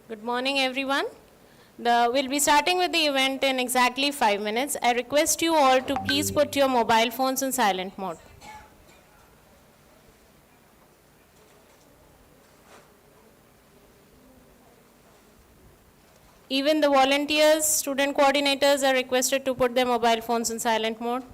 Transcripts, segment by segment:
Good morning, everyone. We'll be starting with the event in exactly 5 minutes. I request you all to please put your mobile phones in silent mode. Even the volunteers, student coordinators are requested to put their mobile phones in silent mode.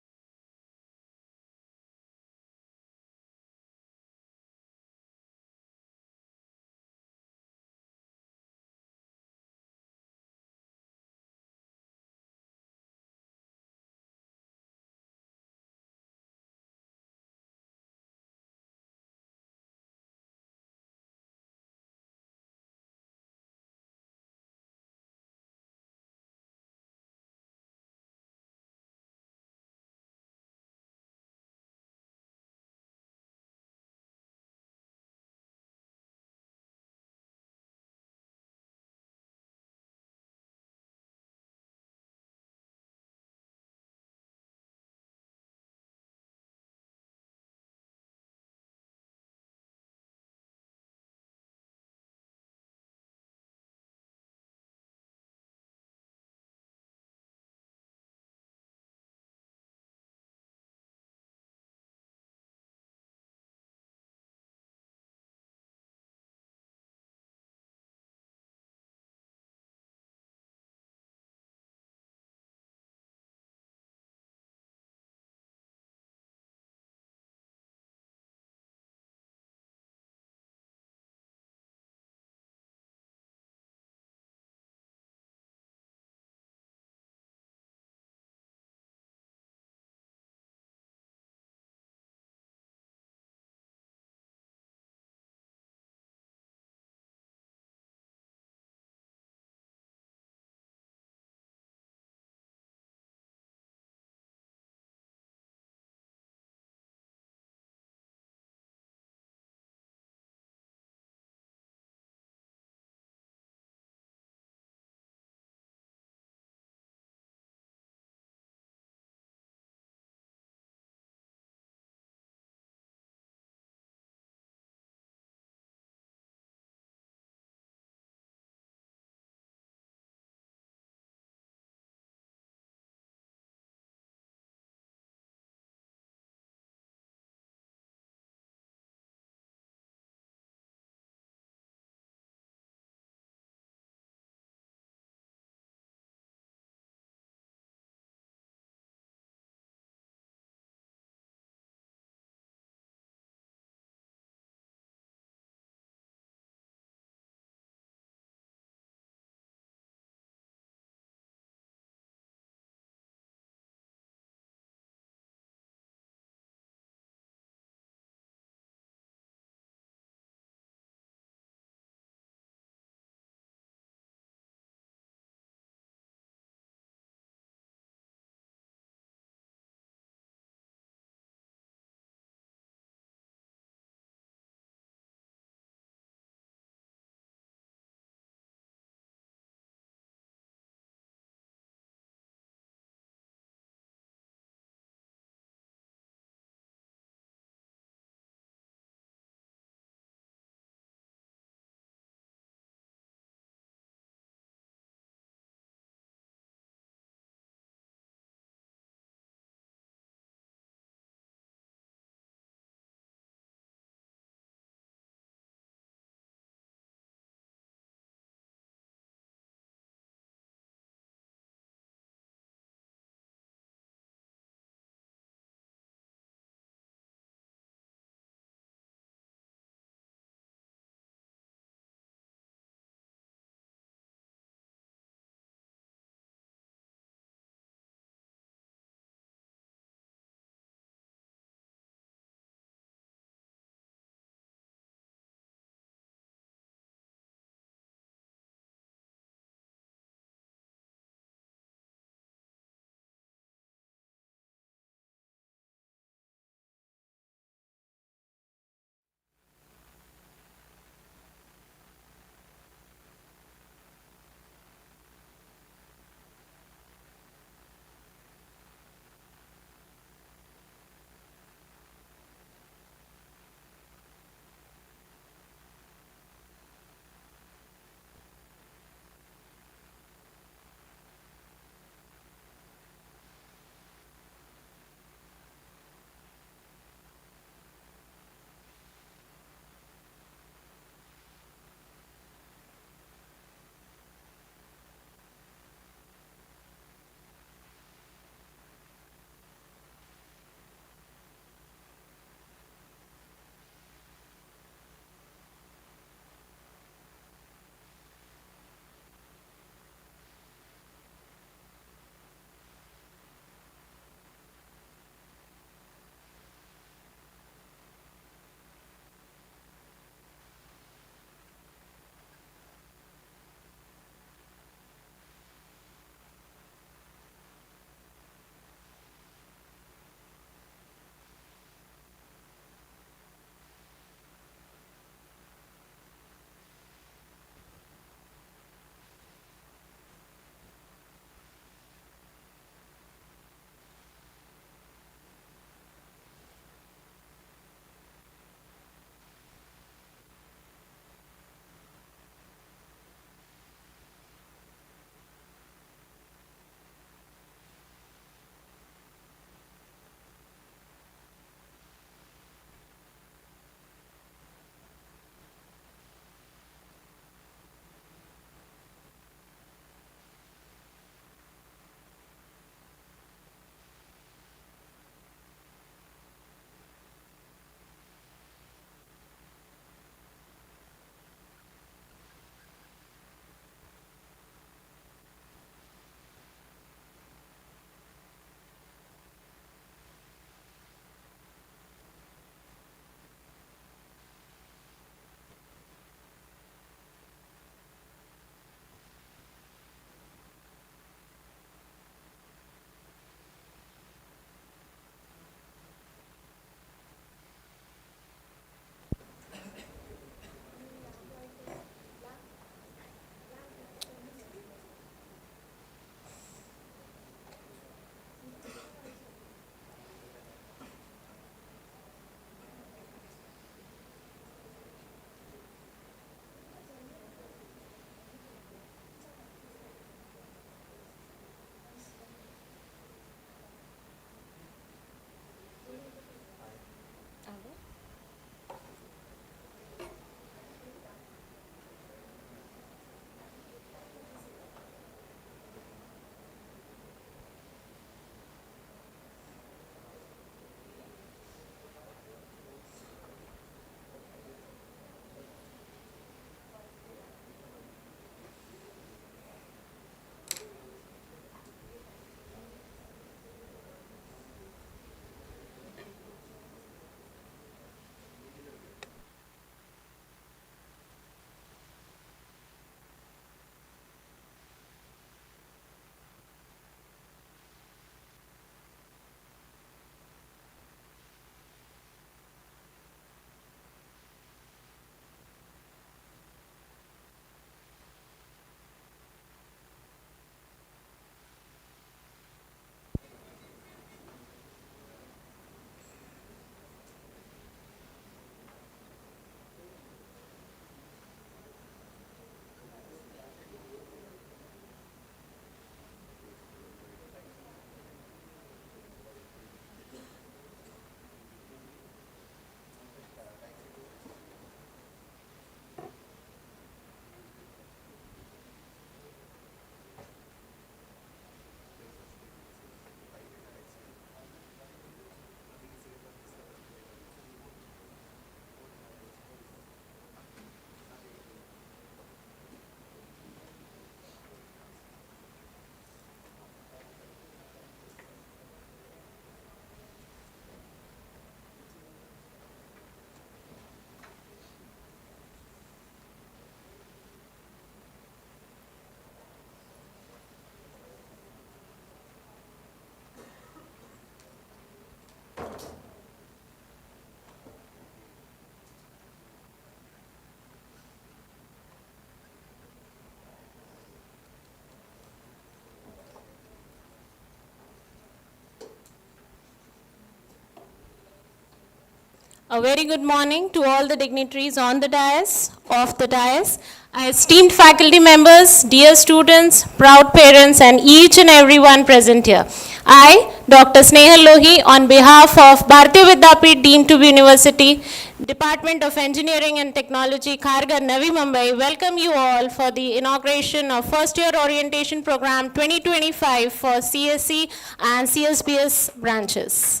A very good morning to all the dignitaries on the dais, off the dais, esteemed faculty members, dear students, proud parents, and each and everyone present here. I, Dr. Snehal Lohi, on behalf of Bharati Vidyapeeth deemed to be University, Department of Engineering and Technology, Kharghar, Navi Mumbai, welcome you all for the inauguration of first year orientation program 2025 for CSE and CSBS branches.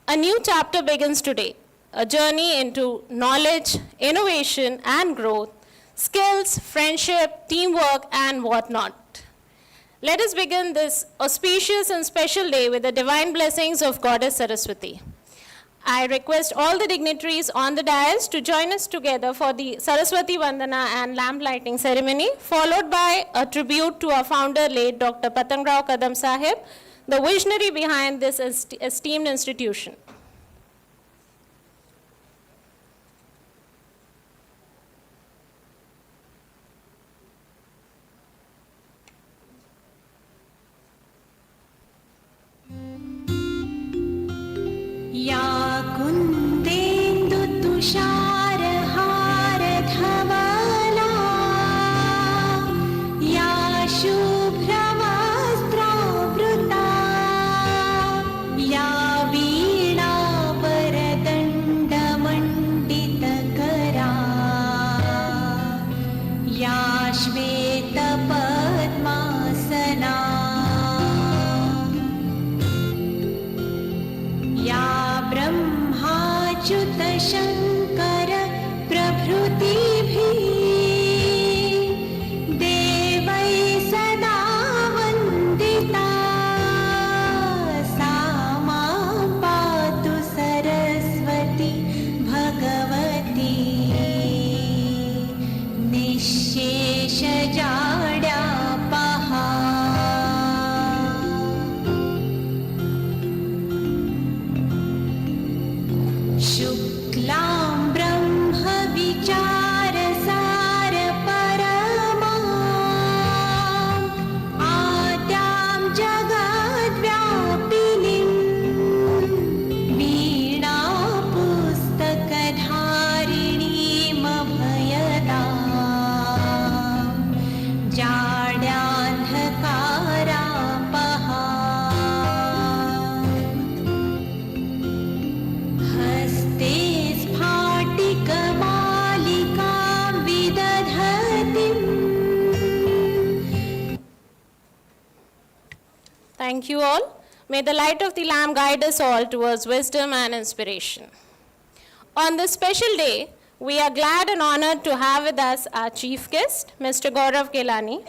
A new chapter begins today, a journey into knowledge, innovation, and growth, skills, friendship, teamwork, and whatnot. Let us begin this auspicious and special day with the divine blessings of Goddess Saraswati. I request all the dignitaries on the dais to join us together for the Saraswati Vandana and lamp lighting ceremony, followed by a tribute to our founder, late Dr. Patangrao Kadam Sahib, the visionary behind this esteemed institution. या कुन्देन्दु तुषारहार धवला या शुभ्रवस्त्रावृता या वीणा वरदण्डमण्डितकरा या श्वेतपद्मासना या ब्रह्माच्युत शङ्कर प्रभृतिभिः देवैः सदा वन्दिता सा मां पातु सरस्वती भगवती निःशेषजाड्यापहा शुक्लां ब्रह्म विचारसार परमाम् आद्यां जगद्व्यापिनीं वीणा पुस्तकधारिणीमभयदाम् जाड्यान्धकारापहा हस्ते स्फाटिकमालिकां विदधतीम्. Thank you all. May the light of the lamp guide us all towards wisdom and inspiration. On this special day, we are glad and honored to have with us our chief guest, Mr. Gaurav Gilani.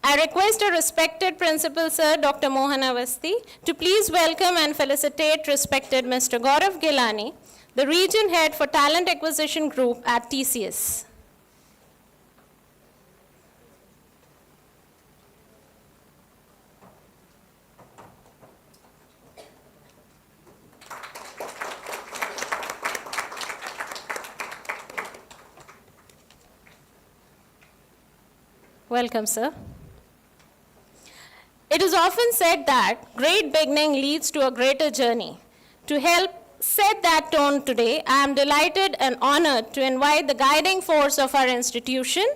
I request our respected Principal Sir, Dr. Mohan Avasti, to please welcome and felicitate respected Mr. Gaurav Gilani, the Region Head for Talent Acquisition Group at TCS. Welcome, sir. It is often said that great beginning leads to a greater journey. To help set that tone today, I am delighted and honored to invite the guiding force of our institution,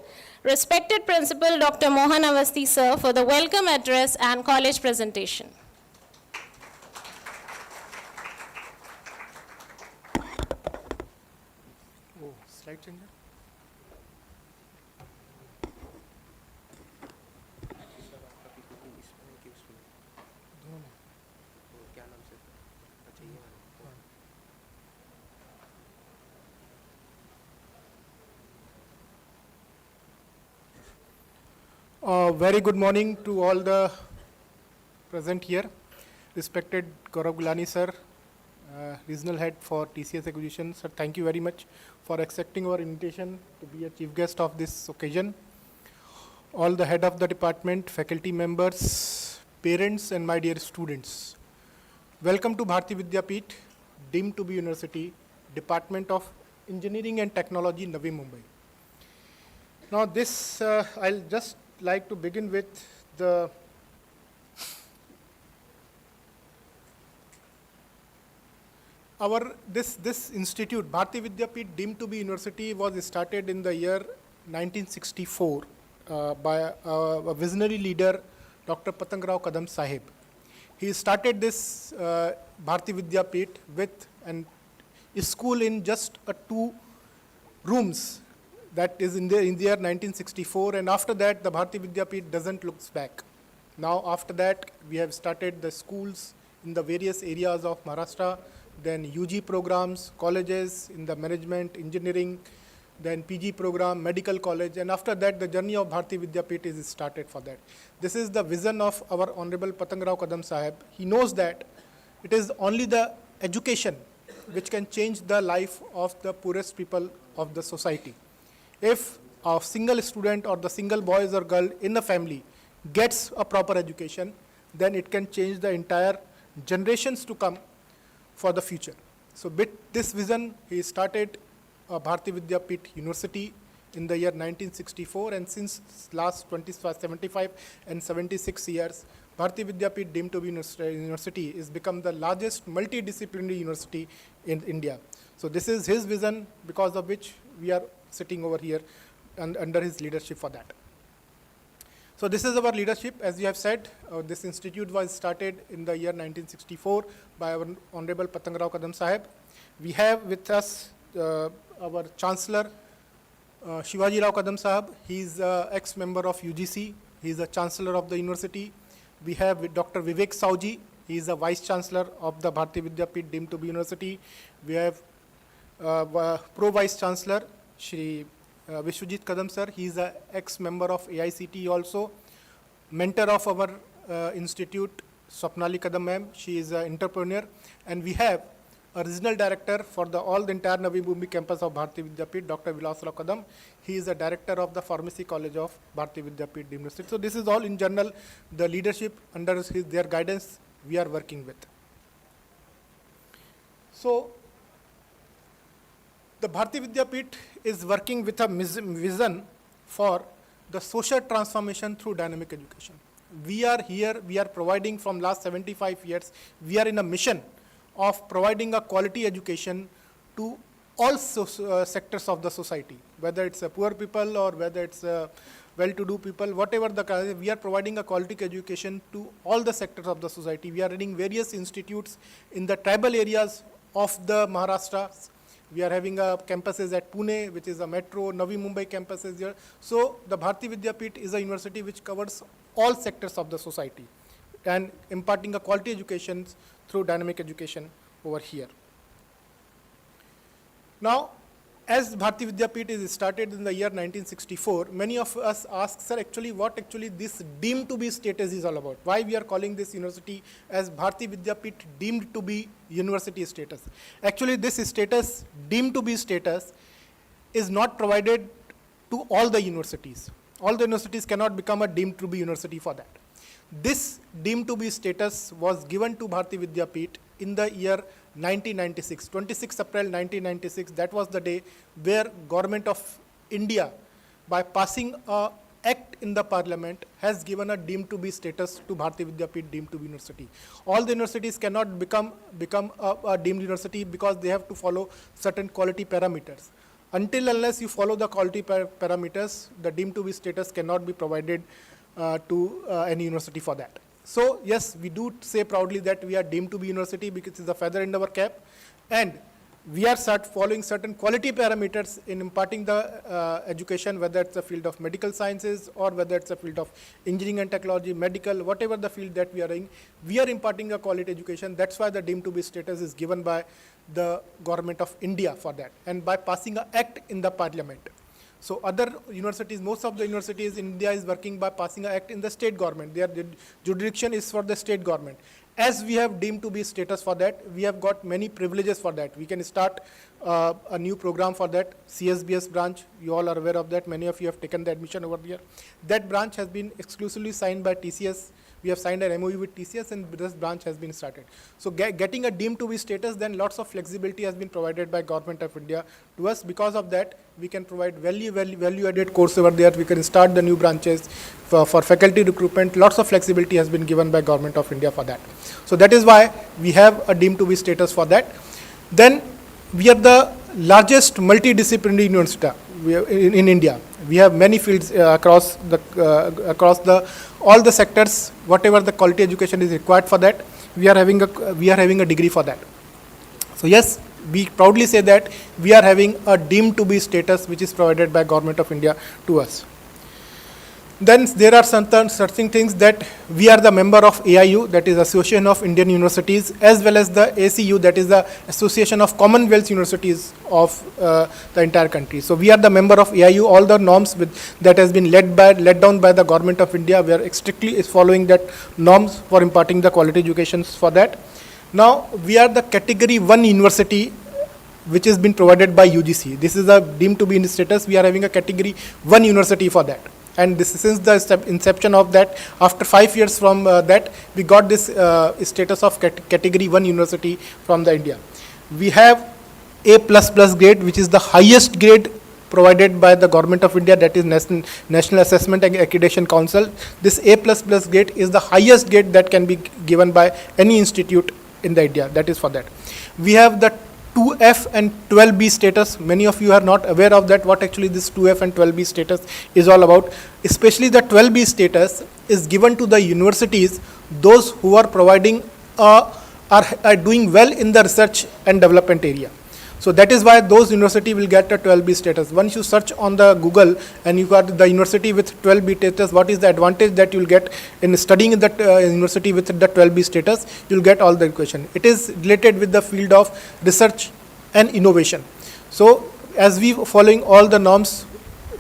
respected Principal Dr. Mohan Avasti, sir, for the welcome address and college presentation. Oh, slide changer. Very good morning to all the present here. Respected Gaurav Gilani sir, Regional Head for TCS Acquisition. Sir, thank you very much for accepting our invitation to be a chief guest of this occasion. All the head of the department, faculty members, parents, and my dear students. Welcome to Bharati Vidyapeeth, deemed to be University, Department of Engineering and Technology, Navi Mumbai. Now this, I'll just like to begin with the this institute, Bharati Vidyapeeth deemed to be university, was started in the year 1964 by a visionary leader, Dr. Patangrao Kadam Sahib. He started this Bharati Vidyapeeth with a school in just 2 rooms. That is in the year 1964, and after that the Bharati Vidyapeeth doesn't look back. Now after that we have started the schools in the various areas of Maharashtra, then UG programs, colleges in the management, engineering, then PG program, medical college, and after that the journey of Bharati Vidyapeeth is started for that. This is the vision of our Honorable Patangrao Kadam Sahib. He knows that it is only the education which can change the life of the poorest people of the society. If a single student or the single boys or girl in a family gets a proper education, then it can change the entire generations to come for the future. So with this vision, he started Bharati Vidyapeeth University in the year 1964, and since last 75 and 76 years, Bharati Vidyapeeth deemed to be university is become the largest multidisciplinary university in India. So this is his vision, because of which we are sitting over here and under his leadership for that. So this is our leadership. As you have said, this institute was started in the year 1964 by our Honorable Patangrao Kadam Sahib. We have with us our Chancellor, Shivaji Rao Kadam Sahib. He is ex-member of UGC. He is the Chancellor of the university. We have with Dr. Vivek Sauji. He is the Vice Chancellor of the Bharati Vidyapeeth deemed to be university. We have Pro-Vice Chancellor, Shri Vishwajit Kadam sir. He is an ex-member of AICT also. Mentor of our institute, Swapnali Kadam ma'am. She is an entrepreneur. And we have a regional director for all the entire Navi Mumbai campus of Bharati Vidyapeeth, Dr. Vilas Rao Kadam. He is a director of the Pharmacy College of Bharati Vidyapeeth University. So this is all in general the leadership under their guidance we are working with. So the Bharati Vidyapeeth is working with a vision for the social transformation through dynamic education. We are here, we are providing from last 75 years, we are in a mission of providing a quality education to all sectors of the society, whether it's a poor people or whether it's a well-to-do people, whatever the, we are providing a quality education to all the sectors of the society. We are running various institutes in the tribal areas of the Maharashtra. We are having campuses at Pune, which is a metro, Navi Mumbai campuses here. So the Bharati Vidyapeeth is a university which covers all sectors of the society and imparting a quality education through dynamic education over here. Now, as Bharati Vidyapeeth is started in the year 1964, many of us ask, sir, actually what actually this deemed to be status is all about? Why we are calling this university as Bharati Vidyapeeth deemed to be university status? Actually, this status, deemed to be status, is not provided to all the universities. All the universities cannot become a deemed to be university for that. This deemed to be status was given to Bharati Vidyapeeth in the year 1996, 26 April 1996. That was the day where Government of India, by passing a act in the Parliament, has given a deemed to be status to Bharati Vidyapeeth deemed to be university. All the universities cannot become a deemed university because they have to follow certain quality parameters. Until unless you follow the quality parameters, the deemed to be status cannot be provided to any university for that. So yes, we do say proudly that we are deemed to be university because it's a feather in our cap, and we are following certain quality parameters in imparting the education, whether it's a field of medical sciences or whether it's a field of engineering and technology, medical, whatever the field that we are in, we are imparting a quality education. That's why the deemed to be status is given by the Government of India for that, and by passing an act in the Parliament. So other universities, most of the universities in India is working by passing an act in the state government. Their jurisdiction is for the state government. As we have deemed to be status for that, we have got many privileges for that. We can start a new program for that, CSBS branch. You all are aware of that. Many of you have taken the admission over here. That branch has been exclusively signed by TCS. We have signed an MOU with TCS, and this branch has been started. So getting a deemed to be status, then lots of flexibility has been provided by Government of India to us. Because of that, we can provide value-added course over there. We can start the new branches for faculty recruitment. Lots of flexibility has been given by Government of India for that. So that is why we have a deemed to be status for that. Then we are the largest multidisciplinary university in India. We have many fields across the all the sectors. Whatever the quality education is required for that, we are having a degree for that. So yes, we proudly say that we are having a deemed to be status which is provided by Government of India to us. Then there are certain things that we are the member of AIU, that is Association of Indian Universities, as well as the ACU, that is the Association of Commonwealth Universities of the entire country. So we are the member of AIU. All the norms that has been laid down by the Government of India, we are strictly following that norms for imparting the quality educations for that. Now we are the category 1 university which has been provided by UGC. This is a deemed to be in status. We are having a category 1 university for that. And this, since the inception of that, after 5 years from that, we got this status of category 1 university from the India. We have A++ grade, which is the highest grade provided by the Government of India, that is National Assessment and Accreditation Council. This A++ grade is the highest grade that can be given by any institute in the India. That is for that. We have the 2F and 12B status. Many of you are not aware of that, what actually this 2F and 12B status is all about. Especially the 12B status is given to the universities, those who are providing, are doing well in the research and development area. So that is why those university will get a 12B status. Once you search on the Google and you got the university with 12B status, what is the advantage that you will get in studying in that university with the 12B status, you will get all the question. It is related with the field of research and innovation. So as we following all the norms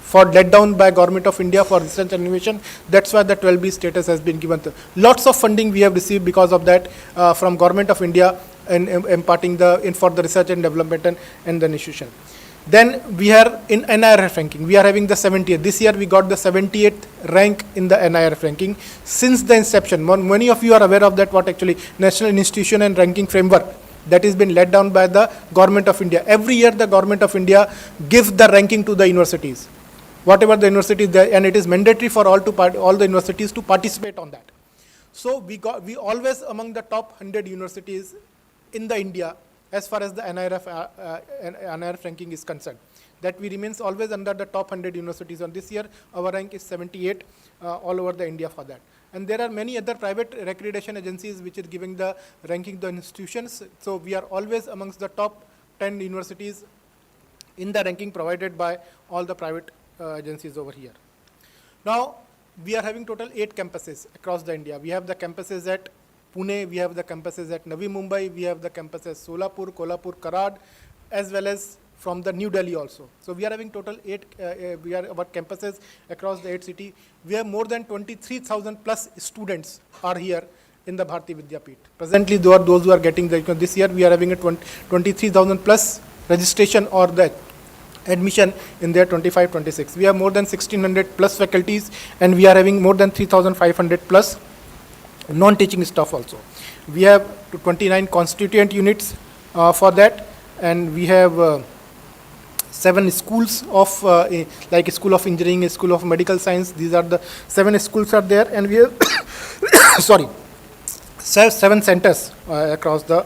for laid down by Government of India for research and innovation, that's why the 12B status has been given. Lots of funding we have received because of that from Government of India, and imparting for the research and development and the institution. Then we are in NIRF ranking. We are having the 70th. This year we got the 78th rank in the NIRF ranking since the inception. Many of you are aware of that, what actually National Institution and Ranking Framework that has been laid down by the Government of India. Every year the Government of India gives the ranking to the universities, whatever the university there, and it is mandatory for all the universities to participate on that. So we always among the top 100 universities in the India as far as the NIRF ranking is concerned. That we remains always under the top 100 universities. On this year, our rank is 78 all over the India for that. And there are many other private accreditation agencies which is giving the ranking the institutions. So we are always amongst the top 10 universities in the ranking provided by all the private agencies over here. Now, we are having total 8 campuses across the India. We have the campuses at Pune, we have the campuses at Navi Mumbai, we have the campuses Solapur, Kolhapur, Karad, as well as from the New Delhi also. So we are having total 8, we are about campuses across the 8 cities. We have more than 23,000 plus students are here in the Bharati Vidyapeeth. Presently, those who are getting this year, we are having a 23,000 plus registration or the admission in their 25-26. We have more than 1,600 plus faculties, and we are having more than 3,500 plus non-teaching staff also. We have 29 constituent units for that, and we have 7 schools of like a school of engineering, a school of medical science. These are the 7 schools are there, and we have sorry, 7 centers across the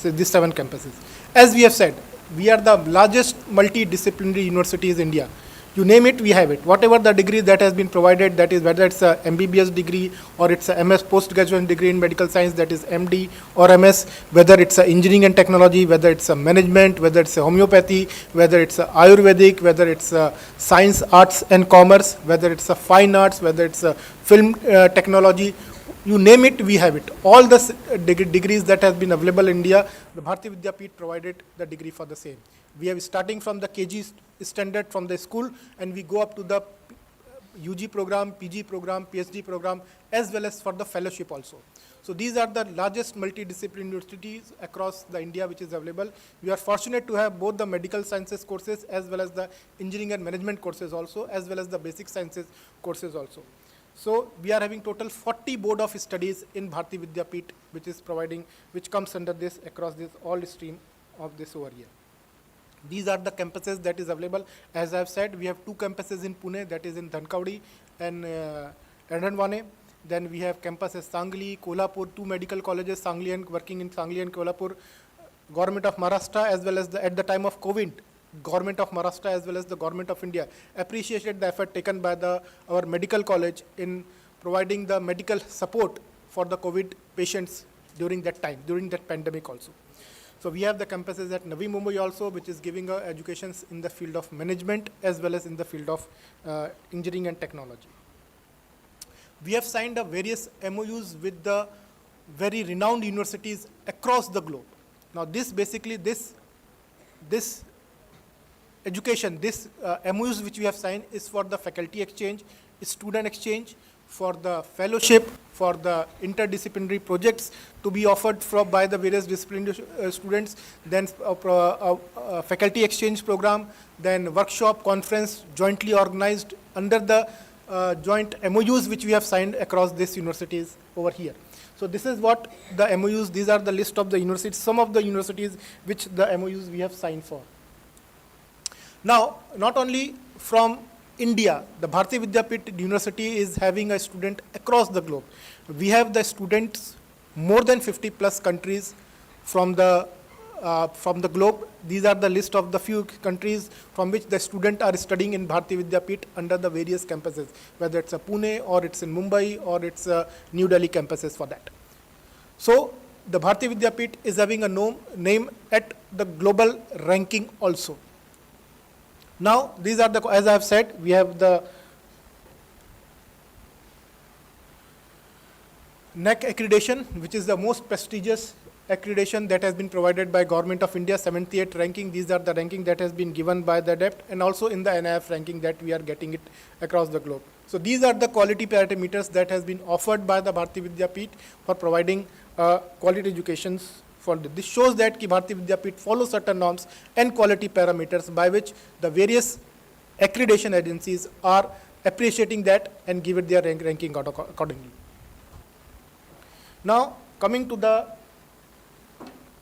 these 7 campuses. As we have said, we are the largest multidisciplinary universities in India. You name it, we have it. Whatever the degree that has been provided, that is whether it's a MBBS degree or it's a MS postgraduate degree in medical science, that is MD or MS, whether it's a engineering and technology, whether it's a management, whether it's a homeopathy, whether it's a Ayurvedic, whether it's a science, arts and commerce, whether it's a fine arts, whether it's a film technology, you name it, we have it. All the degrees that have been available in India, the Bharati Vidyapeeth provided the degree for the same. We have starting from the KG standard from the school, and we go up to the UG program, PG program, PhD program, as well as for the fellowship also. So these are the largest multidisciplinary universities across the India which is available. We are fortunate to have both the medical sciences courses as well as the engineering and management courses also, as well as the basic sciences courses also. So we are having total 40 board of studies in Bharati Vidyapeeth, which is providing, which comes under this across this all stream of this over here. These are the campuses that is available. As I have said, we have 2 campuses in Pune, that is in Dhankaudi and Erdanwane. Then we have campuses Sangli, Kolhapur, 2 medical colleges, Sangli and working in Sangli and Kolhapur. Government of Maharashtra as well as at the time of COVID, Government of Maharashtra as well as the Government of India appreciated the effort taken by our medical college in providing the medical support for the COVID patients during that time, during that pandemic also. So we have the campuses at Navi Mumbai also, which is giving educations in the field of management as well as in the field of engineering and technology. We have signed up various MOUs with the very renowned universities across the globe. Now this basically, this education, this MOUs which we have signed is for the faculty exchange, student exchange, for the fellowship, for the interdisciplinary projects to be offered by the various disciplinary students, then faculty exchange program, then workshop, conference jointly organized under the joint MOUs which we have signed across these universities over here. So this is what the MOUs, these are the list of the universities, some of the universities which the MOUs we have signed for. Now, not only from India, the Bharati Vidyapeeth University is having a student across the globe. We have the students more than 50 plus countries from the globe. These are the list of the few countries from which the students are studying in Bharati Vidyapeeth under the various campuses, whether it's a Pune or it's in Mumbai or it's New Delhi campuses for that. So the Bharati Vidyapeeth is having a name at the global ranking also. Now, these are the, as I have said, we have the NAC accreditation, which is the most prestigious accreditation that has been provided by Government of India, 78th ranking. These are the ranking that has been given by the DET, and also in the NIF ranking that we are getting it across the globe. So these are the quality parameters that has been offered by the Bharati Vidyapeeth for providing quality educations. For this shows that Bharati Vidyapeeth follows certain norms and quality parameters by which the various accreditation agencies are appreciating that and give it their ranking accordingly. Now, coming to the,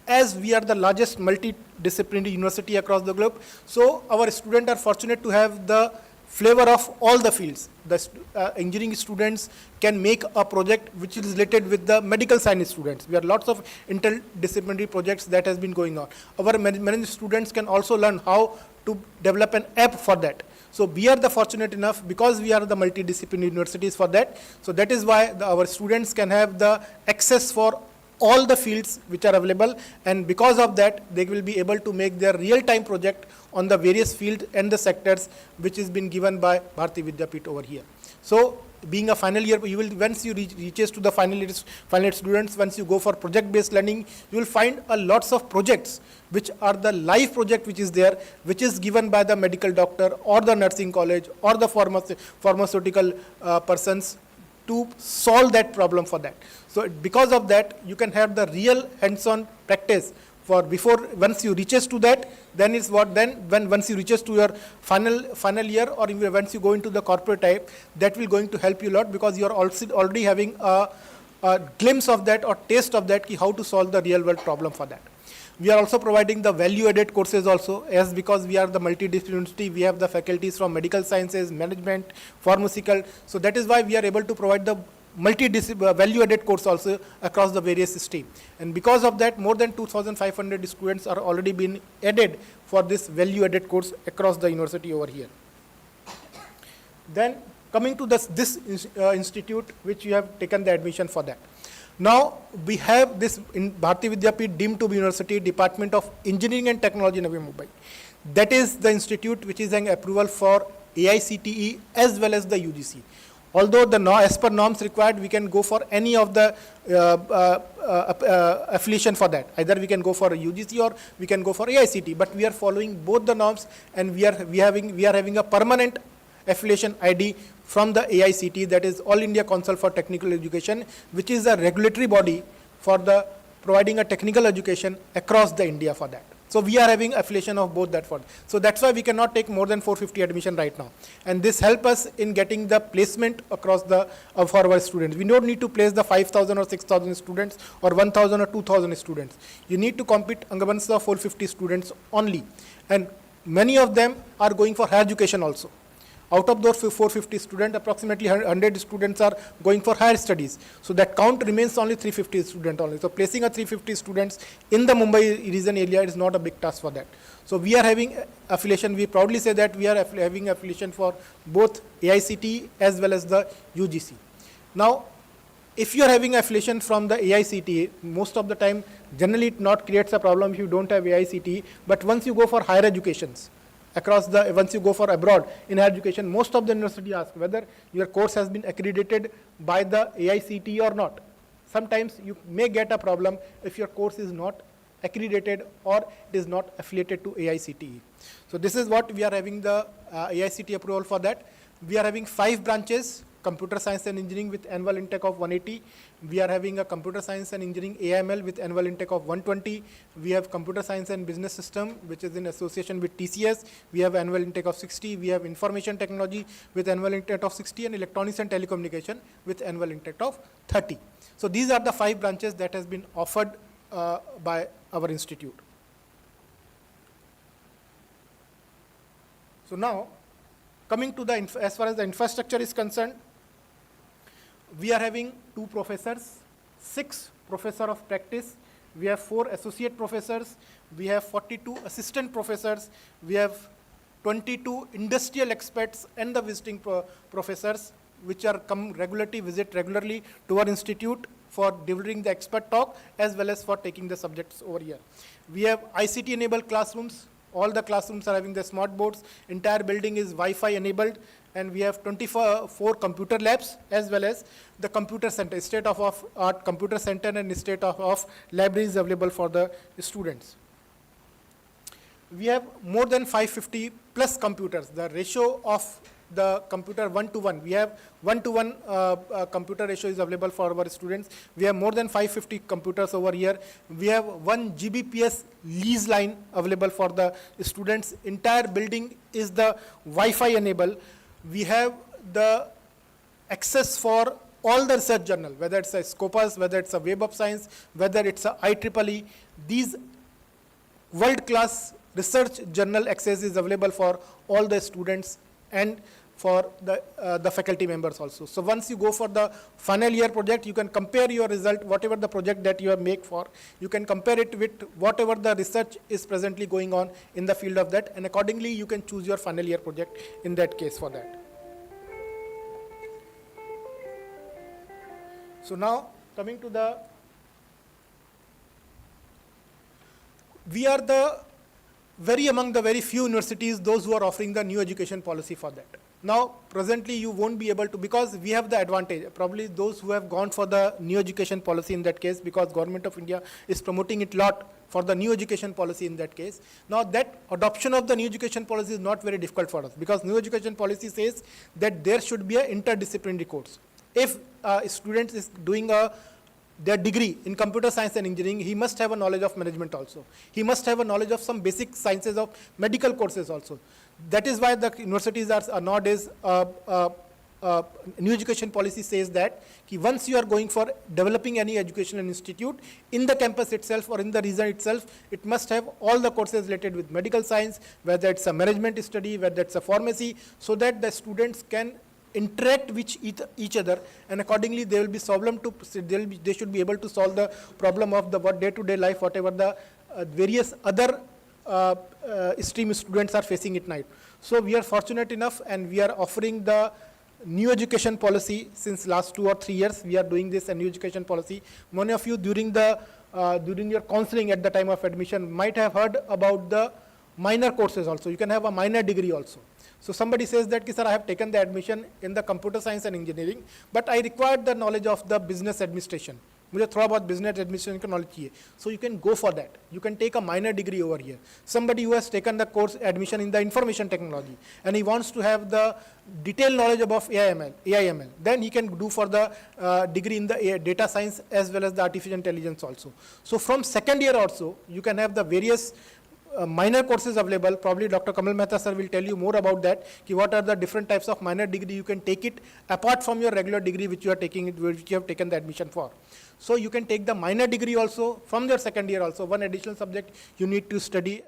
as we are the largest multidisciplinary university across the globe, so our students are fortunate to have the flavor of all the fields. The engineering students can make a project which is related with the medical science students. We have lots of interdisciplinary projects that has been going on. Our many students can also learn how to develop an app for that. So we are the fortunate enough because we are the multidisciplinary universities for that. So that is why our students can have the access for all the fields which are available, and because of that they will be able to make their real-time project on the various fields and the sectors which is been given by Bharati Vidyapeeth over here. So being a final year, you will, once you reaches to the final year students, once you go for project-based learning, you will find a lots of projects which are the live project which is there, which is given by the medical doctor or the nursing college or the pharmaceutical persons to solve that problem for that. So because of that, you can have the real hands-on practice for before, once you reaches to that, then is what, then once you reaches to your final year, or even once you go into the corporate type, that will going to help you a lot, because you are also already having a glimpse of that or taste of that, how to solve the real world problem for that. We are also providing the value-added courses also, as because we are the multidisciplinary university, we have the faculties from medical sciences, management, pharmaceutical. So that is why we are able to provide the value-added course also across the various streams. And because of that, more than 2,500 students are already been added for this value-added course across the university over here. Then coming to this institute, which you have taken the admission for that. Now, we have this in Bharati Vidyapeeth deemed to be university, Department of Engineering and Technology, Navi Mumbai. That is the institute which is an approval for AICTE as well as the UGC. Although as per norms required, we can go for any of the affiliation for that. Either we can go for a UGC or we can go for AICTE, but we are following both the norms, and we are having a permanent affiliation ID from the AICTE, that is All India Council for Technical Education, which is a regulatory body for the providing a technical education across the India for that. So we are having affiliation of both that for. So that's why we cannot take more than 450 admission right now. And this help us in getting the placement across the for our students. We don't need to place the 5,000 or 6,000 students or 1,000 or 2,000 students. You need to compete against the 450 students only. And many of them are going for higher education also. Out of those 450 students, approximately 100 students are going for higher studies. So that count remains only 350 students only. So placing a 350 students in the Mumbai region area is not a big task for that. So we are having affiliation. We proudly say that we are having affiliation for both AICTE as well as the UGC. Now, if you are having affiliation from the AICTE, most of the time, generally it not creates a problem if you don't have AICTE, but once you go for higher educations, once you go for abroad in higher education, most of the university ask whether your course has been accredited by the AICTE or not. Sometimes you may get a problem if your course is not accredited or it is not affiliated to AICTE. So this is what we are having the AICTE approval for that. We are having 5 branches. Computer Science and Engineering with annual intake of 180. We are having a Computer Science and Engineering AML with annual intake of 120. We have Computer Science and Business System, which is in association with TCS. We have annual intake of 60. We have Information Technology with annual intake of 60 and Electronics and Telecommunication with annual intake of 30. So these are the 5 branches that has been offered by our institute. So now, coming to the, as far as the infrastructure is concerned, we are having 2 professors, 6 professor of practice, we have 4 associate professors, we have 42 assistant professors, we have 22 industrial experts and the visiting professors, which are visit regularly to our institute for delivering the expert talk as well as for taking the subjects over here. We have ICT enabled classrooms. All the classrooms are having the smart boards. Entire building is Wi-Fi enabled, and we have 24 computer labs as well as the computer center, state-of-art computer center and state-of-art libraries available for the students. We have more than 550 plus computers. The ratio of the computer 1:1. We have 1:1 computer ratio is available for our students. We have more than 550 computers over here. We have 1 Gbps lease line available for the students. Entire building is the Wi-Fi enabled. We have the access for all the research journal, whether it's a Scopus, whether it's a Web of Science, whether it's a IEEE. These world-class research journal access is available for all the students and for the faculty members also. So once you go for the final year project, you can compare your result, whatever the project that you have made for, you can compare it with whatever the research is presently going on in the field of that, and accordingly you can choose your final year project in that case for that. So now coming to the, we are among the very few universities, those who are offering the new education policy for that. Now, presently you won't be able to, because we have the advantage, probably those who have gone for the new education policy in that case, because Government of India is promoting it a lot for the new education policy in that case. Now that adoption of the new education policy is not very difficult for us, because new education policy says that there should be an interdisciplinary course. If a student is doing their degree in computer science and engineering, he must have a knowledge of management also. He must have a knowledge of some basic sciences of medical courses also. That is why the universities are nowadays, new education policy says that once you are going for developing any educational institute in the campus itself or in the region itself, it must have all the courses related with medical science, whether it's a management study, whether it's a pharmacy, so that the students can interact with each other, and accordingly they will be they should be able to solve the problem of the day-to-day life, whatever the various other stream students are facing at night. So we are fortunate enough, and we are offering the new education policy since last 2 or 3 years. We are doing this new education policy. Many of you during your counseling at the time of admission might have heard about the minor courses also. You can have a minor degree also. So somebody says that, sir, I have taken the admission in the computer science and engineering, but I required the knowledge of the business administration. मुझे थोड़ा बहुत business administration का knowledge चाहिए. So you can go for that. You can take a minor degree over here. Somebody who has taken the course admission in the information technology and he wants to have the detailed knowledge about AIML, then he can do for the degree in the data science as well as the artificial intelligence also. So from second year also, you can have the various minor courses available. Probably Dr. Kamal Mehta sir will tell you more about that, what are the different types of minor degree you can take it apart from your regular degree which you are taking, which you have taken the admission for. So you can take the minor degree also from your second year also. One additional subject you need to study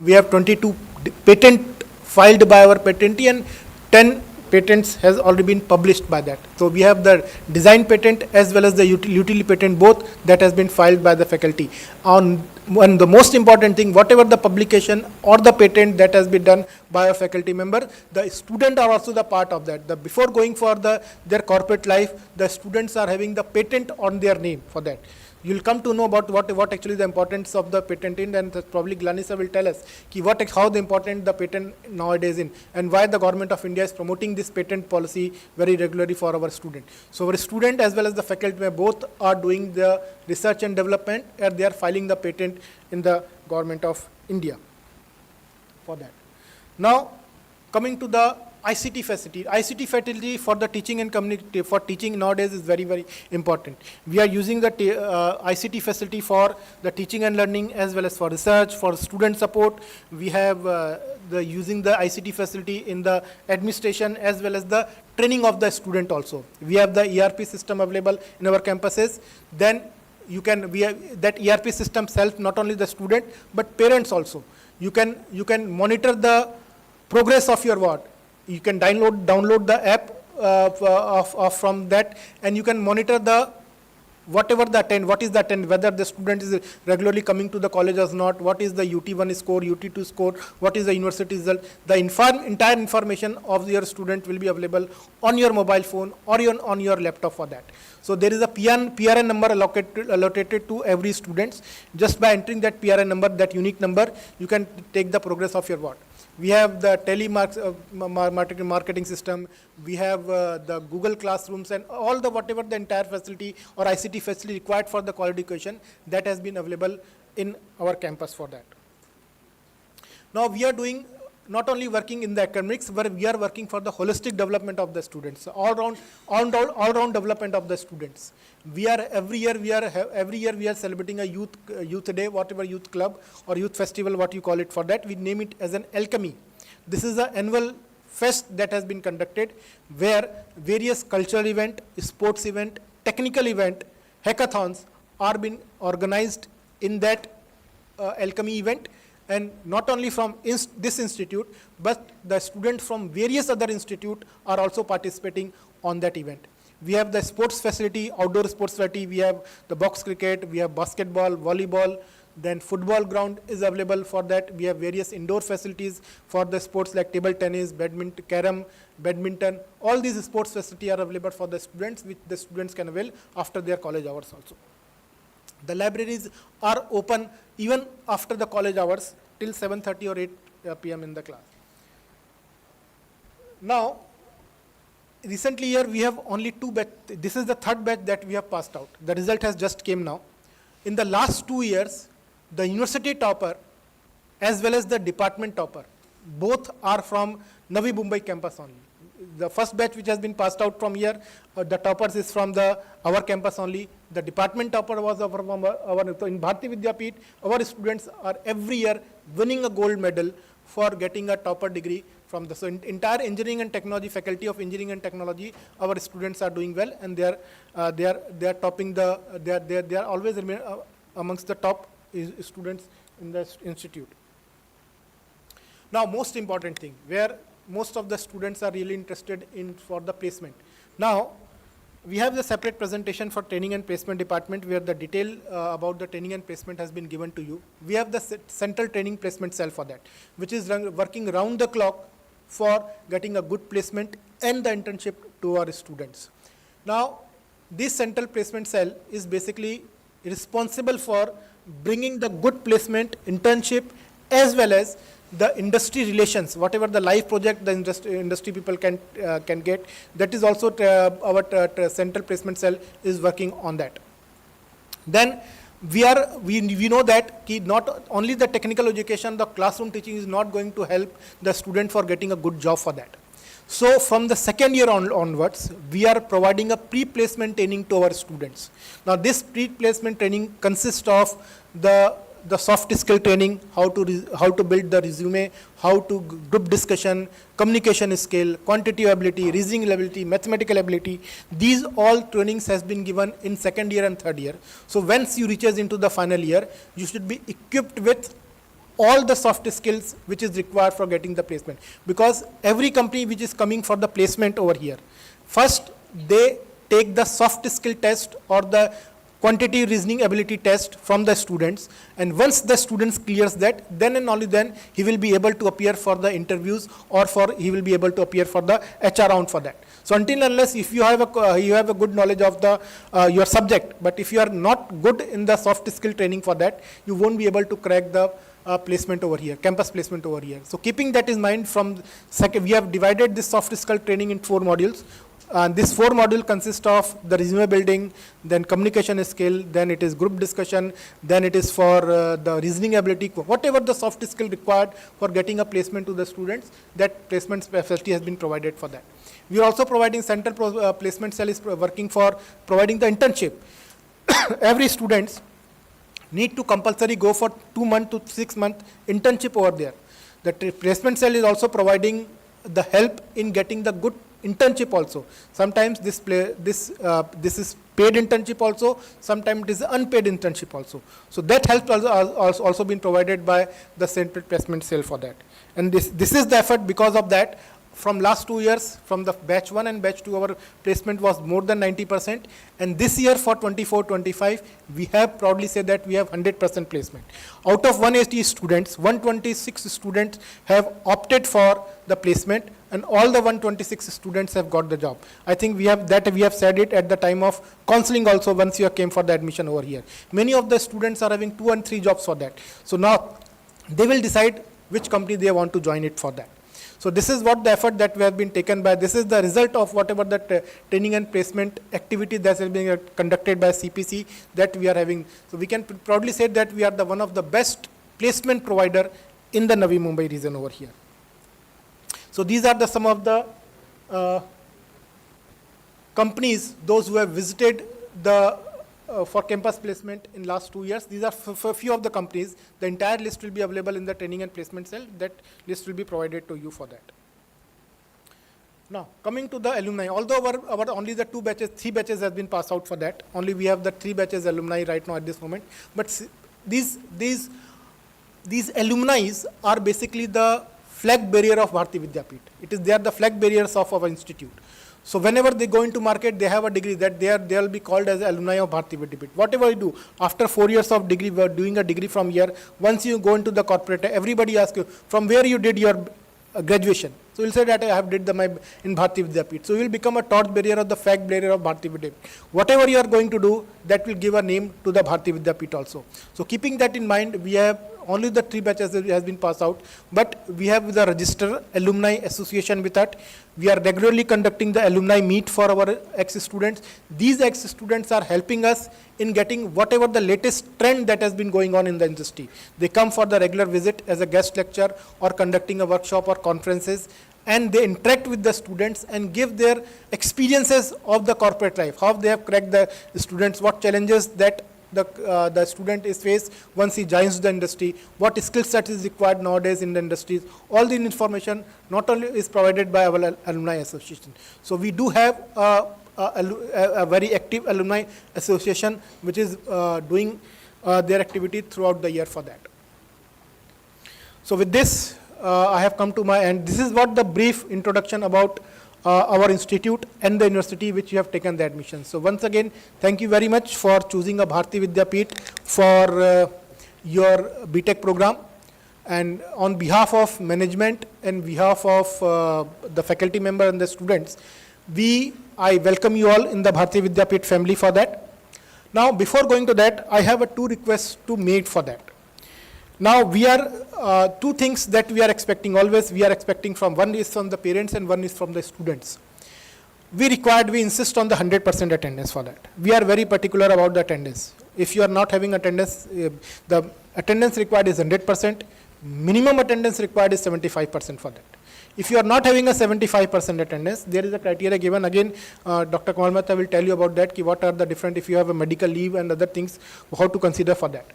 We have 22 patent filed by our patentee, and 10 patents has already been published by that. So we have the design patent as well as the utility patent, both that has been filed by the faculty. And the most important thing, whatever the publication or the patent that has been done by a faculty member, the student are also the part of that. Before going for their corporate life, the students are having the patent on their name for that. You'll come to know about what actually the importance of the patent in, and probably Glani sir will tell us how the important the patent nowadays in, and why the government of India is promoting this patent policy very regularly for our student. So our student as well as the faculty both are doing the research and development, and they are filing the patent in the government of India for that. Now coming to the ICT facility for the teaching and community, for teaching nowadays is very, very important. We are using the ICT facility for the teaching and learning as well as for research, for student support. We have using the ICT facility in the administration as well as the training of the student also. We have the ERP system available in our campuses. Then that ERP system helps not only the student but parents also. You can monitor the progress of your ward. You can download the app from that, and you can monitor what is the attend, whether the student is regularly coming to the college or not, what is the UT1 score, UT2 score, what is the university result. The entire information of your student will be available on your mobile phone or on your laptop for that. So there is a PRN number allocated to every student. Just by entering that PRN number, that unique number, you can take the progress of your ward. We have the marketing system. We have the Google Classrooms, and all whatever the entire facility or ICT facility required for the quality education that has been available in our campus for that. Now we are doing not only working in the academics, but we are working for the holistic development of the students, all round development of the students. Every year we are celebrating a youth day, whatever youth club or youth festival, what you call it. For that we name it as an alchemy. This is an annual fest that has been conducted, where various cultural event, sports event, technical event, hackathons are being organized in that alchemy event. And not only from this institute, but the students from various other institutes are also participating on that event. We have the sports facility, outdoor sports facility. We have the box cricket, we have basketball, volleyball, then football ground is available for that. We have various indoor facilities for the sports like table tennis, badminton, carom, badminton. All these sports facilities are available for the students, which the students can avail after their college hours also. The libraries are open even after the college hours till 7:30 or 8 p.m. in the class. Now, recently here we have only 2 batch. This is the 3rd batch that we have passed out. The result has just came now. In the last 2 years, the university topper as well as the department topper, both are from Navi Mumbai campus only. The first batch which has been passed out from here, the toppers is from our campus only. The department topper was from in Bharati Vidyapeeth. Our students are every year winning a gold medal for getting a topper degree from the entire engineering and technology faculty of engineering and technology. Our students are doing well, and they are topping they are always amongst the top students in the institute. Now, most important thing, where most of the students are really interested in for the placement. Now, we have the separate presentation for training and placement department, where the detail about the training and placement has been given to you. We have the central training placement cell for that, which is working round the clock for getting a good placement and the internship to our students. Now, this central placement cell is basically responsible for bringing the good placement, internship, as well as the industry relations, whatever the live project the industry people can get. That is also our central placement cell is working on that. Then we know that not only the technical education, the classroom teaching is not going to help the student for getting a good job for that. So from the 2nd year onwards, we are providing a pre-placement training to our students. Now this pre-placement training consists of the soft skill training, how to build the resume, how to group discussion, communication skill, quantitative ability, reasoning ability, mathematical ability. These all trainings has been given in 2nd year and 3rd year. So once you reaches into the final year, you should be equipped with all the soft skills which is required for getting the placement. Because every company which is coming for the placement over here, first they take the soft skill test or the quantitative reasoning ability test from the students, and once the students clears that, then and only then he will be able to appear for the interviews, or he will be able to appear for the HR round for that. So until unless if you have a good knowledge of the your subject, but if you are not good in the soft skill training for that, you won't be able to crack the placement over here, campus placement over here. So keeping that in mind, from second, we have divided this soft skill training in 4 modules. This 4 module consists of the resume building, then communication skill, then it is group discussion, then it is for the reasoning ability, whatever the soft skill required for getting a placement to the students, that placement facility has been provided for that. We are also providing central placement cell is working for providing the internship. Every students need to compulsory go for 2 month to 6 month internship over there. The placement cell is also providing the help in getting the good internship also. Sometimes this is paid internship also, sometimes it is unpaid internship also. So that help also been provided by the central placement cell for that. And this is the effort. Because of that, from last 2 years, from the batch 1 and batch 2, our placement was more than 90%. And this year for 24-25, we have proudly said that we have 100% placement. Out of 180 students, 126 students have opted for the placement, and all the 126 students have got the job. I think we have said it at the time of counseling also, once you came for the admission over here. Many of the students are having 2 and 3 jobs for that. So now they will decide which company they want to join it for that. So this is what the effort that we have been taken by. This is the result of whatever the training and placement activity that is being conducted by CPC that we are having. So we can proudly say that we are the one of the best placement provider in the Navi Mumbai region over here. So these are some of the companies, those who have visited the for campus placement in last 2 years. These are for few of the companies. The entire list will be available in the training and placement cell. That list will be provided to you for that. Now, coming to the alumni, although our only the 3 batches has been passed out for that. Only we have the 3 batches alumni right now at this moment. But these alumni are basically the flag bearer of Bharati Vidyapeeth. They are the flag bearers of our institute. So whenever they go into market, they have a degree that they will be called as alumni of Bharati Vidyapeeth. Whatever you do, after 4 years of degree, we are doing a degree from here. Once you go into the corporate, everybody asks you, from where you did your graduation. So you'll say that I have did my in Bharati Vidyapeeth. So you will become a torch bearer of the flag bearer of Bharati Vidyapeeth. Whatever you are going to do, that will give a name to the Bharati Vidyapeeth also. So keeping that in mind, we have only the 3 batches has been passed out, but we have the registered alumni association with that. We are regularly conducting the alumni meet for our ex-students. These ex-students are helping us in getting whatever the latest trend that has been going on in the industry. They come for the regular visit as a guest lecture or conducting a workshop or conferences, and they interact with the students and give their experiences of the corporate life, how they have cracked the students, what challenges that the student is faced once he joins the industry, what skill set is required nowadays in the industries. All the information not only is provided by our alumni association. So we do have a very active alumni association which is doing their activity throughout the year for that. So with this, I have come to my end. This is what the brief introduction about our institute and the university which you have taken the admission. So once again, thank you very much for choosing a Bharati Vidyapeeth for your BTech program. And on behalf of management and behalf of the faculty member and the students, I welcome you all in the Bharati Vidyapeeth family for that. Now, before going to that, I have 2 requests to make for that. Now, we are 2 things that we are expecting always. We are expecting from one is from the parents and one is from the students. We insist on the 100% attendance for that. We are very particular about the attendance. If you are not having attendance, the attendance required is 100%. Minimum attendance required is 75% for that. If you are not having a 75% attendance, there is a criteria given. Again, Dr. Kamal Mehta will tell you about that, what are the different, if you have a medical leave and other things, how to consider for that.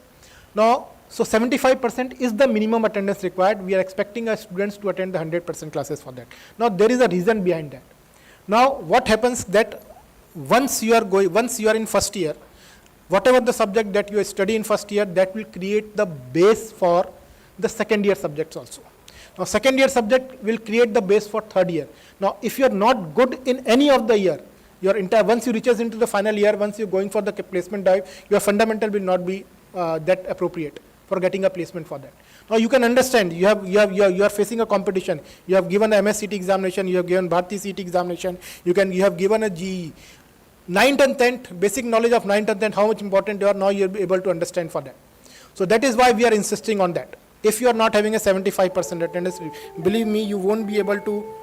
Now, so 75% is the minimum attendance required. We are expecting our students to attend the 100% classes for that. Now, there is a reason behind that. Now, what happens that once you are in first year, whatever the subject that you study in first year, that will create the base for the second year subjects also. Now, second year subject will create the base for third year. Now, if you are not good in any of the year, your entire, once you reaches into the final year, once you're going for the placement dive, your fundamental will not be that appropriate for getting a placement for that. Now, you can understand, you are facing a competition. You have given a MS CT examination, you have given Bharati CT examination, you have given a GE. 9th and 10th, basic knowledge of 9th and 10th, how much important you are, now you'll be able to understand for that. So that is why we are insisting on that. If you are not having a 75% attendance, believe me, you won't be able to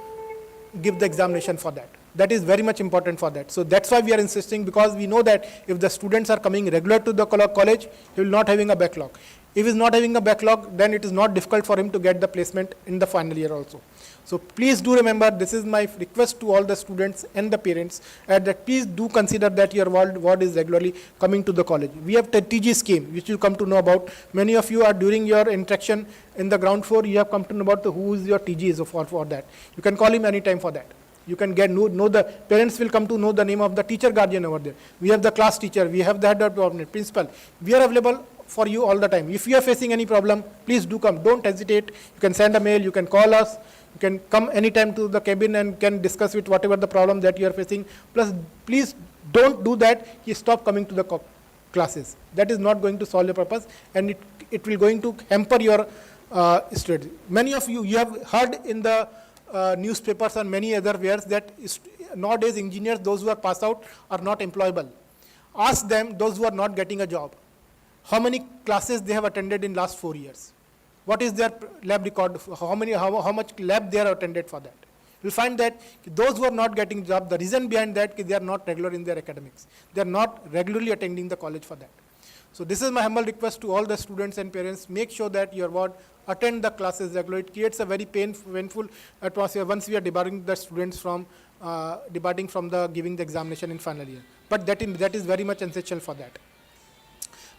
give the examination for that. That is very much important for that. So that's why we are insisting, because we know that if the students are coming regular to the college, he will not having a backlog. If he is not having a backlog, then it is not difficult for him to get the placement in the final year also. So please do remember, this is my request to all the students and the parents, that please do consider that your ward is regularly coming to the college. We have the TG scheme, which you come to know about. Many of you are during your interaction in the ground floor, you have come to know about who is your TG is for that. You can call him anytime for that. You can know the parents will come to know the name of the teacher guardian over there. We have the class teacher, we have the head department, principal. We are available for you all the time. If you are facing any problem, please do come. Don't hesitate. You can send a mail, you can call us, you can come anytime to the cabin and can discuss with whatever the problem that you are facing. Plus, please don't do that. You stop coming to the classes. That is not going to solve your purpose, and it will going to hamper your study. Many of you have heard in the newspapers and many other wares that nowadays engineers, those who are passed out, are not employable. Ask them, those who are not getting a job, how many classes they have attended in last 4 years. What is their lab record? How much lab they are attended for that? You'll find that those who are not getting job, the reason behind that is they are not regular in their academics. They are not regularly attending the college for that. So this is my humble request to all the students and parents. Make sure that your ward attend the classes regularly. It creates a very painful atmosphere once we are debarring the students from departing from the giving the examination in final year. But that is very much essential for that.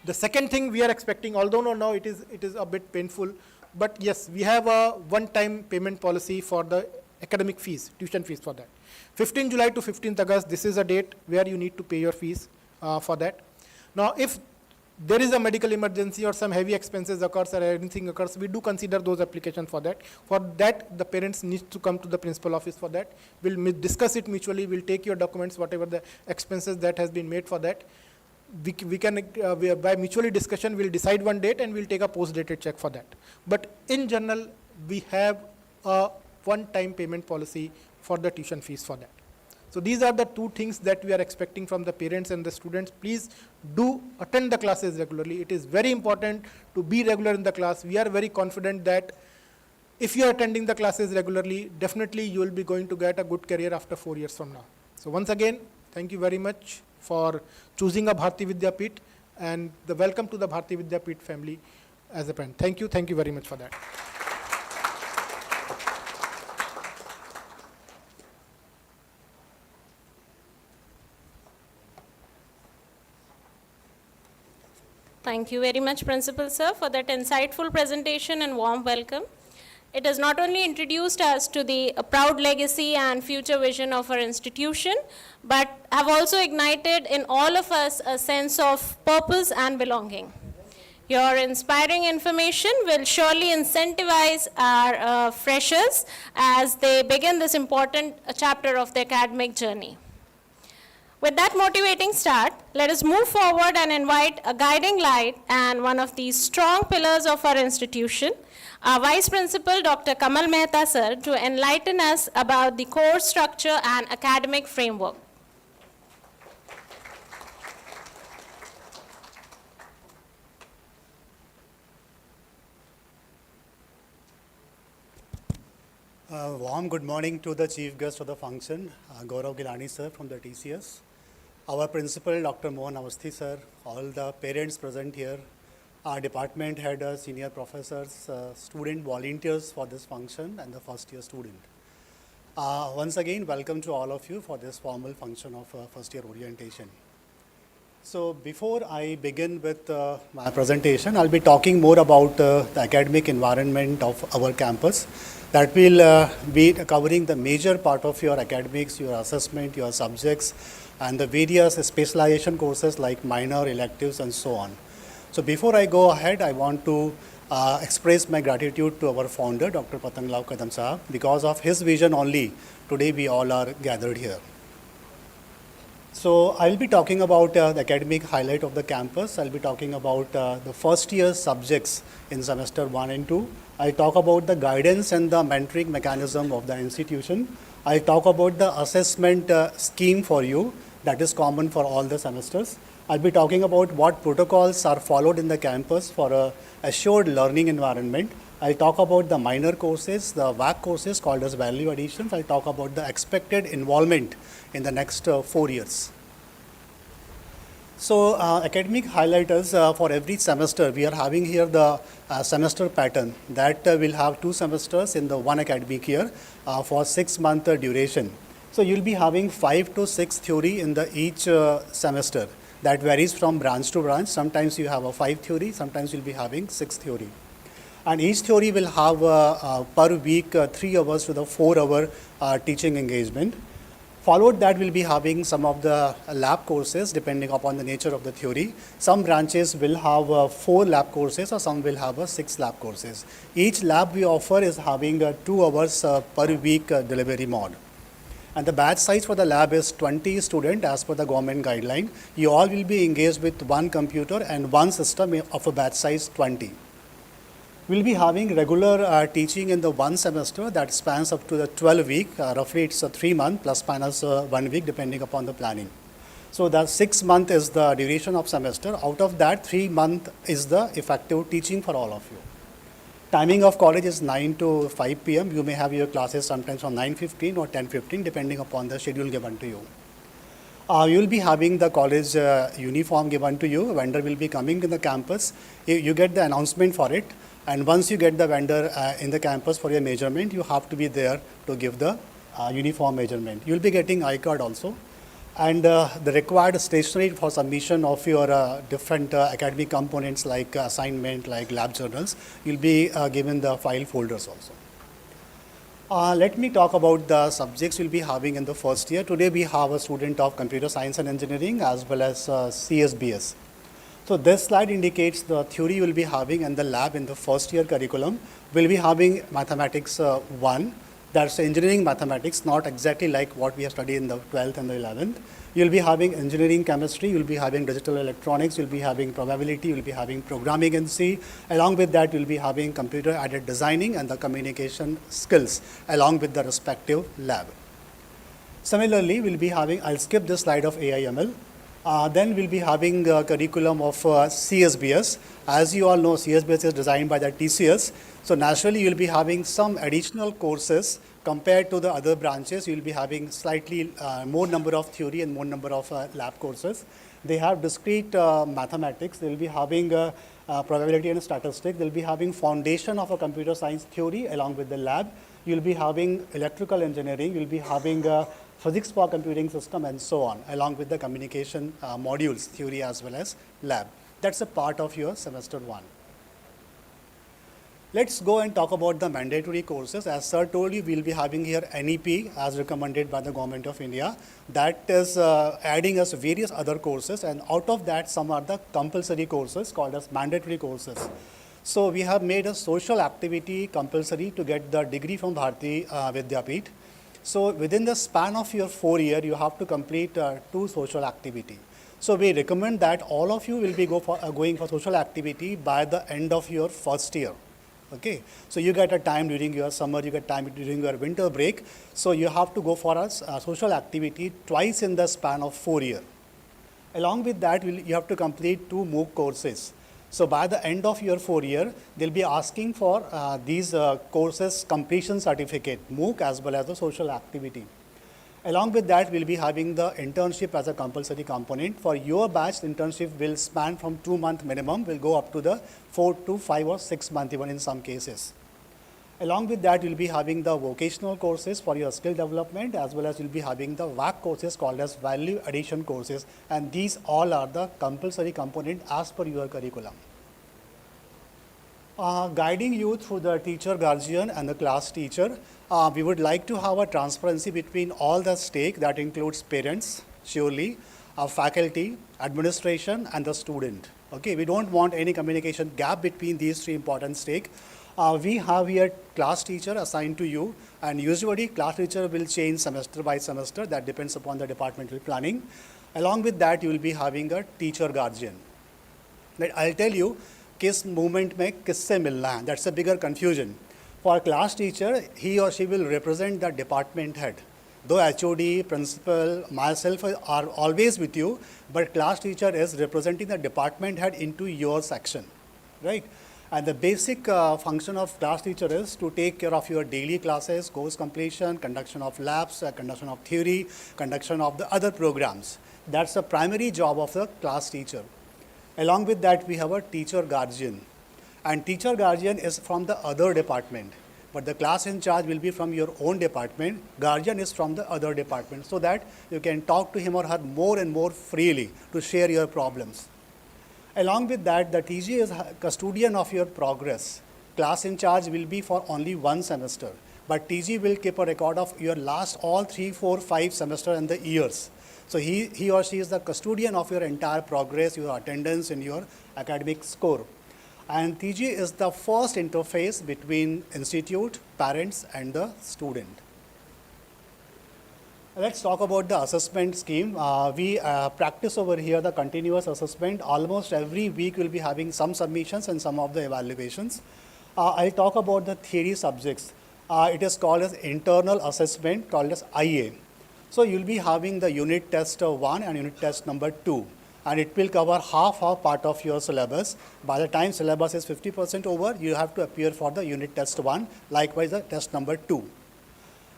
The second thing we are expecting, although now it is a bit painful, but yes, we have a one-time payment policy for the academic fees, tuition fees for that. 15 July to 15th August, this is a date where you need to pay your fees for that. Now, if there is a medical emergency or some heavy expenses occurs or anything occurs, we do consider those applications for that. For that, the parents need to come to the principal office for that. We'll discuss it mutually. We'll take your documents, whatever the expenses that has been made for that. We can, by mutually discussion, we'll decide one date and we'll take a post-dated check for that. But in general, we have a one-time payment policy for the tuition fees for that. So these are the two things that we are expecting from the parents and the students. Please do attend the classes regularly. It is very important to be regular in the class. We are very confident that if you are attending the classes regularly, definitely you will be going to get a good career after 4 years from now. So once again, thank you very much for choosing a Bharati Vidyapeeth, and the welcome to the Bharati Vidyapeeth family as a parent. Thank you very much for that. Thank you very much, Principal Sir, for that insightful presentation and warm welcome. It has not only introduced us to the proud legacy and future vision of our institution, but have also ignited in all of us a sense of purpose and belonging. Your inspiring information will surely incentivize our freshers as they begin this important chapter of their academic journey. With that motivating start, let us move forward and invite a guiding light and one of the strong pillars of our institution, our Vice Principal, Dr. Kamal Mehta sir, to enlighten us about the course structure and academic framework. Warm good morning to the chief guest of the function, Gaurav Gilani sir from the TCS, our principal, Dr. Mohan Awasthi sir, all the parents present here, our department head, senior professors, student volunteers for this function, and the first year student. Once again, welcome to all of you for this formal function of first year orientation. So before I begin with my presentation, I'll be talking more about the academic environment of our campus. That will be covering the major part of your academics, your assessment, your subjects, and the various specialization courses like minor, electives, and so on. So before I go ahead, I want to express my gratitude to our founder, Dr. Patanglao Kadam Sahab. Because of his vision only, today we all are gathered here. So I'll be talking about the academic highlight of the campus. I'll be talking about the first year subjects in semester 1 and 2. I'll talk about the guidance and the mentoring mechanism of the institution. I'll talk about the assessment scheme for you that is common for all the semesters. I'll be talking about what protocols are followed in the campus for a assured learning environment. I'll talk about the minor courses, the VAC courses called as value additions. I'll talk about the expected involvement in the next 4 years. So academic highlighters for every semester, we are having here the semester pattern that will have 2 semesters in the 1 academic year for 6-month duration. So you'll be having 5 to 6 theory in the each semester. That varies from branch to branch. Sometimes you have a 5 theory, sometimes you'll be having 6 theory. And each theory will have per week 3 hours to the 4 hour teaching engagement. Followed that we'll be having some of the lab courses depending upon the nature of the theory. Some branches will have 4 lab courses or some will have 6 lab courses. Each lab we offer is having 2 hours per week delivery mode. And the batch size for the lab is 20 students as per the government guideline. You all will be engaged with 1 computer and 1 system of a batch size 20. We'll be having regular teaching in the 1 semester that spans up to the 12 week. Roughly it's a 3 month plus minus 1 week depending upon the planning. So the 6 month is the duration of semester. Out of that 3 month is the effective teaching for all of you. Timing of college is 9 to 5 p.m. You may have your classes sometimes from 9:15 or 10:15 depending upon the schedule given to you. You will be having the college uniform given to you. Vendor will be coming in the campus. You get the announcement for it. And once you get the vendor in the campus for your measurement, you have to be there to give the uniform measurement. You'll be getting iCard also. And the required stationery for submission of your different academic components like assignment, like lab journals, you'll be given the file folders also. Let me talk about the subjects we'll be having in the first year. Today we have a student of computer science and engineering as well as CSBS. So this slide indicates the theory you will be having and the lab in the first year curriculum. We'll be having mathematics 1. That's engineering mathematics, not exactly like what we have studied in the 12th and the 11th. You'll be having engineering chemistry, you'll be having digital electronics, you'll be having probability, you'll be having programming in C. Along with that, you'll be having computer-aided designing and the communication skills along with the respective lab. Similarly, we'll be having, I'll skip this slide of AIML. Then we'll be having the curriculum of CSBS. As you all know, CSBS is designed by the TCS. So naturally, you'll be having some additional courses compared to the other branches. You'll be having slightly more number of theory and more number of lab courses. They have discrete mathematics. They'll be having probability and statistics. They'll be having foundation of a computer science theory along with the lab. You'll be having electrical engineering. You'll be having physics for computing system and so on, along with the communication modules, theory as well as lab. That's a part of your semester 1. Let's go and talk about the mandatory courses. As sir told you, we'll be having here NEP as recommended by the Government of India. That is adding us various other courses, and out of that some are the compulsory courses called as mandatory courses. So we have made a social activity compulsory to get the degree from Bharati Vidyapeeth. So within the span of your 4 year, you have to complete 2 social activity. So we recommend that all of you will be going for social activity by the end of your first year. Okay, so you get a time during your summer, you get time during your winter break. So you have to go for a social activity twice in the span of 4 years. Along with that, you have to complete 2 MOOC courses. So by the end of your 4 year, they'll be asking for these courses completion certificate, MOOC as well as the social activity. Along with that, we'll be having the internship as a compulsory component. For your batch, internship will span from 2 month minimum, will go up to the 4 to 5 or 6 month even in some cases. Along with that, you'll be having the vocational courses for your skill development, as well as you'll be having the VAC courses called as value addition courses, and these all are the compulsory component as per your curriculum. Guiding you through the teacher, guardian and the class teacher, we would like to have a transparency between all the stake, that includes parents, surely, faculty, administration and the student. Okay, we don't want any communication gap between these three important stakes. We have here class teacher assigned to you, and usually class teacher will change semester by semester. That depends upon the departmental planning. Along with that, you will be having a teacher guardian. That I'll tell you, किस movement में किससे मिलना है. That's a bigger confusion. For a class teacher, he or she will represent the department head. Though HOD, principal, myself are always with you, but class teacher is representing the department head into your section, right? And the basic function of class teacher is to take care of your daily classes, course completion, conduction of labs, conduction of theory, conduction of the other programs. That's the primary job of the class teacher. Along with that, we have a teacher guardian. And teacher guardian is from the other department. But the class in charge will be from your own department. Guardian is from the other department, so that you can talk to him or her more and more freely to share your problems. Along with that, the TG is custodian of your progress. Class in charge will be for only one semester, but TG will keep a record of your last all 3, 4, 5 semester and the years. So he or she is the custodian of your entire progress, your attendance and your academic score. And TG is the first interface between institute, parents and the student. Let's talk about the assessment scheme. We practice over here the continuous assessment. Almost every week we'll be having some submissions and some of the evaluations. I'll talk about the theory subjects. It is called as internal assessment, called as IA. So you'll be having the unit test 1 and unit test number 2. And it will cover half part of your syllabus. By the time syllabus is 50% over, you have to appear for the unit test 1, likewise the test number 2.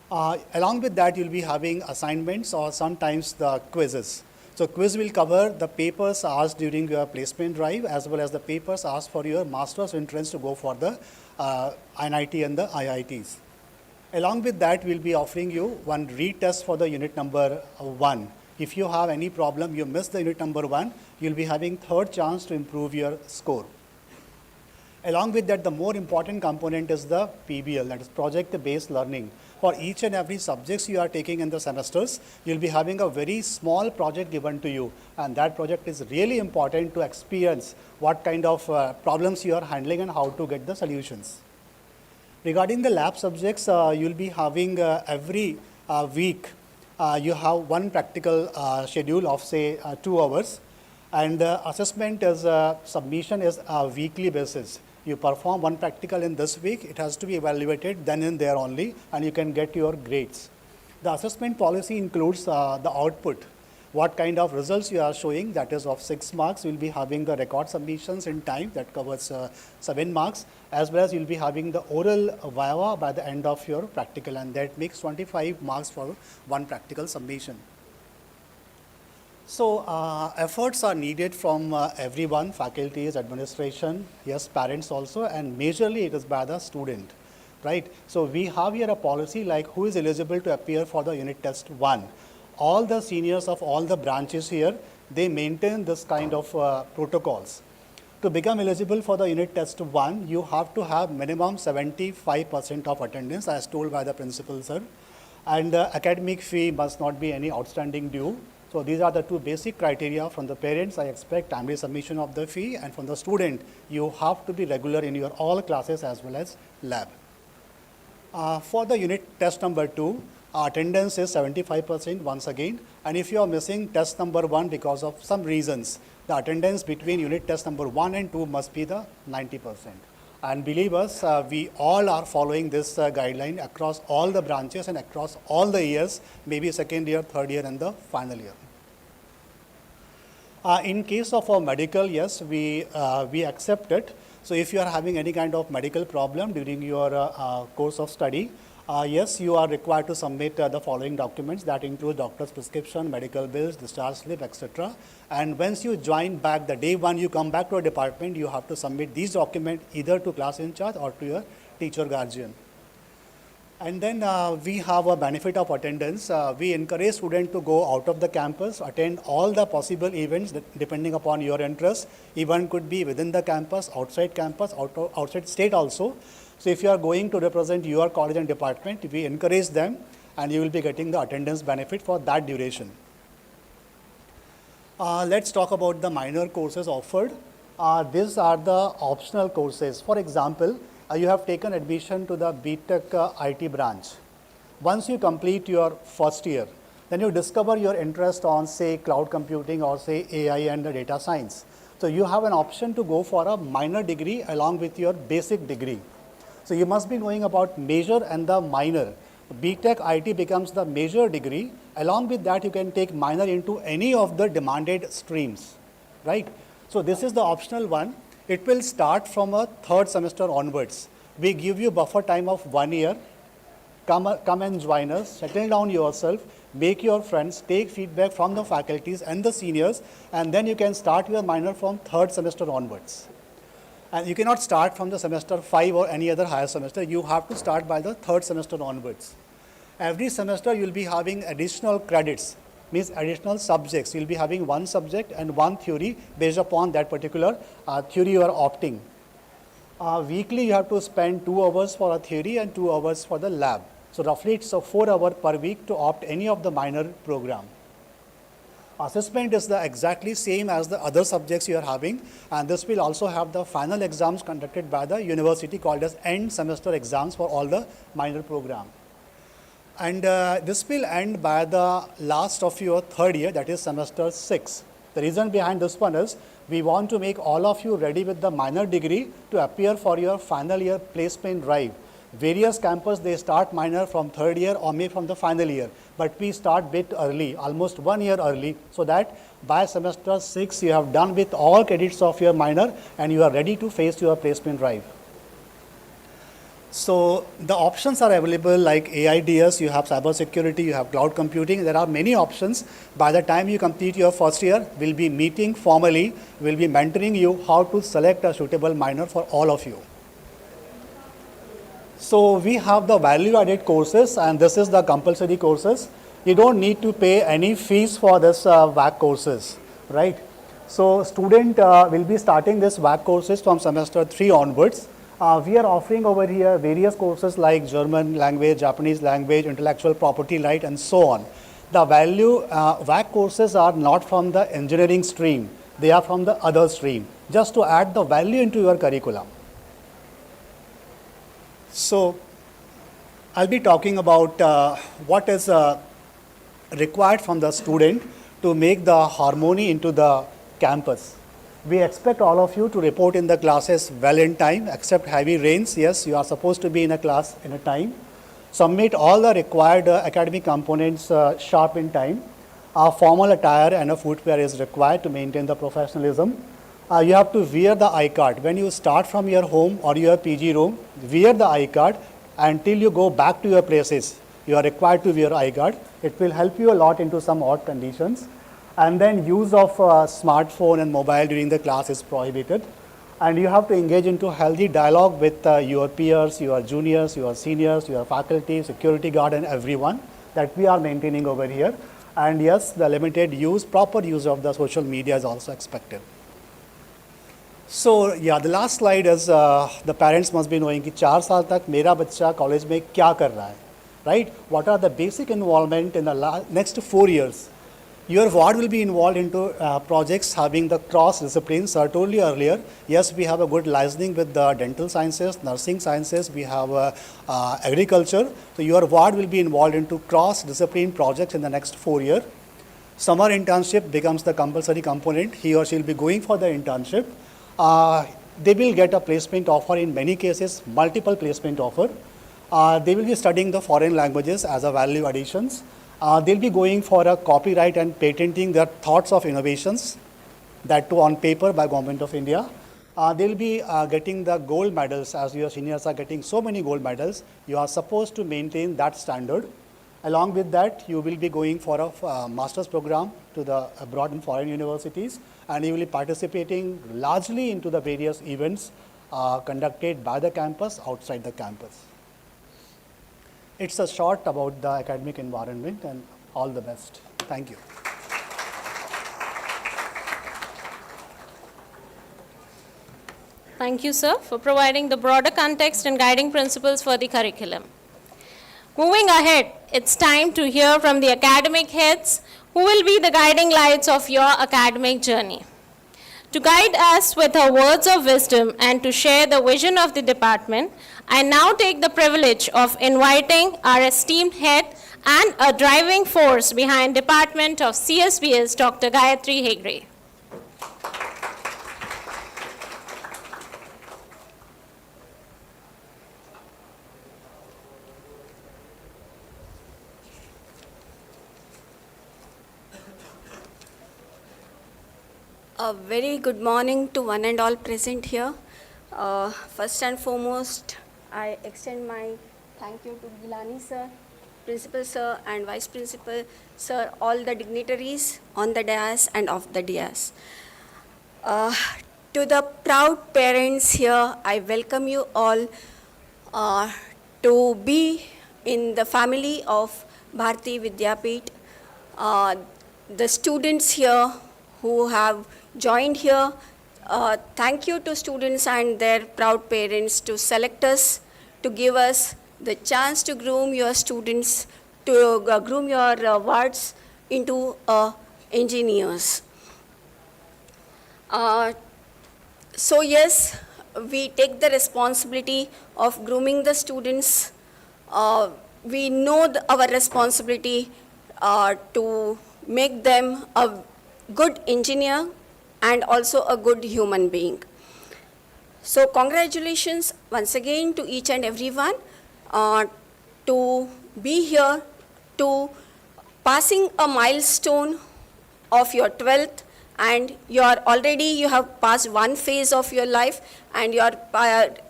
Along with that, you'll be having assignments or sometimes the quizzes. So quiz will cover the papers asked during your placement drive as well as the papers asked for your master's entrance to go for the NIT and the IITs. Along with that, we'll be offering you one retest for the unit number 1. If you have any problem, you missed the unit number 1, you'll be having third chance to improve your score. Along with that, the more important component is the PBL, that is project-based learning. For each and every subjects you are taking in the semesters, you'll be having a very small project given to you. And that project is really important to experience what kind of problems you are handling and how to get the solutions. Regarding the lab subjects, you'll be having every week, you have one practical schedule of say 2 hours, and the assessment is submission is a weekly basis. You perform one practical in this week, it has to be evaluated then and there only, and you can get your grades. The assessment policy includes the output, what kind of results you are showing, that is of 6 marks. You'll be having the record submissions in time, that covers 7 marks, as well as you'll be having the oral viva by the end of your practical, and that makes 25 marks for one practical submission. So efforts are needed from everyone, faculties, administration, yes, parents also, and majorly it is by the student, right? So we have here a policy like who is eligible to appear for the unit test 1. All the seniors of all the branches here, they maintain this kind of protocols. To become eligible for the unit test 1, you have to have minimum 75% of attendance as told by the principal, sir. And the academic fee must not be any outstanding due. So these are the 2 basic criteria. From the parents, I expect timely submission of the fee, and from the student, you have to be regular in your all classes as well as lab. For the unit test number 2, attendance is 75% once again, and if you are missing test number 1 because of some reasons, the attendance between unit test number 1 and 2 must be the 90%. And believe us, we all are following this guideline across all the branches and across all the years, maybe second year, third year and the final year. In case of a medical, yes, we accept it. So if you are having any kind of medical problem during your course of study, yes, you are required to submit the following documents that include doctor's prescription, medical bills, discharge slip, etc. And once you join back, the day 1 you come back to a department, you have to submit these documents either to class in charge or to your teacher guardian. And then we have a benefit of attendance. We encourage students to go out of the campus, attend all the possible events depending upon your interest. Event could be within the campus, outside state also. So if you are going to represent your college and department, we encourage them, and you will be getting the attendance benefit for that duration. Let's talk about the minor courses offered. These are the optional courses. For example, you have taken admission to the B.Tech IT branch. Once you complete your first year, then you discover your interest on, say, cloud computing or, say, AI and data science. So you have an option to go for a minor degree along with your basic degree. So you must be knowing about major and the minor. B.Tech IT becomes the major degree. Along with that, you can take minor into any of the demanded streams, right? So this is the optional one. It will start from a third semester onwards. We give you buffer time of 1 year. Come and join us, settle down yourself, make your friends, take feedback from the faculties and the seniors, and then you can start your minor from third semester onwards. And you cannot start from the semester 5 or any other higher semester. You have to start by the third semester onwards. Every semester you will be having additional credits, means additional subjects. You will be having one subject and one theory based upon that particular theory you are opting. Weekly you have to spend 2 hours for a theory and 2 hours for the lab. So roughly it's a 4 hour per week to opt any of the minor program. Assessment is the exactly same as the other subjects you are having, and this will also have the final exams conducted by the university called as end semester exams for all the minor program. And this will end by the last of your third year, that is semester 6. The reason behind this one is we want to make all of you ready with the minor degree to appear for your final year placement drive. Various campus, they start minor from third year or maybe from the final year, but we start bit early, almost 1 year early, so that by semester 6 you have done with all credits of your minor and you are ready to face your placement drive. So the options are available like AIDS, you have cyber security, you have cloud computing. There are many options. By the time you complete your first year, we'll be meeting formally, we'll be mentoring you how to select a suitable minor for all of you. So we have the value-added courses, and this is the compulsory courses. You don't need to pay any fees for this VAC courses, right? So student will be starting this VAC courses from semester 3 onwards. We are offering over here various courses like German language, Japanese language, intellectual property right, and so on. The VAC courses are not from the engineering stream. They are from the other stream, just to add the value into your curriculum. So I'll be talking about what is required from the student to make the harmony into the campus. We expect all of you to report in the classes well in time, except heavy rains. Yes, you are supposed to be in a class in a time. Submit all the required academic components sharp in time. Formal attire and a footwear is required to maintain the professionalism. You have to wear the I-card. When you start from your home or your PG room, wear the I-card until you go back to your places. You are required to wear I-card. It will help you a lot into some odd conditions. And then use of smartphone and mobile during the class is prohibited. And you have to engage into healthy dialogue with your peers, your juniors, your seniors, your faculty, security guard, and everyone that we are maintaining over here. And yes, the limited use, proper use of the social media is also expected. So yeah, the last slide is the parents must be knowing कि 4 साल तक मेरा बच्चा college में क्या कर रहा है, right? What are the basic involvement in the next 4 years? Your ward will be involved into projects having the cross disciplines. I told you earlier, yes, we have a good licensing with the dental sciences, nursing sciences, we have agriculture. So your ward will be involved into cross discipline projects in the next 4 years. Summer internship becomes the compulsory component. He or she will be going for the internship. They will get a placement offer in many cases, multiple placement offer. They will be studying the foreign languages as a value additions. They'll be going for a copyright and patenting their thoughts of innovations, that too on paper by Government of India. They'll be getting the gold medals, as your seniors are getting so many gold medals. You are supposed to maintain that standard. Along with that, you will be going for a master's program to the abroad and foreign universities, and you will be participating largely into the various events conducted by the campus, outside the campus. It's a short about the academic environment, and all the best. Thank you. Thank you, sir, for providing the broader context and guiding principles for the curriculum. Moving ahead, it's time to hear from the academic heads who will be the guiding lights of your academic journey. To guide us with her words of wisdom and to share the vision of the department, I now take the privilege of inviting our esteemed head and a driving force behind Department of CSBS, Dr. Gayatri Hegde. A very good morning to one and all present here. First and foremost, I extend my thank you to Gilani sir, Principal sir and Vice Principal sir, all the dignitaries on the dais and off the dais. To the proud parents here, I welcome you all to be in the family of Bharati Vidyapeeth. The students here who have joined here, thank you to students and their proud parents to select us, to give us the chance to groom your students, to groom your wards into engineers. So yes, we take the responsibility of grooming the students. We know our responsibility to make them a good engineer and also a good human being. So congratulations once again to each and everyone to be here, to passing a milestone of your 12th, and you have passed one phase of your life and you are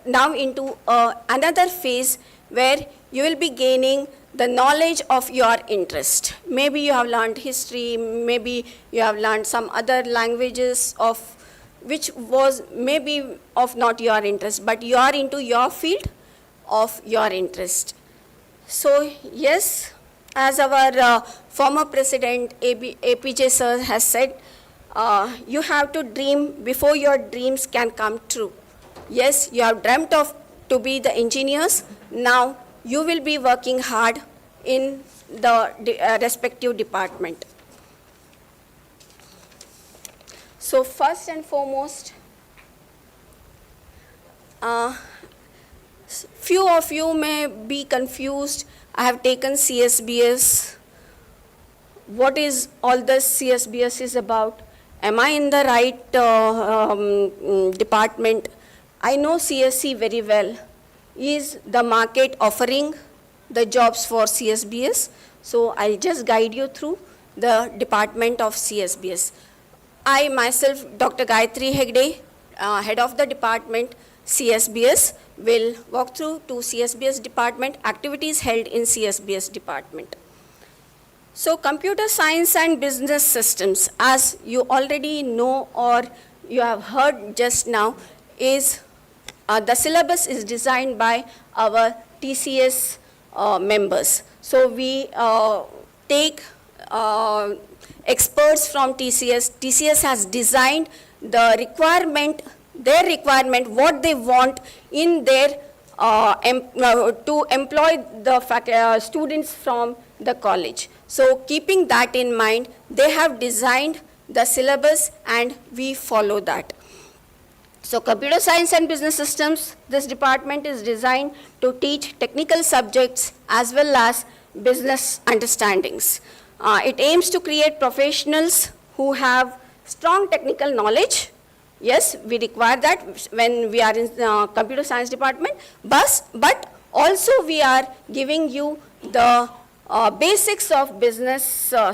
now into another phase where you will be gaining the knowledge of your interest. Maybe you have learned history, maybe you have learned some other languages of which was maybe of not your interest, but you are into your field of your interest. So yes, as our former president APJ sir has said, you have to dream before your dreams can come true. Yes, you have dreamt of to be the engineers. Now you will be working hard in the respective department. So first and foremost, few of you may be confused. I have taken CSBS. What is all this CSBS is about? Am I in the right department? I know CSC very well. Is the market offering the jobs for CSBS? So I'll just guide you through the department of CSBS. I myself, Dr. Gayatri Hegde, head of the department CSBS, will walk through to CSBS department, activities held in CSBS department. So computer science and business systems, as you already know or you have heard just now, is the syllabus is designed by our TCS members. So we take experts from TCS. TCS has designed the requirement, their requirement, what they want in their to employ the students from the college. So keeping that in mind, they have designed the syllabus and we follow that. So computer science and business systems, this department is designed to teach technical subjects as well as business understandings. It aims to create professionals who have strong technical knowledge. Yes, we require that when we are in computer science department, but also we are giving you the basics of business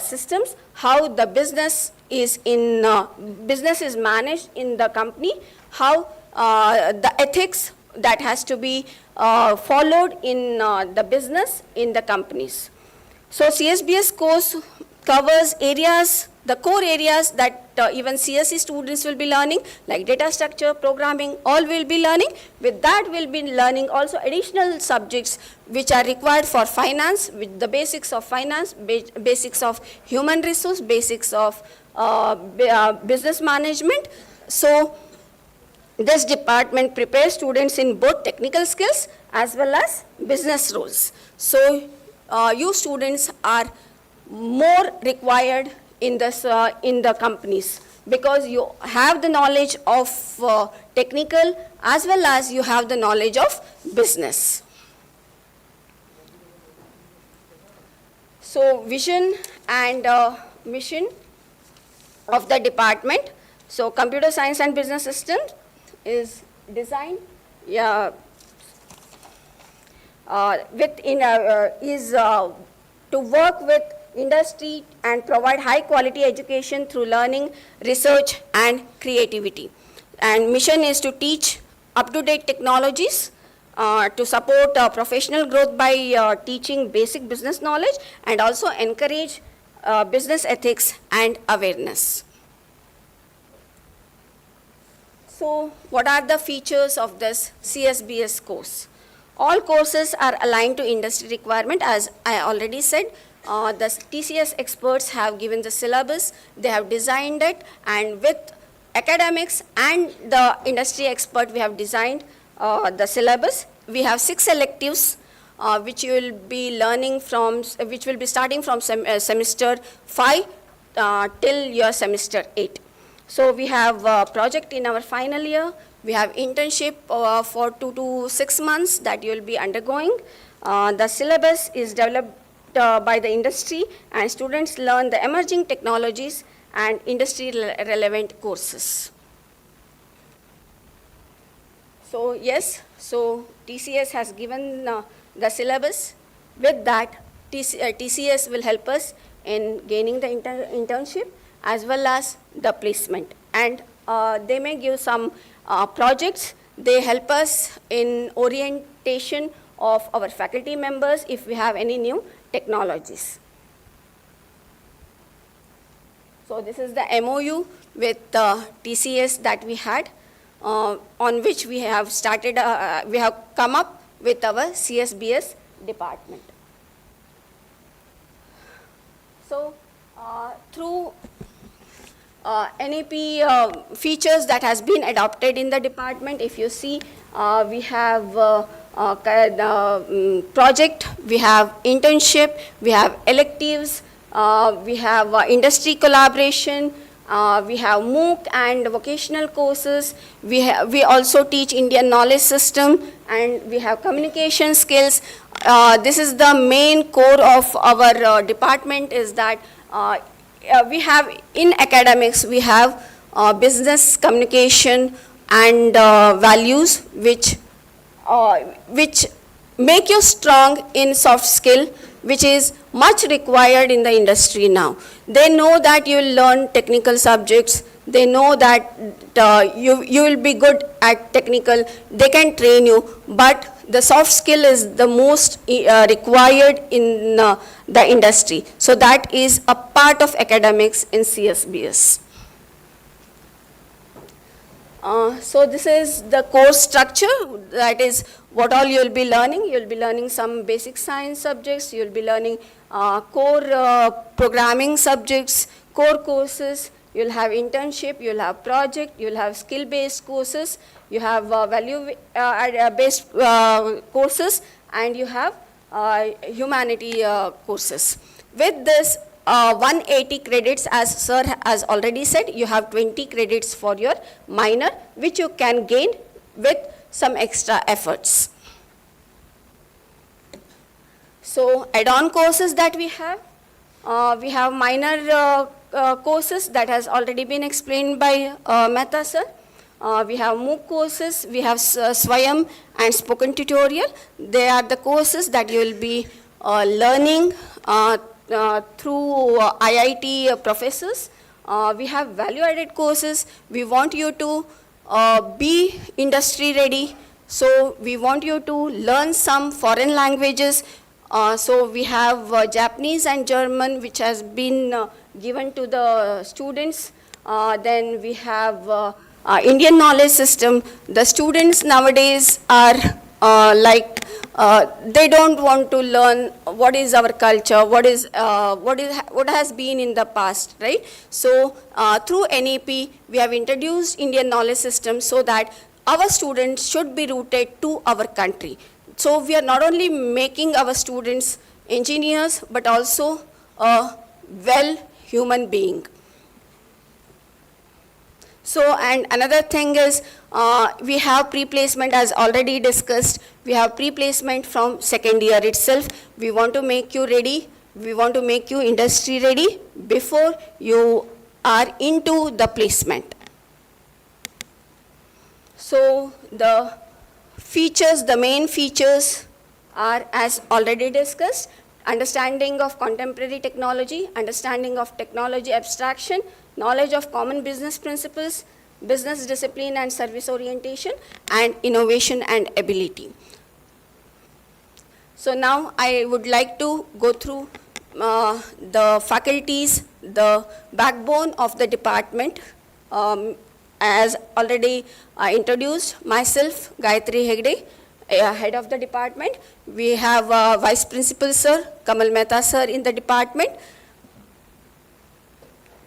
systems, how the business is managed in the company, how the ethics that has to be followed in the business in the companies. So CSBS course covers areas, the core areas that even CSE students will be learning, like data structure, programming, all will be learning. With that, we'll be learning also additional subjects which are required for finance, with the basics of finance, basics of human resource, basics of business management. So this department prepares students in both technical skills as well as business roles. So you students are more required in this in the companies. because you have the knowledge of technical as well as you have the knowledge of business. So vision and mission of the department. So computer science and business system is designed to work with industry and provide high quality education through learning, research and creativity. And mission is to teach up-to-date technologies to support professional growth by teaching basic business knowledge and also encourage business ethics and awareness. So what are the features of this CSBS course? All courses are aligned to industry requirement. As I already said, the TCS experts have given the syllabus, they have designed it, and with academics and the industry expert we have designed the syllabus. We have 6 electives which you will be learning from, which will be starting from semester 5 till your semester 8. So we have a project in our final year, we have internship for 2 to 6 months that you will be undergoing. The syllabus is developed by the industry and students learn the emerging technologies and industry relevant courses. So yes, so TCS has given the syllabus. With that, TCS will help us in gaining the internship as well as the placement. And they may give some projects. They help us in orientation of our faculty members if we have any new technologies. So this is the MOU with TCS that we had, on which we have started, we have come up with our CSBS department. So through NEP features that has been adopted in the department, if you see, we have project, we have internship, we have electives, we have industry collaboration, we have MOOC and vocational courses, we also teach Indian knowledge system, and we have communication skills. This is the main core of our department, is that we have in academics, we have business communication and values which make you strong in soft skill, which is much required in the industry now. They know that you will learn technical subjects, they know that you will be good at technical, they can train you, but the soft skill is the most required in the industry. So that is a part of academics in CSBS. So this is the course structure, that is what all you will be learning. You will be learning some basic science subjects, you will be learning core programming subjects, core courses, you will have internship, you will have project, you will have skill-based courses, you have value-based courses, and you have humanity courses. With this 180 credits, as sir has already said, you have 20 credits for your minor, which you can gain with some extra efforts. So add-on courses that we have minor courses that has already been explained by Mehta sir. We have MOOC courses, we have Swayam and spoken tutorial. They are the courses that you will be learning through IIT professors. We have value-added courses. We want you to be industry ready. So we want you to learn some foreign languages. So we have Japanese and German, which has been given to the students. Then we have Indian knowledge system. The students nowadays are they don't want to learn what is our culture, what has been in the past, right? So through NEP, we have introduced Indian knowledge system so that our students should be rooted to our country. So we are not only making our students engineers, but also a well human being. So, and another thing is, we have pre-placement as already discussed. We have pre-placement from second year itself. We want to make you ready. We want to make you industry ready before you are into the placement. So, the features, the main features are as already discussed: understanding of contemporary technology, understanding of technology abstraction, knowledge of common business principles, business discipline and service orientation, and innovation and ability. So now I would like to go through the faculties, the backbone of the department. As already introduced, myself, Gayatri Hegde, head of the department. We have Vice Principal Sir, Kamal Mehta Sir in the department.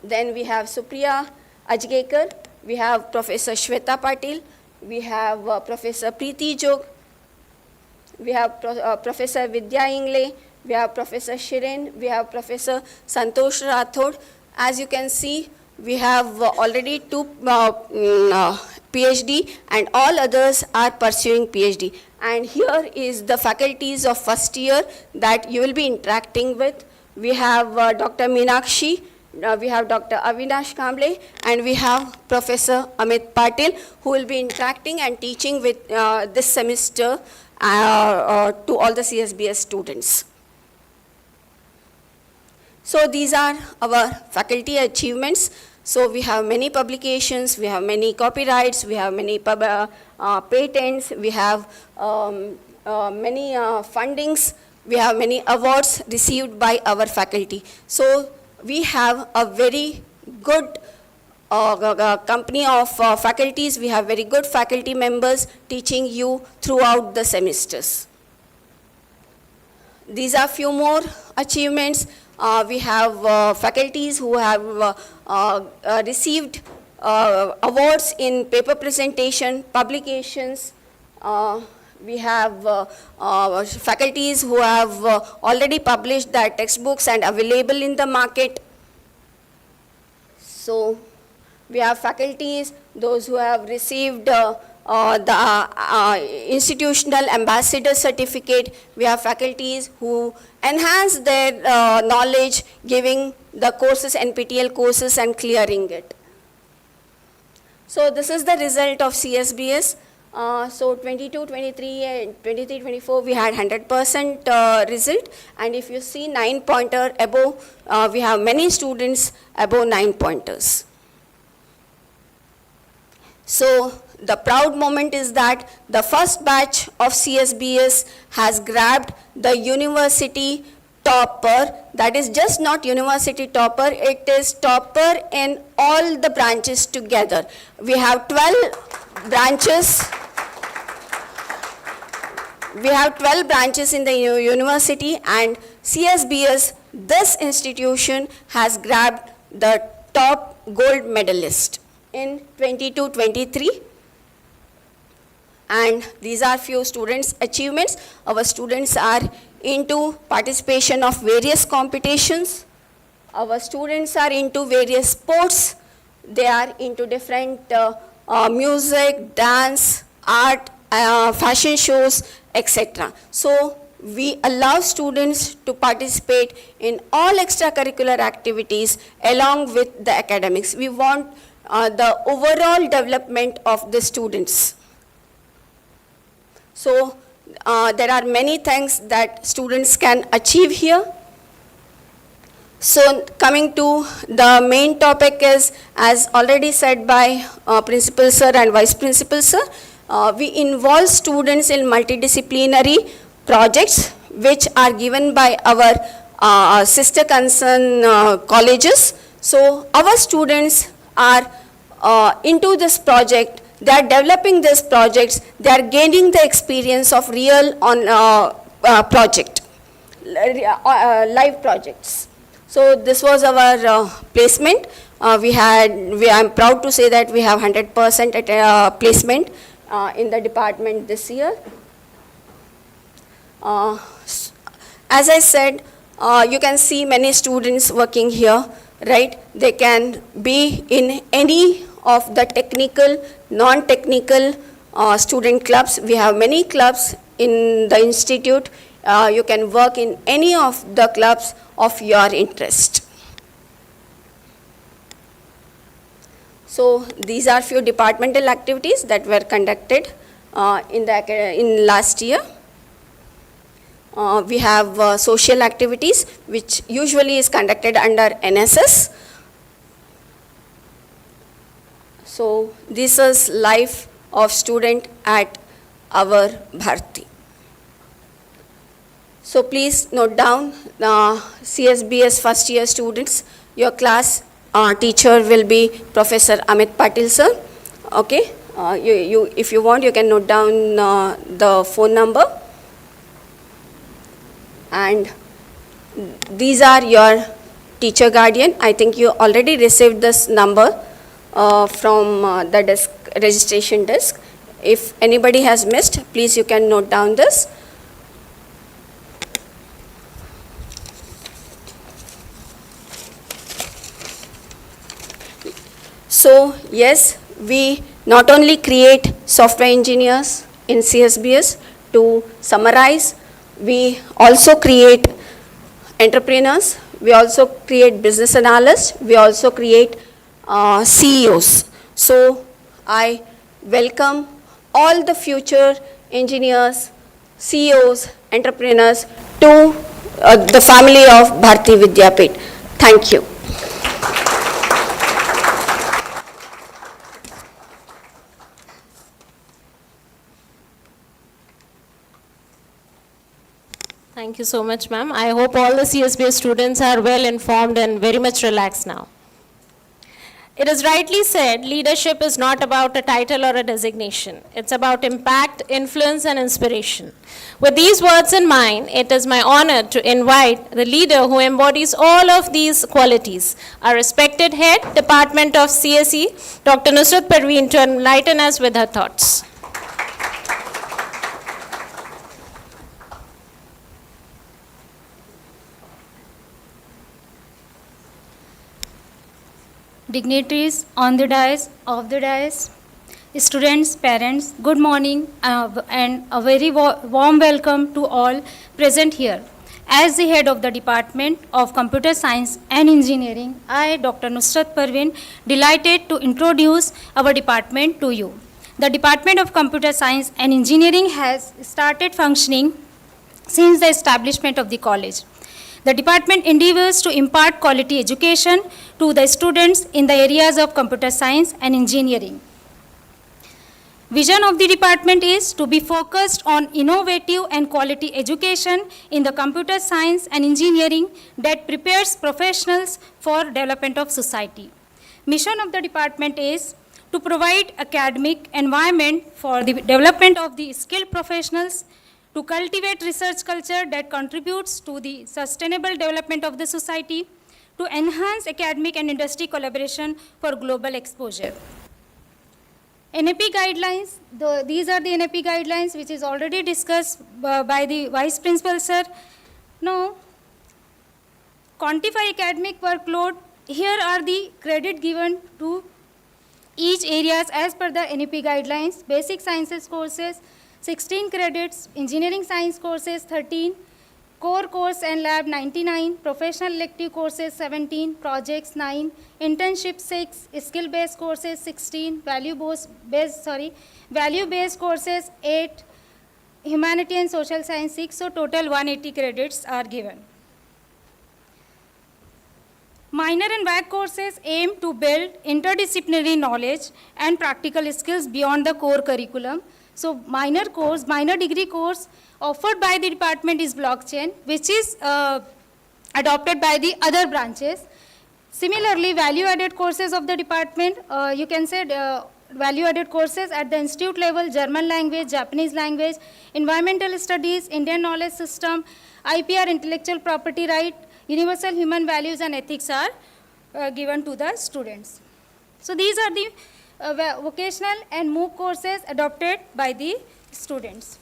Then we have Supriya Ajgekar, we have Professor Shweta Patil, we have Professor Preeti Jog, we have Professor Vidya Ingle, we have Professor Shirin, we have Professor Santosh Rathod. As you can see, we have already 2 PhD and all others are pursuing PhD. And here is the faculties of first year that you will be interacting with. We have Dr. Meenakshi, we have Dr. Avinash Kamble, and we have Professor Amit Patil, who will be interacting and teaching with this semester to all the CSBS students. So these are our faculty achievements. So we have many publications, we have many copyrights, we have many patents, we have many fundings, we have many awards received by our faculty. So we have a very good company of faculties. We have very good faculty members teaching you throughout the semesters. These are few more achievements. We have faculties who have received awards in paper presentation, publications. We have faculties who have already published their textbooks and available in the market. So we have faculties, those who have received the institutional ambassador certificate. We have faculties who enhance their knowledge, giving the courses, NPTEL courses, and clearing it. So this is the result of CSBS. So 22, 23, and 23, 24, we had 100% result. And if you see 9-pointer above, we have many students above 9 pointers. So the proud moment is that the first batch of CSBS has grabbed the university topper. That is just not university topper, it is topper in all the branches together. We have 12 branches. We have 12 branches in the university, and CSBS, this institution, has grabbed the top gold medalist in 22-23. And these are few students' achievements. Our students are into participation of various competitions. Our students are into various sports. They are into different music, dance, art, fashion shows, etc. So we allow students to participate in all extracurricular activities along with the academics. We want the overall development of the students. So there are many things that students can achieve here. So coming to the main topic is, as already said by Principal Sir and Vice Principal Sir, we involve students in multidisciplinary projects which are given by our sister concern colleges. So our students are into this project. They are developing these projects. They are gaining the experience of real on project, live projects. So this was our placement. I'm proud to say that we have 100% at placement in the department this year. As I said, you can see many students working here, right? They can be in any of the technical, non-technical student clubs. We have many clubs in the institute. You can work in any of the clubs of your interest. So these are few departmental activities that were conducted in last year. We have social activities, which usually is conducted under NSS. So this is life of student at our Bharati. So please note down, CSBS first year students, your class teacher will be Professor Amit Patil sir. Okay, if you want, you can note down the phone number. And these are your teacher guardian. I think you already received this number from the desk, registration desk. If anybody has missed, please you can note down this. So yes, we not only create software engineers in CSBS. To summarize, we also create entrepreneurs, we also create business analysts, we also create CEOs. So I welcome all the future engineers, CEOs, entrepreneurs to the family of Bharati Vidyapeeth. Thank you. Thank you so much, ma'am. I hope all the CSBS students are well informed and very much relaxed now. It is rightly said, leadership is not about a title or a designation. It's about impact, influence, and inspiration. With these words in mind, it is my honor to invite the leader who embodies all of these qualities, our respected head, Department of CSE, Dr. Nusrat Parveen, to enlighten us with her thoughts. Dignitaries on the dais, off the dais, students, parents, good morning and a very warm welcome to all present here. As the head of the Department of Computer Science and Engineering, I, Dr. Nusrat Parveen, delighted to introduce our department to you. The Department of Computer Science and Engineering has started functioning since the establishment of the college. The department endeavors to impart quality education to the students in the areas of computer science and engineering. Vision of the department is to be focused on innovative and quality education in the computer science and engineering that prepares professionals for development of society. Mission of the department is to provide academic environment for the development of the skilled professionals, to cultivate research culture that contributes to the sustainable development of the society, to enhance academic and industry collaboration for global exposure. NAP guidelines, these are the NAP guidelines which is already discussed by the Vice Principal sir. Now, quantify academic workload. Here are the credit given to each areas as per the NAP guidelines. Basic sciences courses, 16 credits, engineering science courses 13, core course and lab 99, professional elective courses 17, projects 9, internship 6, skill-based courses 16, value-based courses 8, humanity and social science 6, so total 180 credits are given. Minor and VAC courses aim to build interdisciplinary knowledge and practical skills beyond the core curriculum. So minor degree course offered by the department is blockchain, which is adopted by the other branches. Similarly, value-added courses of the department, you can say value-added courses at the institute level, German language, Japanese language, environmental studies, Indian knowledge system, IPR, intellectual property right, universal human values and ethics are given to the students. So these are the vocational and MOOC courses adopted by the students.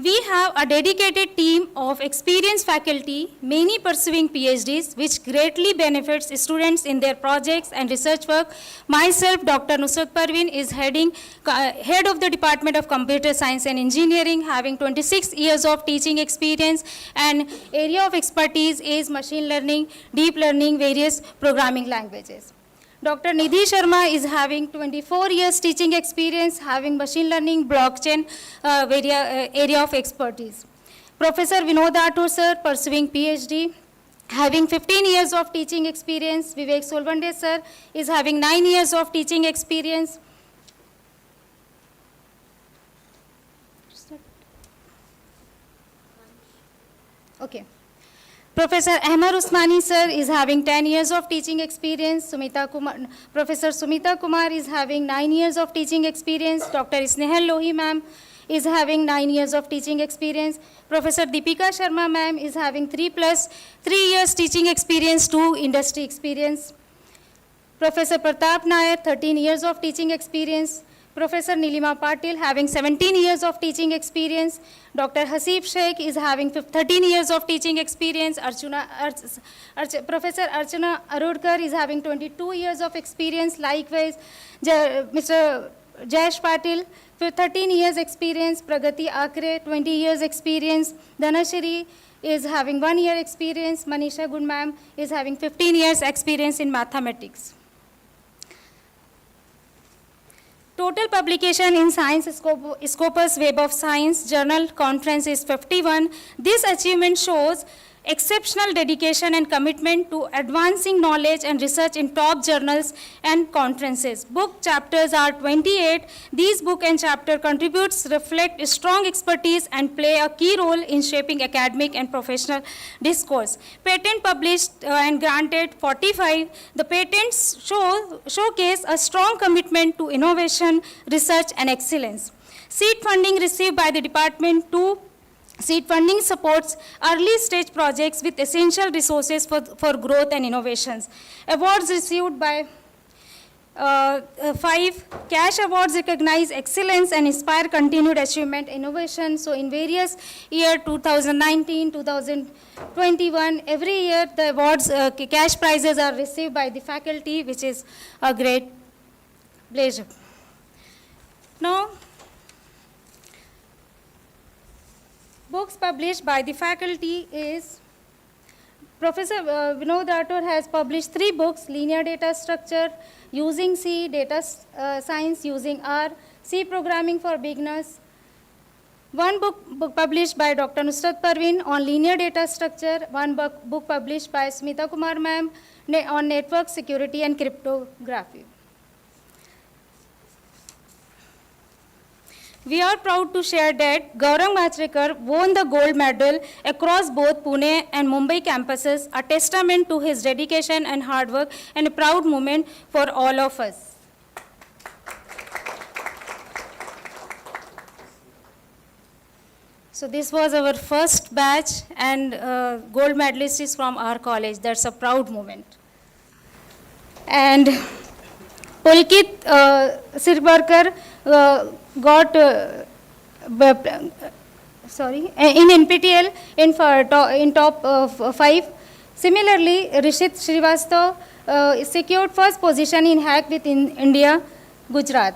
We have a dedicated team of experienced faculty, many pursuing PhDs, which greatly benefits students in their projects and research work. Myself, Dr. Nusrat Parveen, is head of the Department of Computer Science and Engineering, having 26 years of teaching experience, and area of expertise is machine learning, deep learning, various programming languages. Dr. Nidhi Sharma is having 24 years teaching experience, having machine learning, blockchain area of expertise. Professor Vinod Atur sir, pursuing PhD, having 15 years of teaching experience. Vivek Solvande sir is having 9 years of teaching experience. Okay. Professor Ahmad Usmani sir is having 10 years of teaching experience. Professor Sumita Kumar is having 9 years of teaching experience. Dr. Snehal Lohi ma'am is having 9 years of teaching experience. Professor Deepika Sharma ma'am is having 3 years teaching experience, 2 industry experience. Professor Pratap Nair, 13 years of teaching experience. Professor Nilima Patil having 17 years of teaching experience. Dr. Hasib Sheikh is having 13 years of teaching experience. Professor Archana Arudkar is having 22 years of experience. Likewise, Mr. Jayesh Patil, 13 years experience. Pragati Akre, 20 years experience. Dhanashri is having 1 year experience. Manisha Gun ma'am is having 15 years experience in mathematics. Total publication in Science Scopus Web of Science Journal Conference is 51. This achievement shows exceptional dedication and commitment to advancing knowledge and research in top journals and conferences. Book chapters are 28. These book and chapter contributes reflect strong expertise and play a key role in shaping academic and professional discourse. Patent published and granted 45. The patents showcase a strong commitment to innovation, research, and excellence. Seed funding received by the department to Seed funding supports early stage projects with essential resources for growth and innovations. Awards received by 5 cash awards recognize excellence and inspire continued achievement innovation. So in various year 2019, 2021, every year the awards, cash prizes are received by the faculty, which is a great pleasure. Now, books published by the faculty is Professor Vinod Atur has published 3 books: Linear Data Structure, Using C, Data Science Using R, C Programming for Beginners. One book published by Dr. Nusrat Parveen on linear data structure, one book published by Smita Kumar ma'am on network security and cryptography. We are proud to share that Gaurang Machrekar won the gold medal across both Pune and Mumbai campuses, a testament to his dedication and hard work and a proud moment for all of us. So this was our first batch, and gold medalist is from our college. That's a proud moment. And Pulkit Sirbarkar got in NPTEL in top 5. Similarly, Rishit Srivastav secured first position in Hack with India, Gujarat.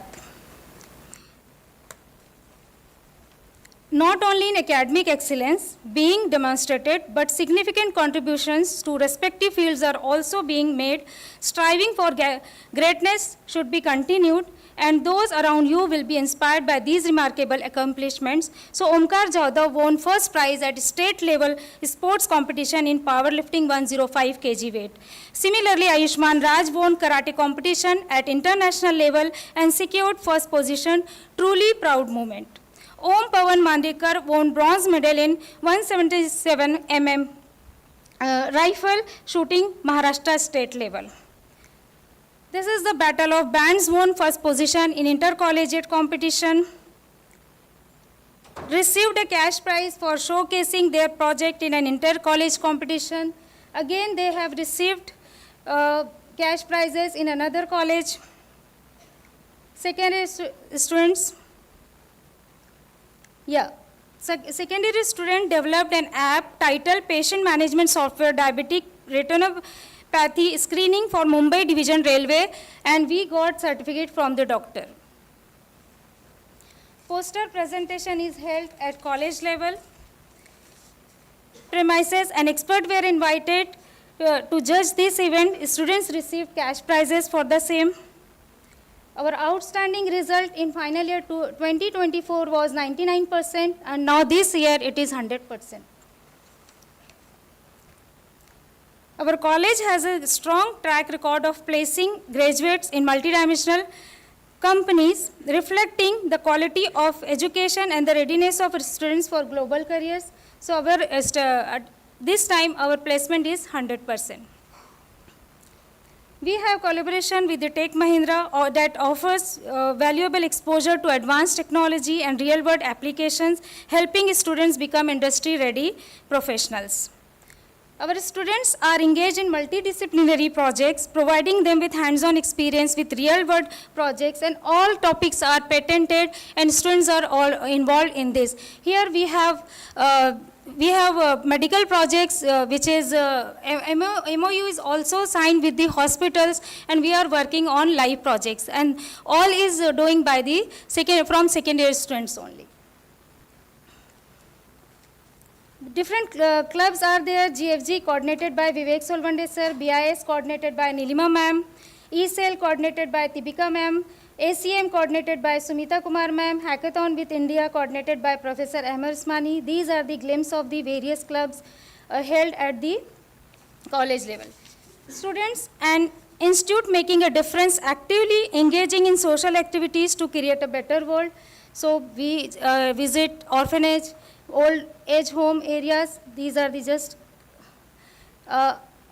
Not only in academic excellence being demonstrated, but significant contributions to respective fields are also being made. Striving for greatness should be continued, and those around you will be inspired by these remarkable accomplishments. So Omkar Jadhav won first prize at state level sports competition in powerlifting 105 kg weight. Similarly, Ayushman Raj won karate competition at international level and secured first position. Truly proud moment. Om Pawan Mandekar won bronze medal in 177 mm rifle shooting Maharashtra state level. This is the Battle of Bands, won first position in intercollegiate competition. Received a cash prize for showcasing their project in an inter-college competition. Again, they have received cash prizes in another college. Secondary students. Yeah. Secondary student developed an app titled Patient Management Software Diabetic Retinopathy Screening for Mumbai Division Railway, and we got certificate from the doctor. Poster presentation is held at college level premises, and experts were invited to judge this event. Students received cash prizes for the same. Our outstanding result in final year 2024 was 99%, and now this year it is 100%. Our college has a strong track record of placing graduates in multidimensional companies, reflecting the quality of education and the readiness of students for global careers. So at this time, our placement is 100%. We have collaboration with the Tech Mahindra that offers valuable exposure to advanced technology and real-world applications, helping students become industry-ready professionals. Our students are engaged in multidisciplinary projects, providing them with hands-on experience with real-world projects, and all topics are patented, and students are all involved in this. Here we have medical projects, which is MOU is also signed with the hospitals, and we are working on live projects, and all is doing by the from secondary students only. Different clubs are there. GFG coordinated by Vivek Solvande sir, BIS coordinated by Nilima ma'am, ECEL coordinated by Tibika ma'am, ACM coordinated by Sumita Kumar ma'am, Hackathon with India coordinated by Professor Ahmed Usmani. These are the glimpse of the various clubs held at the college level. Students and institute making a difference, actively engaging in social activities to create a better world. So we visit orphanage, old age home areas. These are the just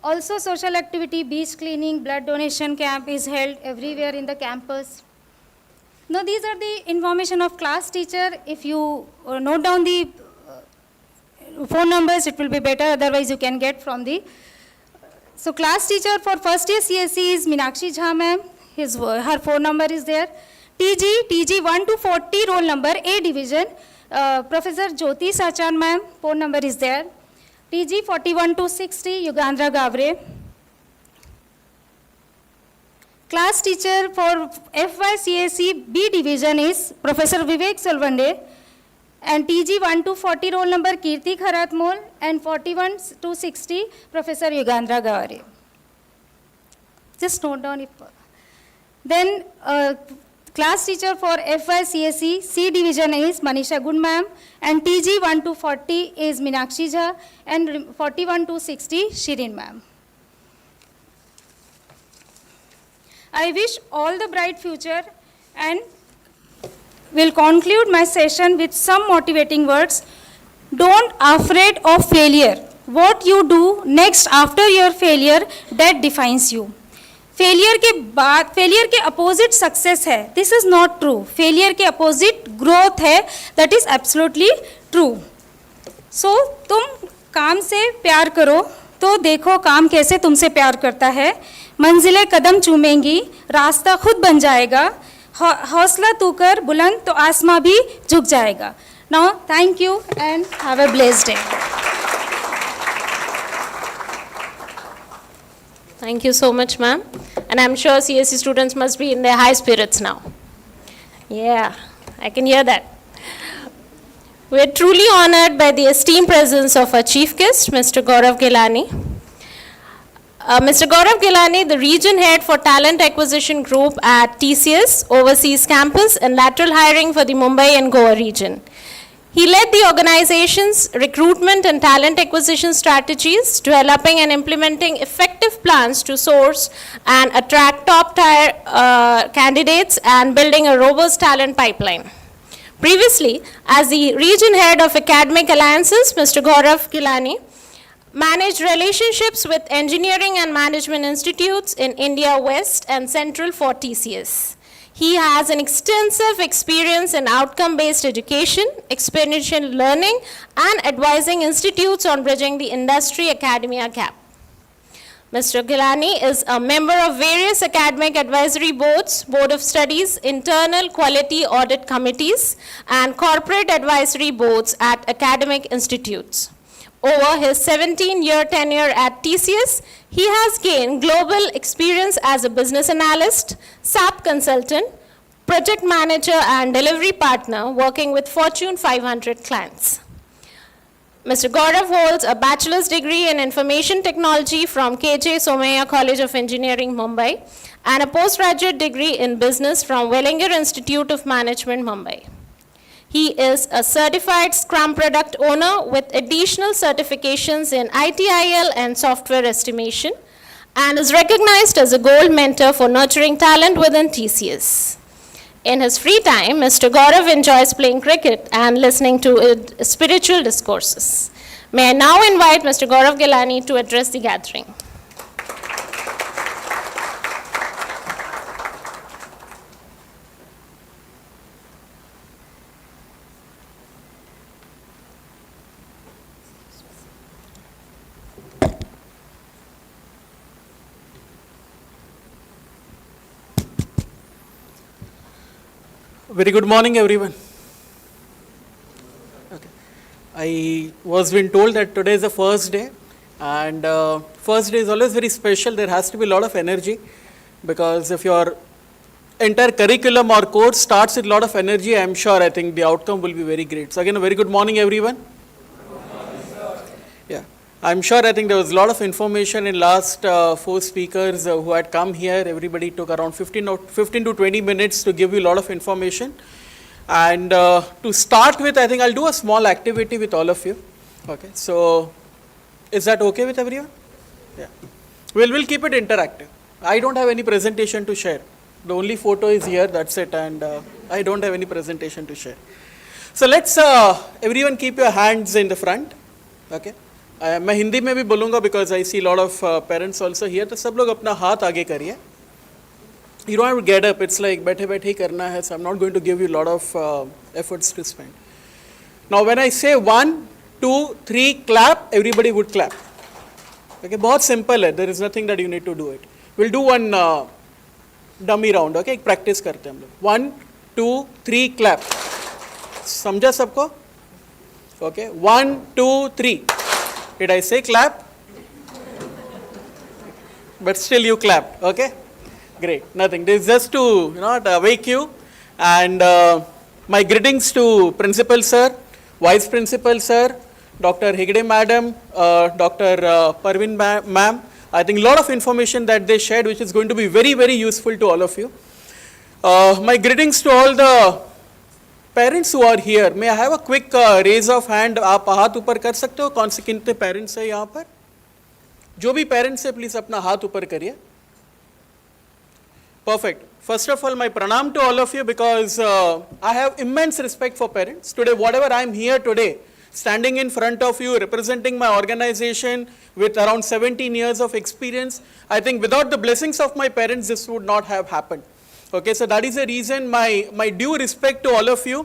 also social activity, beach cleaning, blood donation camp is held everywhere in the campus. Now these are the information of class teacher. If you note down the phone numbers, it will be better, otherwise you can get from the. So class teacher for first year CSE is Meenakshi Jha ma'am. Her phone number is there. TG 1 to 40 roll number A division. Professor Jyoti Sachan ma'am, phone number is there. TG 41 to 60, Yugandhra Gavre. Class teacher for FYCAC B division is Professor Vivek Solvande, and TG 1 to 40 roll number Kirti Kharatmol, and 41 to 60 Professor Yugandhra Gavre. Just note down if. Then class teacher for FYCAC C division is Manisha Gun ma'am, and TG 1 to 40 is Meenakshi Jha, and 41 to 60 Shirin ma'am. I wish all the bright future, and will conclude my session with some motivating words. Don't afraid of failure. What you do next after your failure, that defines you. Failure के बाद, failure के opposite success है, this is not true. Failure के opposite growth है, that is absolutely true. सो तुम काम से प्यार करो तो देखो काम कैसे तुमसे प्यार करता है. मंजिलें कदम चूमेंगी, रास्ता खुद बन जाएगा. हौसला तू कर बुलंद तो आसमां भी झुक जाएगा. Now thank you and have a blessed day. Thank you so much, ma'am. And I'm sure CSE students must be in their high spirits now. Yeah, I can hear that. We're truly honored by the esteemed presence of our chief guest, Mr. Gaurav Gilani. Mr. Gaurav Gilani, the region head for talent acquisition group at TCS, overseas campus and lateral hiring for the Mumbai and Goa region. He led the organization's recruitment and talent acquisition strategies, developing and implementing effective plans to source and attract top-tier candidates and building a robust talent pipeline. Previously, as the region head of academic alliances, Mr. Gaurav Gilani managed relationships with engineering and management institutes in India West and Central for TCS. He has an extensive experience in outcome-based education, experiential learning, and advising institutes on bridging the industry-academia gap. Mr. Gilani is a member of various academic advisory boards, Board of Studies, internal quality audit committees, and corporate advisory boards at academic institutes. Over his 17-year tenure at TCS, he has gained global experience as a business analyst, SAP consultant, project manager, and delivery partner working with Fortune 500 clients. Mr. Gaurav holds a bachelor's degree in information technology from KJ Somaiya College of Engineering, Mumbai, and a postgraduate degree in business from Wellinger Institute of Management, Mumbai. He is a certified Scrum product owner with additional certifications in ITIL and software estimation, and is recognized as a gold mentor for nurturing talent within TCS. In his free time, Mr. Gaurav enjoys playing cricket and listening to spiritual discourses. May I now invite Mr. Gaurav Gilani to address the gathering. Very good morning, everyone. Okay. I was been told that today is the first day, and first day is always very special. There has to be a lot of energy, because if your entire curriculum or course starts with a lot of energy, I am sure, I think the outcome will be very great. So again, a very good morning, everyone. Yeah, I'm sure, I think there was a lot of information in last 4 speakers who had come here. Everybody took around 15 to 20 minutes to give you a lot of information. And to start with, I think I'll do a small activity with all of you. Okay, so is that okay with everyone? Yeah. We'll keep it interactive. I don't have any presentation to share. The only photo is here, that's it, and I don't have any presentation to share. So let's everyone keep your hands in the front. Okay. मैं हिंदी में भी बोलूँगा because I see a lot of parents also here. तो सब लोग अपना हाथ आगे करिए. You don't have to get up. It's like बैठे बैठे ही करना है. So I'm not going to give you a lot of efforts to spend. Now when I say 1, 2, 3, clap, everybody would clap. Okay, बहुत simple है. There is nothing that you need to do it. We'll do one dummy round. Okay, एक practice करते हैं हम लोग. 1, 2, 3, clap. समझा सबको? Okay, 1, 2, 3. Did I say clap? But still you clapped, okay? Great, nothing. This is just to awake you. And my greetings to Principal Sir, Vice Principal Sir, Dr. Hegde Madam, Dr. Parveen Ma'am. I think a lot of information that they shared which is going to be very, very useful to all of you. My greetings to all the parents who are here. May I have a quick raise of hand? आप हाथ ऊपर कर सकते हो? कौन से कितने parents हैं यहाँ पर? जो भी parents है, please अपना हाथ ऊपर करिए. Perfect. First of all, my pranam to all of you, because I have immense respect for parents. Today, whatever I am here today, standing in front of you, representing my organization with around 17 years of experience, I think without the blessings of my parents, this would not have happened. Okay, so that is the reason my due respect to all of you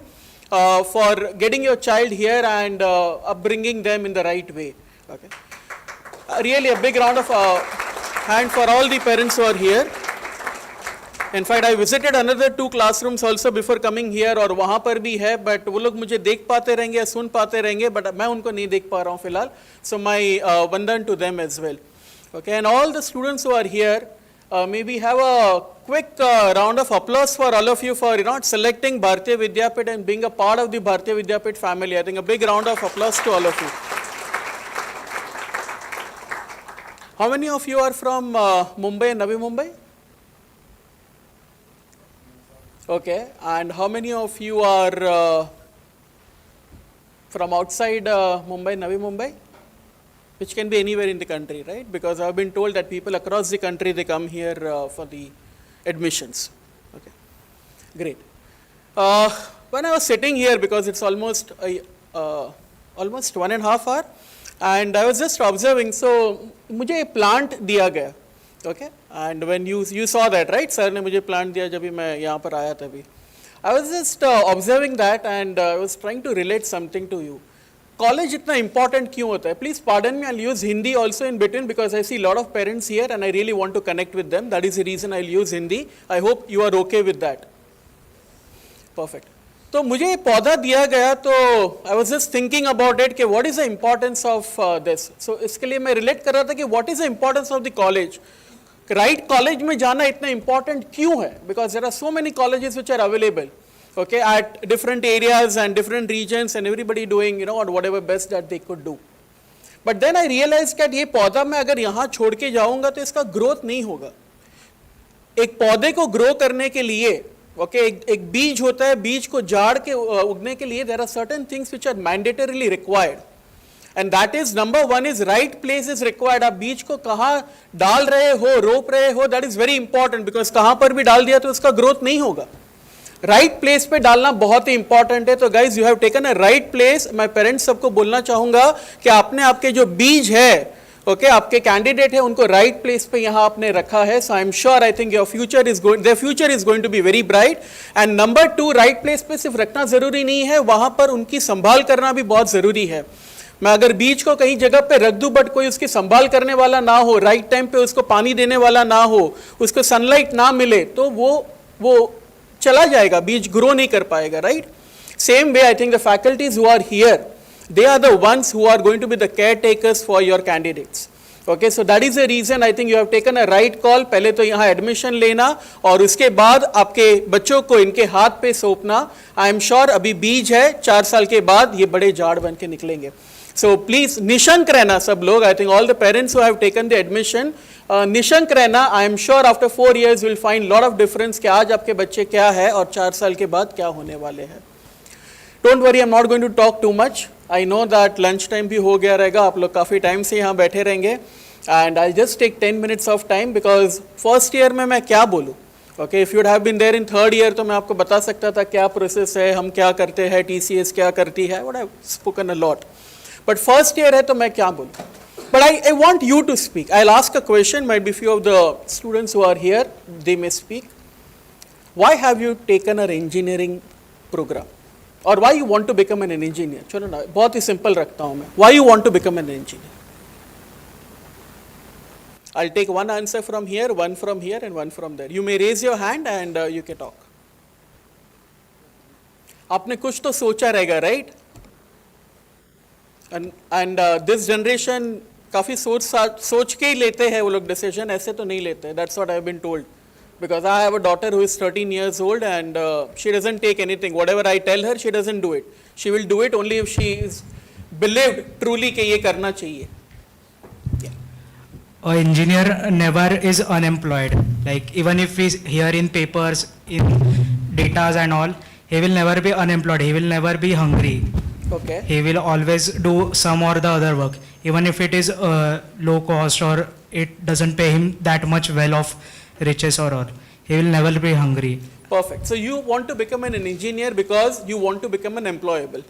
for getting your child here and upbringing them in the right way. Okay, really a big round of hand for all the parents who are here. In fact, I visited another 2 classrooms also before coming here, और वहाँ पर भी है, but वो लोग मुझे देख पाते रहेंगे या सुन पाते रहेंगे, but मैं उनको नहीं देख पा रहा हूँ फिलहाल. So my vandan to them as well. Okay, and all the students who are here. Maybe have a quick round of applause for all of you for selecting Bharati Vidyapeeth and being a part of the Bharati Vidyapeeth family. I think a big round of applause to all of you. How many of you are from Mumbai and Navi Mumbai? Okay, and how many of you are from outside Mumbai, Navi Mumbai? Which can be anywhere in the country, right? Because I've been told that people across the country, they come here for the admissions. Okay, great. When I was sitting here, because it's almost 1.5 hours, and I was just observing, so मुझे एक plant दिया गया, okay? And when you saw that, right? Sir ने मुझे plant दिया जब भी मैं यहाँ पर आया तभी. I was just observing that, and I was trying to relate something to you. College इतना इंपॉर्टेंट क्यों होता है? Please pardon me, I use Hindi also in between because I see lot of parents here and I really want to connect with them. That is the reason I use Hindi. I hope you are okay with that. Perfect. तो मुझे ये पौधा दिया गया तो I was just thinking about it कि what is the importance of this. सो इसके लिए मैं रिलेट कर रहा था कि what is the importance of the college. Right college में जाना इतना इंपॉर्टेंट क्यों है? Because there are so many colleges which are available, okay, at different areas and different regions and everybody doing, you know, whatever best that they could do. But then I realized that ये पौधा मैं अगर यहाँ छोड़ के जाऊंगा तो इसका ग्रोथ नहीं होगा. एक पौधे को ग्रो करने के लिए, okay, एक बीज होता है, बीज को जाड़ के उगने के लिए there are certain things which are mandatorily required. And that is number one is right place is required. आप बीज को कहाँ डाल रहे हो, रोप रहे हो, that is very important because कहाँ पर भी डाल दिया तो उसका ग्रोथ नहीं होगा. राइट प्लेस पे डालना बहुत ही इंपॉर्टेंट है. तो guys you have taken a right place. मैं पेरेंट्स सबको बोलना चाहूंगा कि आपने आपके जो बीज है, ओके, आपके कैंडिडेट है, उनको राइट प्लेस पे यहाँ आपने रखा है. So I am sure, I think your future is going, their future is going to be very bright. And number two, right place पे सिर्फ रखना जरूरी नहीं है, वहां पर उनकी संभाल करना भी बहुत जरूरी है. मैं अगर बीज को कहीं जगह पे रख दूं बट कोई उसकी संभाल करने वाला ना हो, राइट टाइम पे उसको पानी देने वाला ना हो, उसको सनलाइट ना मिले, तो वो चला जाएगा, बीज ग्रो नहीं कर पाएगा. Right. Same way I think the faculties who are here, they are the ones who are going to be the caretakers for your candidates. Okay, so that is the reason I think you have taken a right call. पहले तो यहाँ admission लेना और उसके बाद आपके बच्चों को इनके हाथ पे सौंपना. आई एम श्योर अभी बीज है, 4 साल के बाद ये बड़े झाड़ बन के निकलेंगे. सो प्लीज निशंक रहना सब लोग. I think all the parents who have taken the admission, निशंक रहना. I am sure after 4 years will find lot of difference कि आज आपके बच्चे क्या है और 4 साल के बाद क्या होने वाले हैं. Don't worry, I am not going to talk too much. I know that lunch time भी हो गया रहेगा, आप लोग काफ़ी टाइम से यहाँ बैठे रहेंगे. And I just take 10 minutes of time because first year में मैं क्या बोलूँ. Okay, if you'd have been there in 3rd year तो मैं आपको बता सकता था क्या प्रोसेस है, हम क्या करते हैं, TCS क्या करती है, what I have spoken a lot. But first year है तो मैं क्या बोलूँ. But I want you to speak. I'll ask a question, might be few of the students who are here, they may speak. Why have you taken an engineering program? Or why you want to become an engineer? चलो ना, बहुत ही simple रखता हूँ मैं. Why you want to become an engineer? I'll take one answer from here, one from here and one from there. You may raise your hand and you can talk. आपने कुछ तो सोचा रहेगा, right? And this generation काफ़ी सोच के ही लेते हैं वो लोग डिसीजन, ऐसे तो नहीं लेते. That's what I have been told. Because I have a daughter who is 13 years old and she doesn't take anything. Whatever I tell her, she doesn't do it. She will do it only if she is believed truly कि ये करना चाहिए. An engineer never is unemployed. Like even if he's here in papers, in datas and all, he will never be unemployed. He will never be hungry. Okay. He will always do some or the other work, even if it is low cost or it doesn't pay him that much well of riches or all. He will never be hungry. Perfect. So you want to become an engineer because you want to become an employable.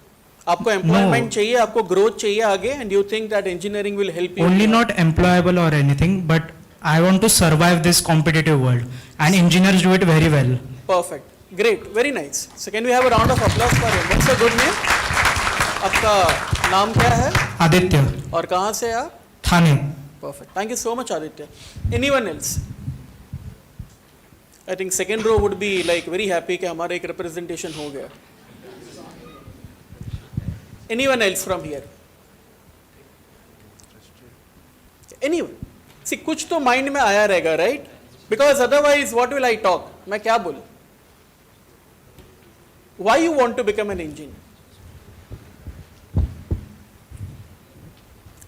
आपको employment चाहिए, आपको growth चाहिए आगे, and you think that engineering will help you. Only not employable or anything, but I want to survive this competitive world, and engineers do it very well. Perfect. Great. Very nice. So can we have a round of applause for him? What's your good name? आपका नाम क्या है? Aditya, और कहाँ से आप? Thane. Perfect. Thank you so much, Aditya. Anyone else? I think second row would be like very happy कि हमारा एक representation हो गया. Anyone else from here? Anyone? See, कुछ तो mind में आया रहेगा, right? Because otherwise, what will I talk? मैं क्या बोलूँ? Why you want to become an engineer?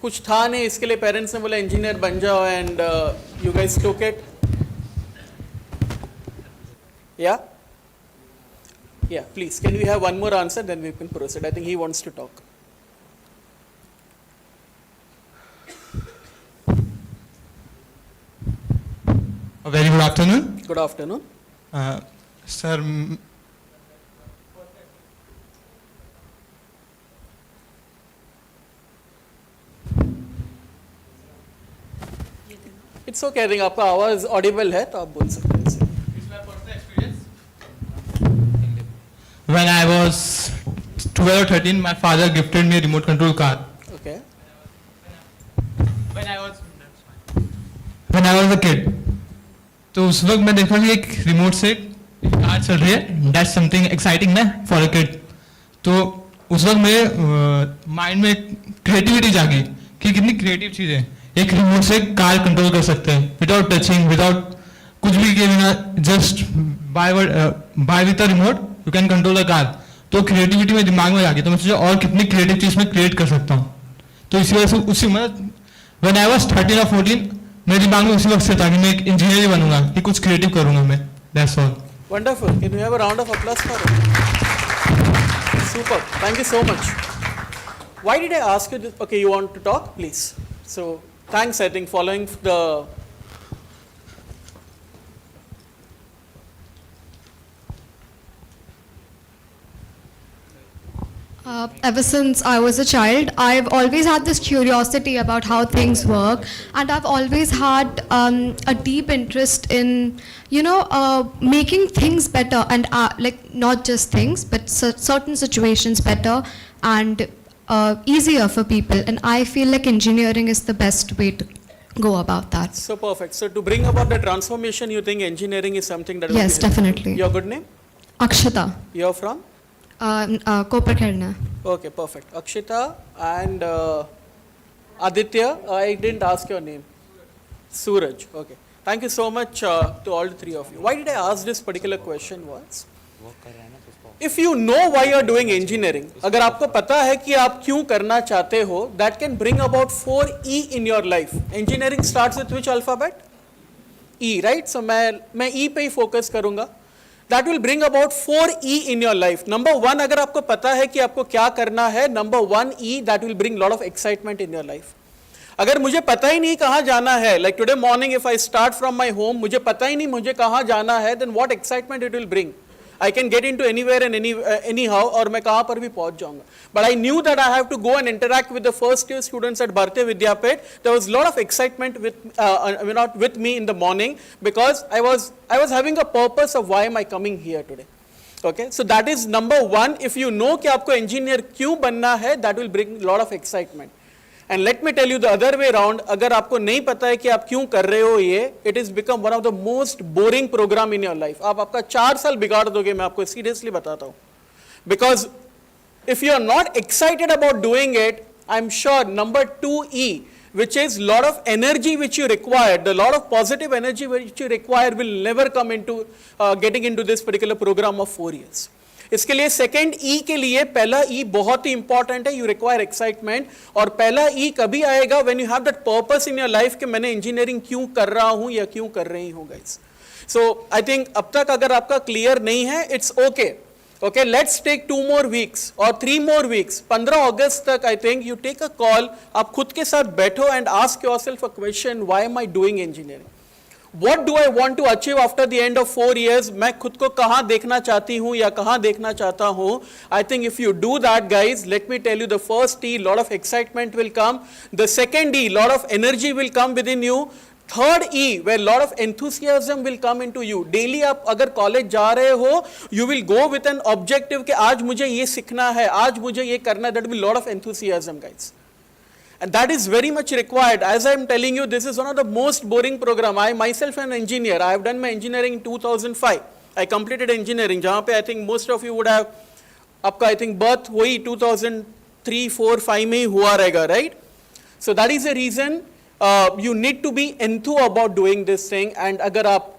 कुछ था नहीं, इसके लिए पेरेंट्स ने बोला इंजीनियर बन जाओ and you guys took it. Yeah please can we have one more answer then we can proceed. I think he wants to talk. Very good afternoon. Good afternoon. Sir, it's okay. I think आपका आवाज Audible है तो आप बोल सकते हैं. when I was 12 or 13, my father gifted me a remote control car. Okay. When I was a kid, तो उस वक्त मैं देखा कि एक रिमोट से कार चल रही है, that's something exciting ना for a kid. तो उस वक्त मेरे माइंड में क्रिएटिविटी जागी कि कितनी क्रिएटिव चीज़ है, एक रिमोट से कार कंट्रोल कर सकते हैं विदाउट टचिंग, विदाउट कुछ भी किए बिना, just by with the remote you can control the car. तो क्रिएटिविटी में दिमाग में जागी, तो मैं सोचा और कितनी क्रिएटिव चीज़ मैं क्रिएट कर सकता हूँ. तो इसी वजह से उसी मतलब व्हेन आई वाज 13 or 14 मेरे दिमाग में उसी वक्त से था कि मैं एक इंजीनियर ही बनूंगा, कि कुछ क्रिएटिव करूंगा मैं. That's all. Wonderful. Can we have a round of applause for it? Super. Thank you so much. Why did I ask you this? Okay, you want to talk? Please. So, thanks, I think, following the... Ever since I was a child, I've always had this curiosity about how things work, and I've always had a deep interest in, making things better, and like not just things, but certain situations better and easier for people. And I feel like engineering is the best way to go about that. So perfect. So to bring about the transformation, you think engineering is something that... Yes, definitely. Your good name? Akshita, You're from? Koprakarna. Okay, perfect. Akshita and Aditya, I didn't ask your name. Suraj, okay. Thank you so much to all three of you. Why did I ask this particular question was, if you know why you are doing engineering, अगर आपको पता है कि आप क्यों करना चाहते हो, that can bring about 4E in your life. Engineering starts with which alphabet? E, right? So मैं E पे ही focus करूँगा. That will bring about 4E in your life. Number one, अगर आपको पता है कि आपको क्या करना है, number 1E, that will bring lot of excitement in your life. अगर मुझे पता ही नहीं कहाँ जाना है, like today morning if I start from my home, मुझे पता ही नहीं मुझे कहाँ जाना है, then what excitement it will bring. I can get into anywhere and anyhow, और मैं कहाँ पर भी पहुँच जाऊँगा. But I knew that I have to go and interact with the first year students at Bharati Vidyapeeth. There was a lot of excitement with me in the morning, because I was having a purpose of why am I coming here today. Okay, so that is number one. If you know कि आपको engineer क्यों बनना है, that will bring a lot of excitement. And let me tell you the other way around, अगर आपको नहीं पता है कि आप क्यों कर रहे हो ये, it is become one of the most boring program in your life. आप आपका 4 साल बिगाड़ दोगे, मैं आपको seriously बताता हूँ. Because if you are not excited about doing it, I'm sure number 2E, which is lot of energy which you require, the lot of positive energy which you require will never come into getting into this particular program of 4 years. इसके लिए second ई के लिए पहला ई बहुत ही important है, you require excitement. और पहला ई कभी आएगा when you have that purpose in your life कि मैंने इंजीनियरिंग क्यों कर रहा हूं या क्यों कर रही हूं गाइस. सो आई थिंक अब तक अगर आपका क्लियर नहीं है, it's okay. Okay, let's take 2 more weeks और 3 more weeks. 15 अगस्त तक I think you take a call, आप खुद के साथ बैठो and ask yourself a question, why am I doing engineering, What do I want to achieve after the end of 4 years? मैं खुद को कहाँ देखना चाहती हूँ या कहाँ देखना चाहता हूँ? I think if you do that, guys, let me tell you, the first E, lot of excitement will come. The second E, lot of energy will come within you. Third E, where lot of enthusiasm will come into you. Daily आप अगर college जा रहे हो, you will go with an objective कि आज मुझे ये सीखना है, आज मुझे ये करना है. That will be lot of enthusiasm, guys. And that is very much required. As I am telling you, this is one of the most boring program. I myself am an engineer. I have done my engineering in 2005. I completed engineering. जहाँ पे I think most of you would have, आपका I think birth वही 2003, 4, 5 में ही हुआ रहेगा, right? So that is the reason you need to be enthused about doing this thing. And अगर आप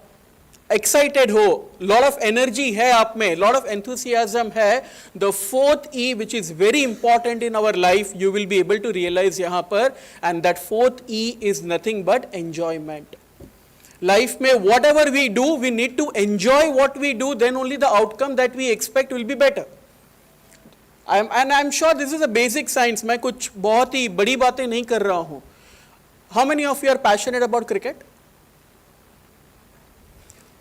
excited हो, lot of energy है आप में, lot of enthusiasm है, the fourth E which is very important in our life, you will be able to realize यहाँ पर, and that fourth E is nothing but enjoyment. Life में whatever we do, we need to enjoy what we do, then only the outcome that we expect will be better. I'm sure this is a basic science. मैं कुछ बहुत ही बड़ी बातें नहीं कर रहा हूँ. How many of you are passionate about cricket?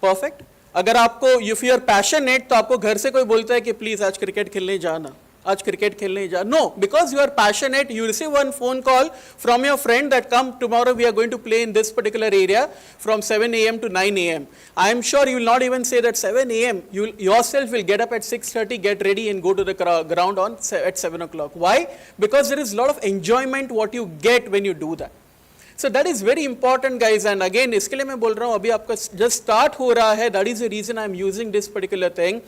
Perfect. अगर आपको इफ यू आर पैशनेट तो आपको घर से कोई बोलता है कि प्लीज आज क्रिकेट खेलने जाना, आज क्रिकेट खेलने जा, no, because you are passionate, you receive one phone call from your friend that come tomorrow we are going to play in this particular area from 7 a.m. to 9 a.m. I am sure you will not even say that 7 a.m. You yourself will get up at 6:30, get ready and go to the ground at 7 o'clock. Why? Because there is a lot of enjoyment what you get when you do that. So that is very important guys, and again इसके लिए मैं बोल रहा हूँ अभी आपका just start हो रहा है, that is the reason I am using this particular thing.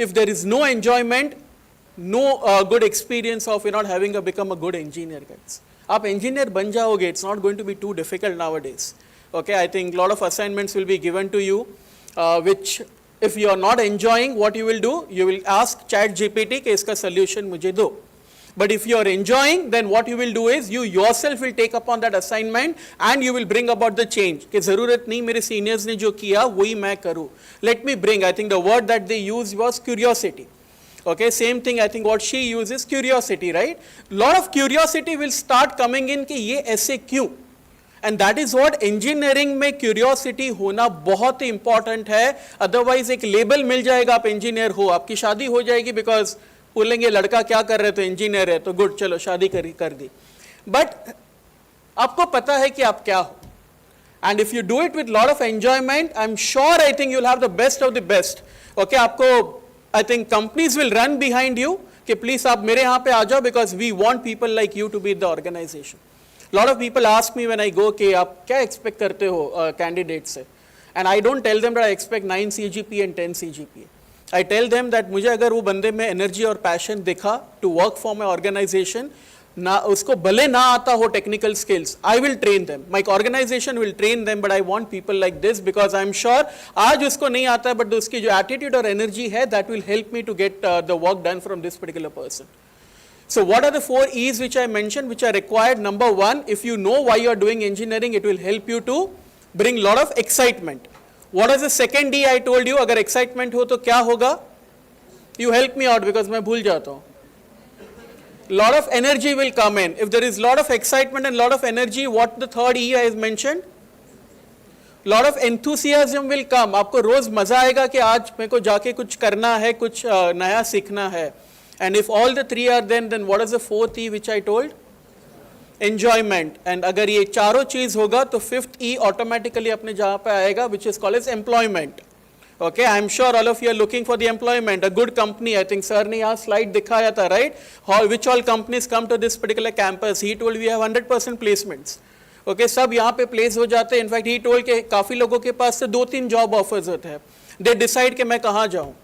If there is no enjoyment, no good experience of not having become a good engineer guys. आप engineer बन जाओगे, it's not going to be too difficult nowadays. Okay, I think lot of assignments will be given to you, which if you are not enjoying, what you will do, you will ask chat GPT कि इसका solution मुझे दो. But if you are enjoying, then what you will do is you yourself will take upon that assignment and you will bring about the change. कि ज़रूरत नहीं मेरे seniors ने जो किया वही मैं करूँ. Let me bring, I think the word that they used was curiosity. Okay, same thing I think what she uses, curiosity, right? Lot of curiosity will start coming in कि ये ऐसे क्यों? And that is what engineering में curiosity होना बहुत ही important है. Otherwise एक label मिल जाएगा आप engineer हो, आपकी शादी हो जाएगी because बोलेंगे लड़का क्या कर रहे तो इंजीनियर है तो गुड चलो शादी कर दी. बट आपको पता है कि आप क्या हो. And if you do it with lot of enjoyment, I am sure I think you will have the best of the best. Okay, आपको I think companies will run behind you कि please आप मेरे यहाँ पे आ जाओ because we want people like you to be the organization. Lot of people ask me when I go कि आप क्या एक्सपेक्ट करते हो कैंडिडेट से, and I don't tell them that I expect 9 CGPA and 10 CGPA. I tell them that मुझे अगर वो बंदे में एनर्जी और पैशन दिखा to work for my organisation, ना उसको भले ना आता हो technical skills, I will train them, my organisation will train them, but I want people like this because I am sure आज उसको नहीं आता है बट उसकी जो एटीट्यूड और एनर्जी है that will help me to get the work done from this particular person. So what are the 4 E's which I mentioned which are required? Number 1, if you know why you are doing engineering, it will help you to bring lot of excitement. What is the second D I told you? अगर excitement हो तो क्या होगा? You help me out because मैं भूल जाता हूँ. Lot of energy will come in. If there is lot of excitement and lot of energy, what the third E I mentioned? Lot of enthusiasm will come. आपको रोज मजा आएगा कि आज मेरे को जाके कुछ करना है, कुछ नया सीखना है. And if all the 3 are then what is the 4th E which I told? Enjoyment. And अगर ये चारों चीज होगा तो 5th E automatically अपने जहाँ पे आएगा which is called as employment. Okay, I am sure all of you are looking for the employment. A good company, I think sir ने यहाँ slide दिखाया था, right? How which all companies come to this particular campus? He told we have 100% placements. Okay, सब यहाँ पे place हो जाते हैं. In fact, he told कि काफी लोगों के पास से 2-3 job offers होते हैं. They decide कि मैं कहाँ जाऊँ.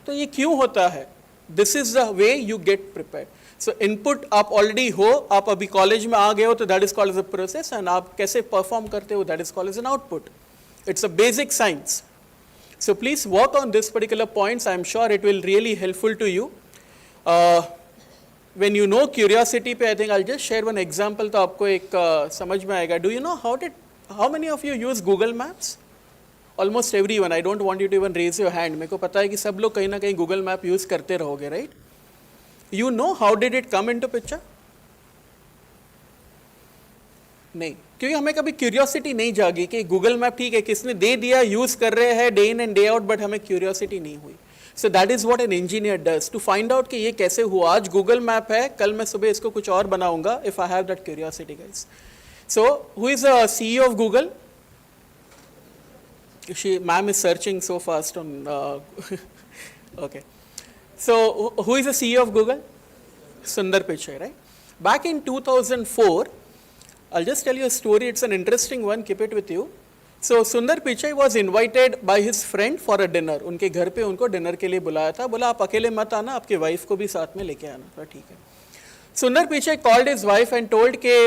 तो ये क्यों होता है? This is the way you get prepared. So input आप already हो, आप अभी college में आ गए हो तो that is called as a process, and आप कैसे perform करते हो that is called as an output. It's a basic science. So please work on this particular points. I am sure it will really helpful to you. When you know curiosity पे I think I'll just share one example तो आपको एक समझ में आएगा. Do you know how many of you use Google Maps? Almost everyone. I don't want you to even raise your hand. मेरे को पता है कि सब लोग कहीं ना कहीं Google Map use करते रहोगे, right? You know how did it come into picture? नहीं, क्योंकि हमें कभी क्यूरियोसिटी नहीं जागी कि गूगल मैप ठीक है किसने दे दिया, यूज कर रहे हैं day in and day out, but हमें क्यूरियोसिटी नहीं हुई. So that is what an engineer does to find out कि ये कैसे हुआ. आज गूगल मैप है, कल मैं सुबह इसको कुछ और बनाऊंगा if I have that curiosity guys. So who is the CEO of Google? Ma'am is searching so fast on okay. So who is the CEO of Google? Sundar Pichai, right? Back in 2004, I'll just tell you a story. It's an interesting one. Keep it with you. So Sundar Pichai was invited by his friend for a dinner. उनके घर पे उनको dinner के लिए बुलाया था. बोला आप अकेले मत आना, आपके वाइफ को भी साथ में लेके आना. तो ठीक है. Sundar Pichai called his wife and told के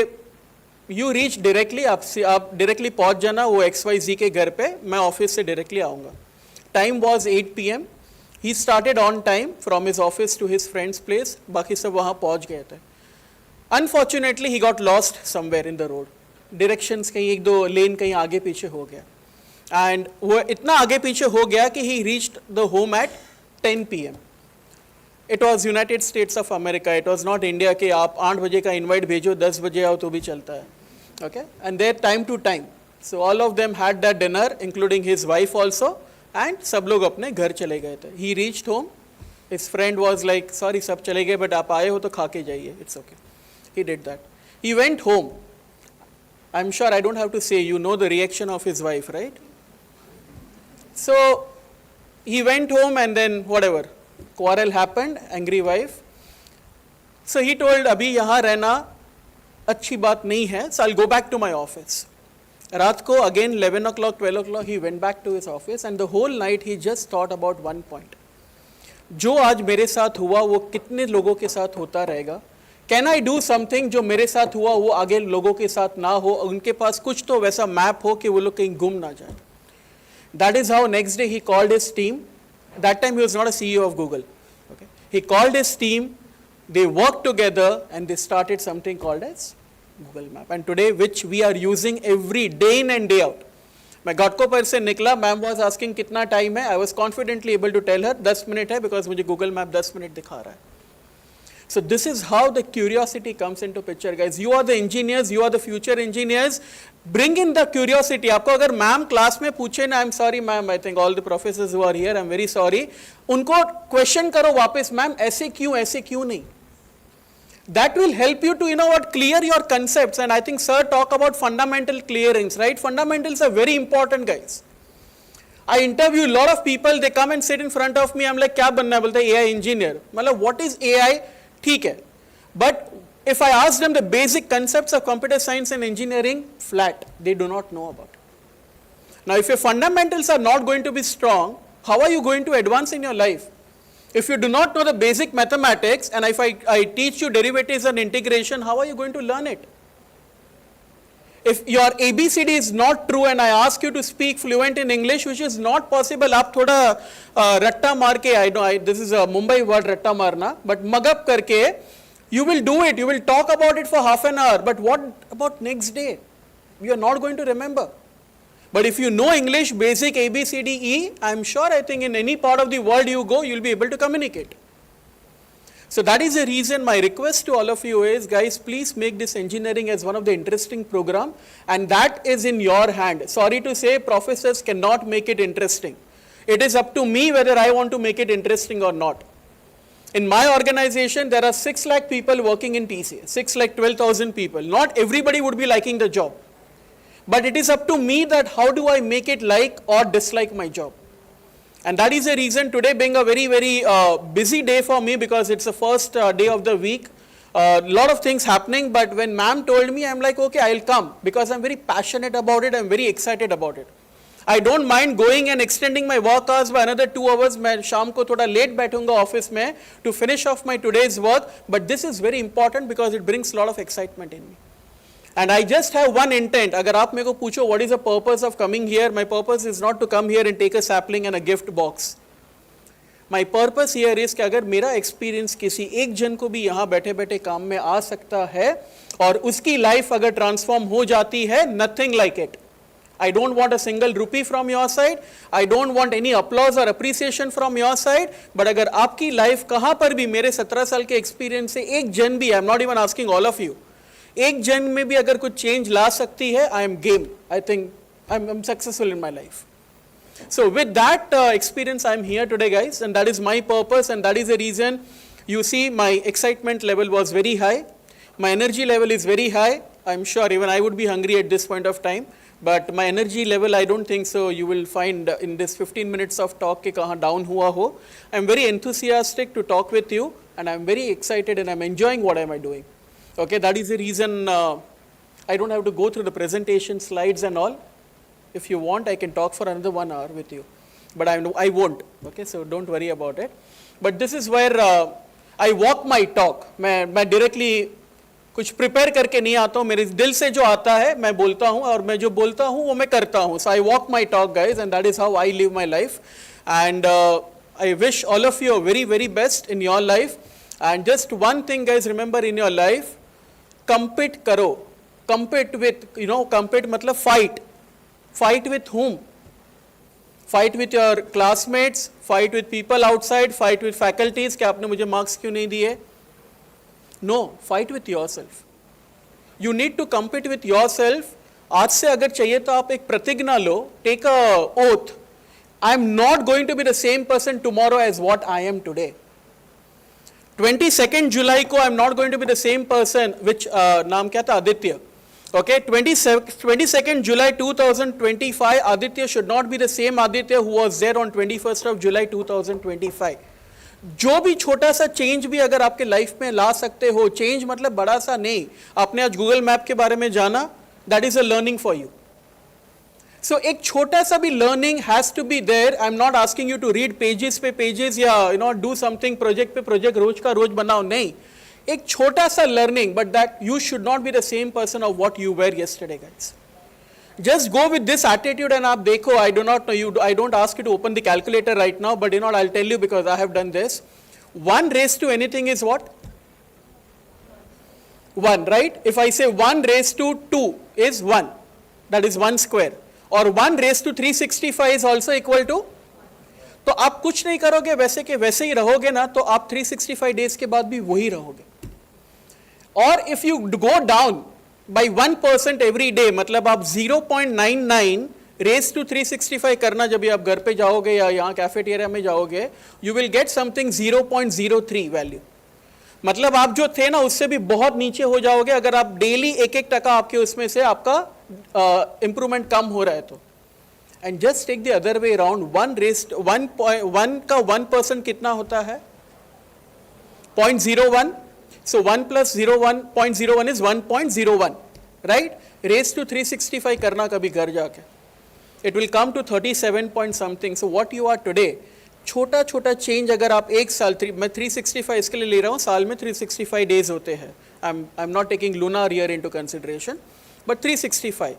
यू रीच डायरेक्टली, आप डायरेक्टली पहुंच जाना वो XYZ के घर पे, मैं ऑफिस से डायरेक्टली आऊँगा. Time was 8 PM. He started on time from his office to his friends place. बाकी सब वहाँ पहुँच गए थे. Unfortunately he got lost somewhere in the road. Directions कहीं 1-2 लेन कहीं आगे पीछे हो गया, एंड वो इतना आगे पीछे हो गया कि ही reached the home at 10 PM. It was United states of America. It was not India के आप 8 बजे का इन्वाइट भेजो 10 बजे आओ तो भी चलता है. Okay, and there time to time. So all of them had that dinner including his wife also, and सब लोग अपने घर चले गए थे. He reached home His friend was like, sorry, सब चले गए, but आप आए हो तो खा के जाइए. It's okay. He did that. He went home. I'm sure I don't have to say, you know the reaction of his wife, right? So he went home and then whatever, quarrel happened, angry wife. So he told, अभी यहाँ रहना अच्छी बात नहीं है, so I'll go back to my office. रात को again 11 o'clock, 12 o'clock, he went back to his office and the whole night he just thought about one point. जो आज मेरे साथ हुआ वो कितने लोगों के साथ होता रहेगा? Can I do something जो मेरे साथ हुआ वो आगे लोगों के साथ ना हो, उनके पास कुछ तो वैसा मैप हो कि वो लोग कहीं गुम ना जाए. That is how next day he called his team. That time he was not a CEO of Google. Okay. He called his team, they worked together and they started something called as Google Map. And today which we are using every day in and day out. मैं घाटकोपर से निकला, ma'am was asking कितना time है, I was confidently able to tell her 10 minute है because मुझे Google map 10 minute दिखा रहा है. So this is how the curiosity comes into picture, guys. You are the engineers, you are the future engineers. Bring in the curiosity. आपको अगर ma'am class में पूछे ना, I'm sorry ma'am, I think all the professors who are here, I'm very sorry. उनको question करो वापस, ma'am ऐसे क्यों नहीं. That will help you to, you know what, clear your concepts. And I think sir talk about fundamental clearings, right? Fundamentals are very important, guys. I interview a lot of people, they come and sit in front of me, I'm like, क्या बनना है? बोलते AI engineer. मतलब what is AI? ठीक है. But if I ask them the basic concepts of computer science and engineering, flat, they do not know about it. Now if your fundamentals are not going to be strong, how are you going to advance in your life? If you do not know the basic mathematics, and if I teach you derivatives and integration, how are you going to learn it? If your ABCD is not true and I ask you to speak fluent in English, which is not possible, आप थोड़ा रट्टा मार के, I know this is a Mumbai word रट्टा मारना, but mug up करके, you will do it, you will talk about it for half an hour, but what about next day? You are not going to remember. But if you know English, basic A, B, C, D, E, I am sure, I think in any part of the world you go, you will be able to communicate. So that is the reason my request to all of you is, guys, please make this engineering as one of the interesting program, and that is in your hand. Sorry to say, professors cannot make it interesting. It is up to me whether I want to make it interesting or not. In my organization, there are 6 lakh people working in TCS, 6 lakh 12,000 people. Not everybody would be liking the job. But it is up to me that how do I make it like or dislike my job. And that is the reason today being a very, very busy day for me, because it's the first day of the week. Lot of things happening, but when ma'am told me, I'm like, okay, I'll come, because I'm very passionate about it, I'm very excited about it. I don't mind going and extending my work hours by another 2 hours. मैं शाम को थोड़ा late बैठूंगा office में to finish off my today's work, but this is very important because it brings a lot of excitement in me. And I just have one intent. अगर आप मेरे को पूछो what is the purpose of coming here, my purpose is not to come here and take a sapling and a gift box. My purpose here is कि अगर मेरा experience किसी एक जन को भी यहाँ बैठे बैठे काम में आ सकता है और उसकी life अगर transform हो जाती है, nothing like it. I don't want a single rupee from your side. I don't want any applause or appreciation from your side. But अगर आपकी life कहाँ पर भी मेरे 17 साल के experience से एक जन भी, I'm not even asking all of you, एक जन में भी अगर कुछ चेंज ला सकती है, I am game. I think I'm successful in my life. So with that experience, I'm here today, guys, and that is my purpose, and that is the reason you see my excitement level was very high. My energy level is very high. I'm sure even I would be hungry at this point of time, but my energy level, I don't think so you will find in this 15 minutes of talk ke kahan down hua ho. I'm very enthusiastic to talk with you, and I'm very excited, and I'm enjoying what am I doing. Okay, that is the reason I don't have to go through the presentation slides and all. If you want, I can talk for another 1 hour with you, but I won't. Okay, so don't worry about it. But this is where I walk my talk. मैं directly कुछ prepare करके नहीं आता हूँ. मेरे दिल से जो आता है मैं बोलता हूँ, और मैं जो बोलता हूँ वो मैं करता हूँ. So I walk my talk, guys, and that is how I live my life. And I wish all of you very, very best in your life. And just one thing, guys, remember in your life, compete karo. Compete with, compete matlab fight. Fight with whom? Fight with your classmates, fight with people outside, fight with faculties, कि आपने मुझे marks क्यों नहीं दिए? No, fight with yourself. You need to compete with yourself. आज से अगर चाहिए तो आप एक प्रतिज्ञा लो, take a oath. I am not going to be the same person tomorrow as what I am today. 22nd जुलाई को I am not going to be the same person which नाम क्या था Aditya okay 22nd July 2025 Aditya should not be the same Aditya who was there on 21st of July 2025 जो भी छोटा सा change भी अगर आपके लाइफ में ला सकते हो चेंज मतलब बड़ा सा नहीं आपने आज गूगल मैप के बारे में जाना that is a learning for you so एक छोटा सा भी learning has to be there I am not asking you to read pages पे पेजेस या you know do something project पे प्रोजेक्ट रोज का रोज बनाओ नहीं एक छोटा सा learning but that you should not be the same person of what you were yesterday guys just go with this attitude and aap dekho I do not know you I don't ask you to open the calculator right now but you know I'll tell you because I have done this 1 raised to anything is what 1 right if I say 1 raised to 2 is 1 that is 1 square or 1 raised to 365 is also equal to तो आप कुछ नहीं करोगे वैसे के वैसे ही रहोगे ना तो आप 365 डेज के बाद भी वही रहोगे और if you go down by 1% every day मतलब आप 0.99 raise to 365 करना जब भी आप घर पे जाओगे या यहाँ कैफेटेरिया में जाओगे you will get something 0.03 value मतलब आप जो थे ना उससे भी बहुत नीचे हो जाओगे अगर आप डेली 1-1% आपके उसमें से आपका इंप्रूवमेंट कम हो रहा है तो and just take the other way around 1 का 1% कितना होता है 0.01 So 1 plus 0.01 is 1.01, right? Raise to 365 करना कभी घर जाके. It will come to 37 point something. So what you are today, छोटा छोटा चेंज अगर आप एक साल मैं 365 इसके लिए ले रहा हूँ साल में 365 डेज होते हैं. I'm not taking lunar year into consideration, but 365.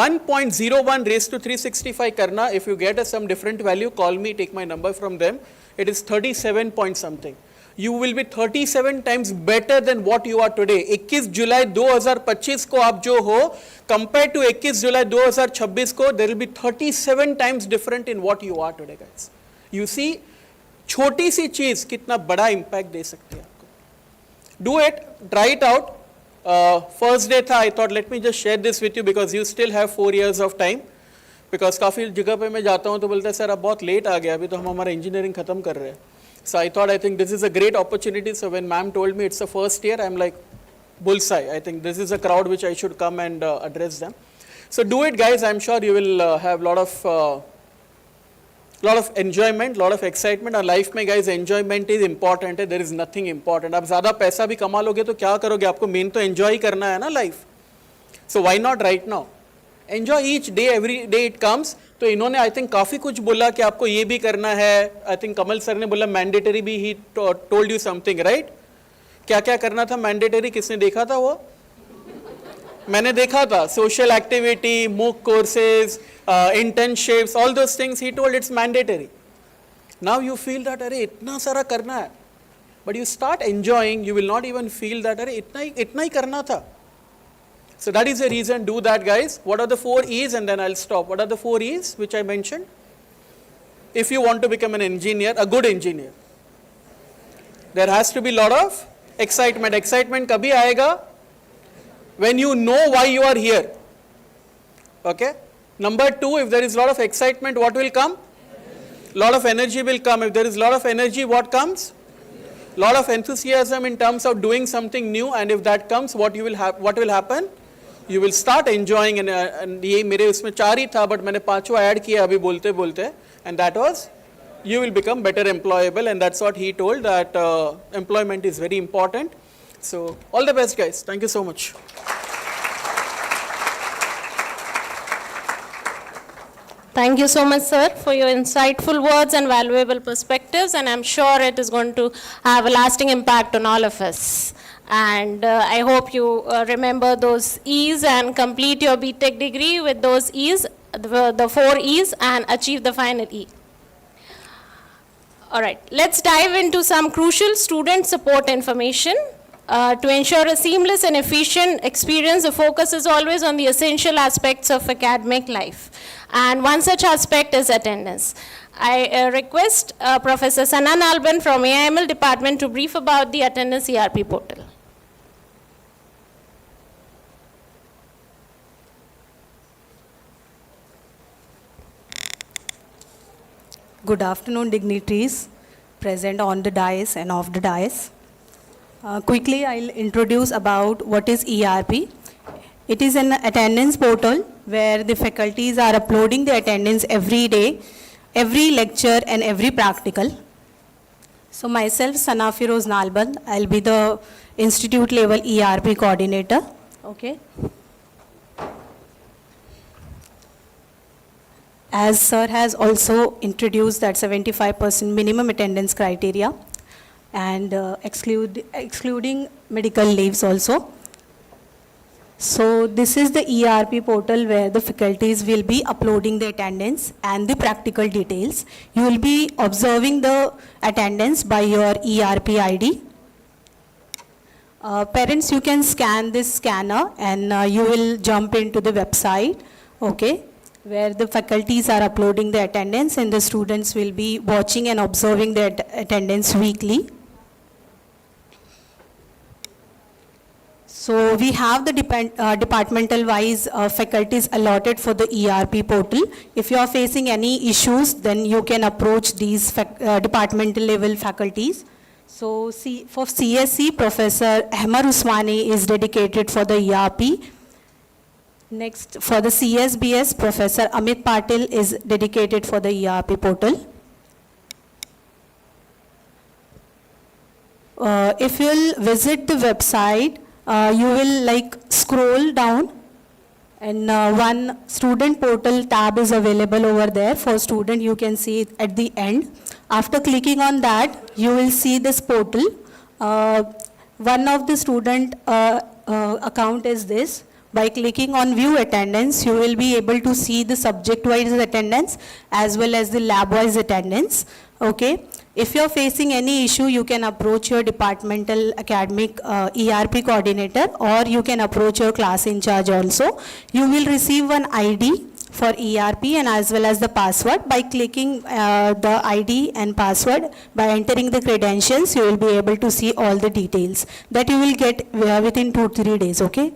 1.01 raised to 365 करना. If you get some different value, call me. Take my number from them. It is 37 point something. You will be 37 times better than what you are today. 21 जुलाई 2025 को आप जो हो compared to 21 जुलाई 2026 को there will be 37 times different in what you are today guys. You see छोटी सी चीज कितना बड़ा impact दे सकती है आपको. Do it, try it out. First day था I thought let me just share this with you because you still have 4 years of time. Because काफी जगह पे मैं जाता हूँ तो बोलते हैं सर अब बहुत लेट आ गया अभी तो हम हमारा इंजीनियरिंग खत्म कर रहे हैं. So I thought, I think this is a great opportunity. So when ma'am told me it's the first year, I'm like, bullseye. I think this is a crowd which I should come and address them. So do it, guys. I'm sure you will have lot of enjoyment, lot of excitement. Our life में guys, enjoyment is important. There is nothing important. आप ज़्यादा पैसा भी कमा लोगे तो क्या करोगे? आपको main तो enjoy ही करना है ना life. So why not right now? Enjoy each day, every day it comes. तो इन्होंने आई थिंक काफ़ी कुछ बोला कि आपको ये भी करना है. आई थिंक कमल सर ने बोला मैंडेटरी भी he told you something right. क्या क्या करना था मैंडेटरी किसने देखा था वो मैंने देखा था सोशल एक्टिविटी मूक courses internships all those things he told it's mandatory. Now you feel that अरे इतना सारा करना है but you start enjoying you will not even feel that अरे इतना ही करना था. So that is the reason, do that guys. What are the 4 E's and then I'll stop. What are the 4 E's which I mentioned? If you want to become an engineer, a good engineer, there has to be lot of excitement. Excitement kabhi aayega? When you know why you are here. Okay? Number 2, if there is lot of excitement, what will come? Lot of energy will come. If there is lot of energy, what comes? Lot of enthusiasm in terms of doing something new and if that comes, what will happen? You will start enjoying and ये मेरे उसमें 4 ही था but मैंने 5वां add किया अभी बोलते बोलते and that was you will become better employable and that's what he told that employment is very important. So all the best guys. Thank you so much. Thank you so much, sir, for your insightful words and valuable perspectives, and I'm sure it is going to have a lasting impact on all of us. And I hope you remember those E's and complete your BTech degree with those E's, the 4 E's, and achieve the final E. All right, let's dive into some crucial student support information. To ensure a seamless and efficient experience, the focus is always on the essential aspects of academic life. And one such aspect is attendance. I request Professor Sanan Alban from AIML department to brief about the attendance ERP portal. Good afternoon, dignitaries present on the dais and off the dais. Quickly, I'll introduce about what is ERP. It is an attendance portal where the faculties are uploading the attendance every day, every lecture and every practical. So myself, Sana Firoz Nalband, I'll be the institute level ERP coordinator. Okay. As sir has also introduced that 75% minimum attendance criteria and excluding medical leaves also. So this is the ERP portal where the faculties will be uploading the attendance and the practical details. You will be observing the attendance by your ERP ID. Parents, you can scan this scanner and you will jump into the website, okay, where the faculties are uploading the attendance and the students will be watching and observing the attendance weekly. So we have the departmental wise faculties allotted for the ERP portal. If you are facing any issues, then you can approach these departmental level faculties. So for CSC, Professor Ahmar Usmani is dedicated for the ERP. Next, for the CSBS, Professor Amit Patil is dedicated for the ERP portal. If you'll visit the website, you will scroll down and one student portal tab is available over there. For student, you can see it at the end. After clicking on that, you will see this portal. One of the student account is this. By clicking on view attendance, you will be able to see the subject-wise attendance as well as the lab-wise attendance. Okay. If you're facing any issue, you can approach your departmental academic ERP coordinator, or you can approach your class in charge also. You will receive an ID for ERP and as well as the password. By clicking the ID and password, by entering the credentials, you will be able to see all the details that you will get within 2-3 days, okay?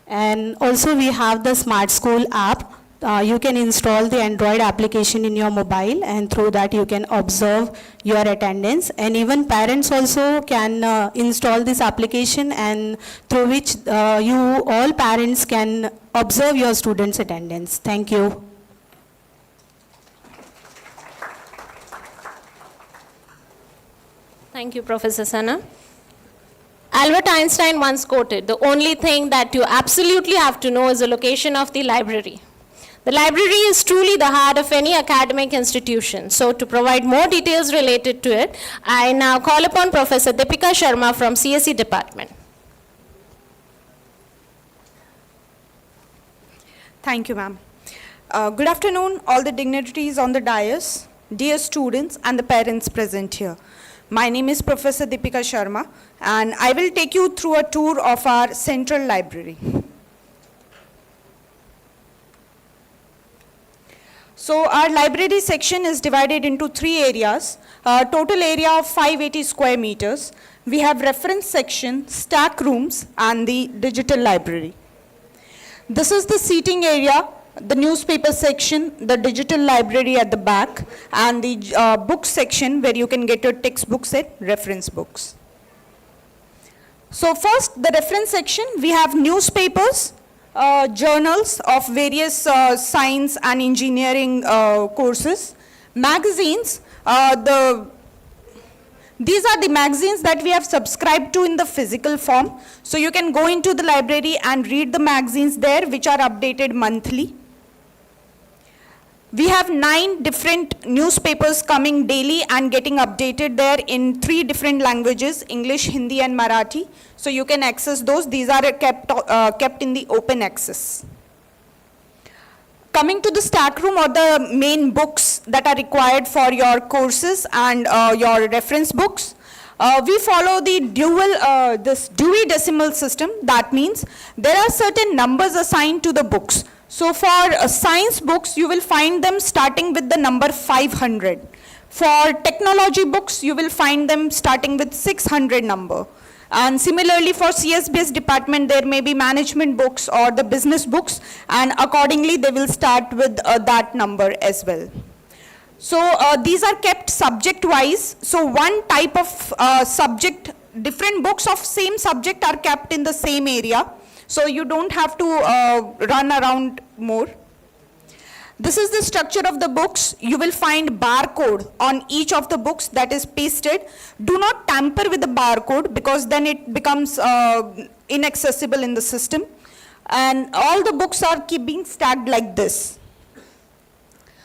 And also we have the Smart School app. You can install the Android application in your mobile, and through that you can observe your attendance, and even parents also can install this application, and through which you all parents can observe your students' attendance. Thank you. Thank you, Professor Sana. Albert Einstein once quoted, "The only thing that you absolutely have to know is the location of the library." The library is truly the heart of any academic institution. So to provide more details related to it, I now call upon Professor Deepika Sharma from CSE department. Thank you, ma'am. Good afternoon, all the dignitaries on the dais, dear students and the parents present here. My name is Professor Deepika Sharma, and I will take you through a tour of our central library. So our library section is divided into 3 areas, total area of 580 square meters. We have reference section, stack rooms, and the digital library. This is the seating area, the newspaper section, the digital library at the back, and the book section where you can get your textbooks and reference books. So first, the reference section, we have newspapers, journals of various science and engineering courses, magazines. These are the magazines that we have subscribed to in the physical form. So you can go into the library and read the magazines there, which are updated monthly. We have 9 different newspapers coming daily and getting updated there in 3 different languages, English, Hindi and Marathi. So you can access those. These are kept in the open access. Coming to the stack room, or the main books that are required for your courses and your reference books, we follow the this Dewey Decimal System. That means there are certain numbers assigned to the books. So for science books, you will find them starting with the number 500. For technology books, you will find them starting with 600 number. And similarly for CSBS department, there may be management books or the business books, and accordingly they will start with that number as well. So these are kept subject wise. So one type of subject different books of same subject are kept in the same area, so you don't have to run around more. This is the structure of the books. You will find barcode on each of the books that is pasted. Do not tamper with the barcode because then it becomes inaccessible in the system. And all the books are being stacked like this.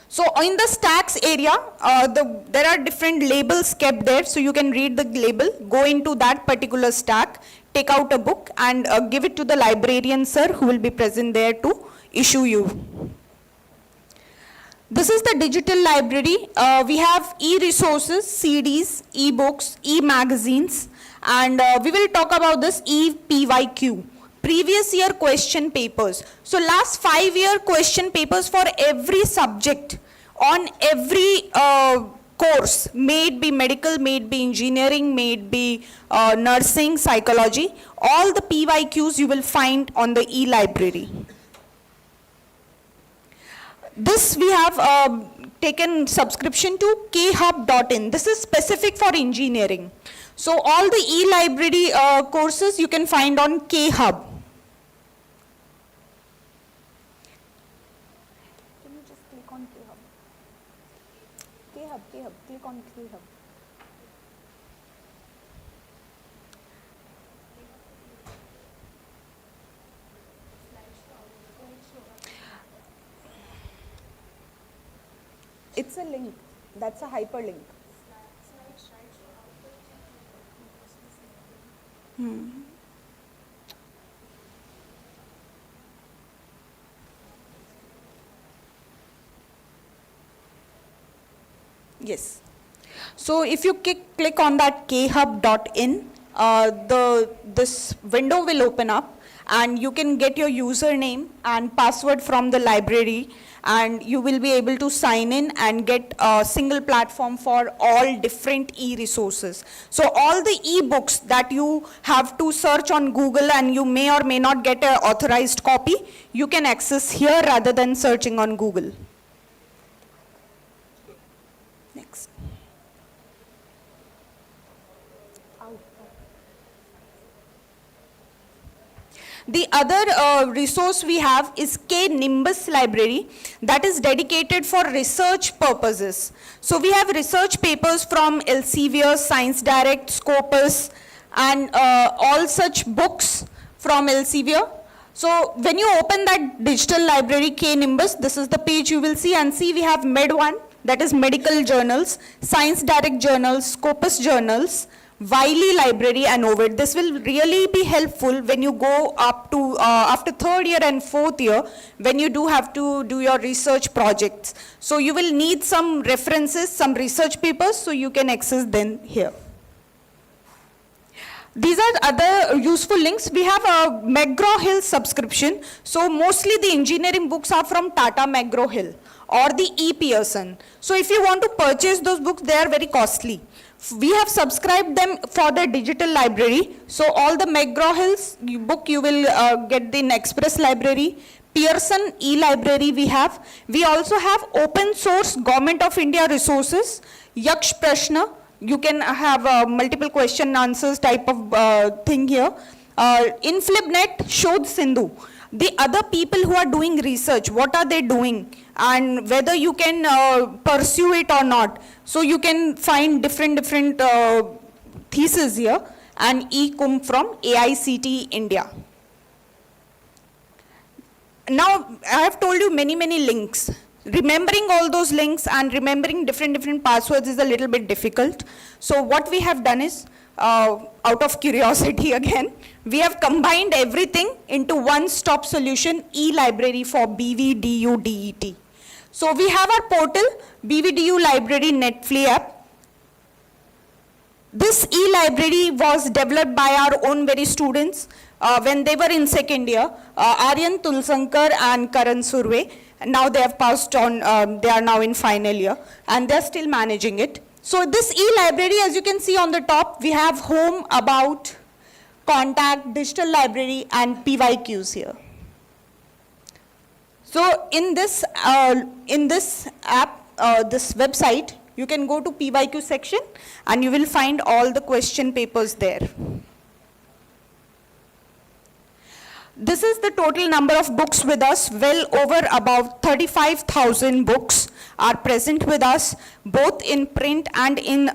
So in the stacks area, there are different labels kept there, so you can read the label, go into that particular stack, take out a book and give it to the librarian sir who will be present there to issue you. This is the digital library. We have e-resources, CDs, e-books, e-magazines, and we will talk about this e-PYQ, previous year question papers. So last 5-year question papers for every subject on every course, may it be medical, may it be engineering, may it be nursing, psychology, all the PYQs you will find on the e-library. This we have taken subscription to khub.in. This is specific for engineering. So all the e-library courses you can find on khub. Can you just click on khub? Khub, click on khub. It's a link. That's a hyperlink. Yes. So if you click on that khub.in, this window will open up and you can get your username and password from the library, and you will be able to sign in and get a single platform for all different e-resources. So all the e-books that you have to search on Google and you may or may not get an authorized copy, you can access here rather than searching on Google. Next. The other resource we have is K-Nimbus library that is dedicated for research purposes. So we have research papers from Elsevier, Science Direct, Scopus, and all such books from Elsevier. So when you open that digital library K-Nimbus, this is the page you will see, and see we have Med1, that is medical journals, Science Direct journals, Scopus journals, Wiley library and Ovid. This will really be helpful when you go up to after 3rd year and 4th year, when you do have to do your research projects. So you will need some references, some research papers, so you can access them here. These are other useful links. We have a McGraw-Hill subscription. So mostly the engineering books are from Tata McGraw-Hill or the E. Pearson. So if you want to purchase those books, they are very costly. We have subscribed them for the digital library. So all the McGraw-Hill's book you will get in Express Library. Pearson e-library we have. We also have open source Government of India resources, Yaksh Prashna. You can have multiple question and answers type of thing here. InflibNet, Shodh Sindhu. The other people who are doing research, what are they doing? And whether you can pursue it or not. So you can find different theses here, and e-cum from AICTE India. Now I have told you many links. Remembering all those links and remembering different passwords is a little bit difficult. So what we have done is, out of curiosity again, we have combined everything into one-stop solution, e-library for BVDU DET. So we have our portal, BVDU Library Netflix app. This e-library was developed by our own very students when they were in 2nd year, Aryan Tulsankar and Karan Surve. Now they have passed on, they are now in final year, and they're still managing it. So this e-library, as you can see on the top, we have home, about, contact, digital library, and PYQs here. So in this app, this website, you can go to PYQ section and you will find all the question papers there. This is the total number of books with us. Well over about 35,000 books are present with us, both in print and in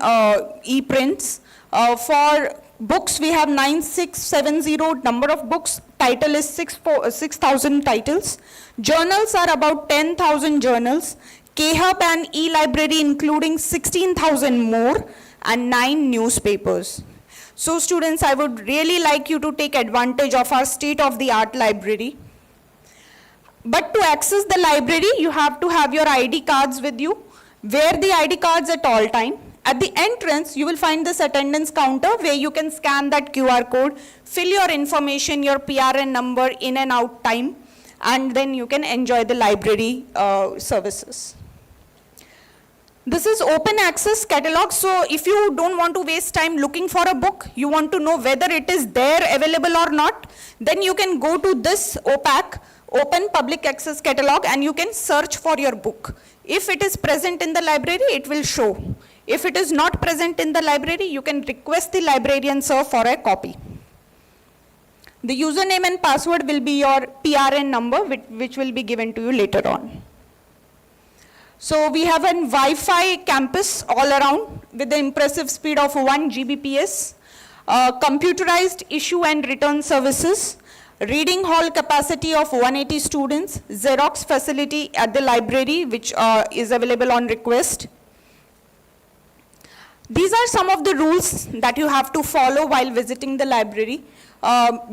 e-prints. For books, we have 9670 number of books. Title is 6,000 titles. Journals are about 10,000 journals. K-Hub and e-library including 16,000 more, and 9 newspapers. So students, I would really like you to take advantage of our state-of-the-art library. But to access the library, you have to have your ID cards with you. Wear the ID cards at all time. At the entrance, you will find this attendance counter where you can scan that QR code, fill your information, your PRN number, in and out time, and then you can enjoy the library services. This is open access catalog, so if you don't want to waste time looking for a book, you want to know whether it is there available or not, then you can go to this open public access catalog and you can search for your book. If it is present in the library, it will show. If it is not present in the library, you can request the librarian sir for a copy. The username and password will be your PRN number, which will be given to you later on. So we have a Wi-Fi campus all around with the impressive speed of 1 Gbps, computerized issue and return services, reading hall capacity of 180 students, Xerox facility at the library which is available on request. These are some of the rules that you have to follow while visiting the library.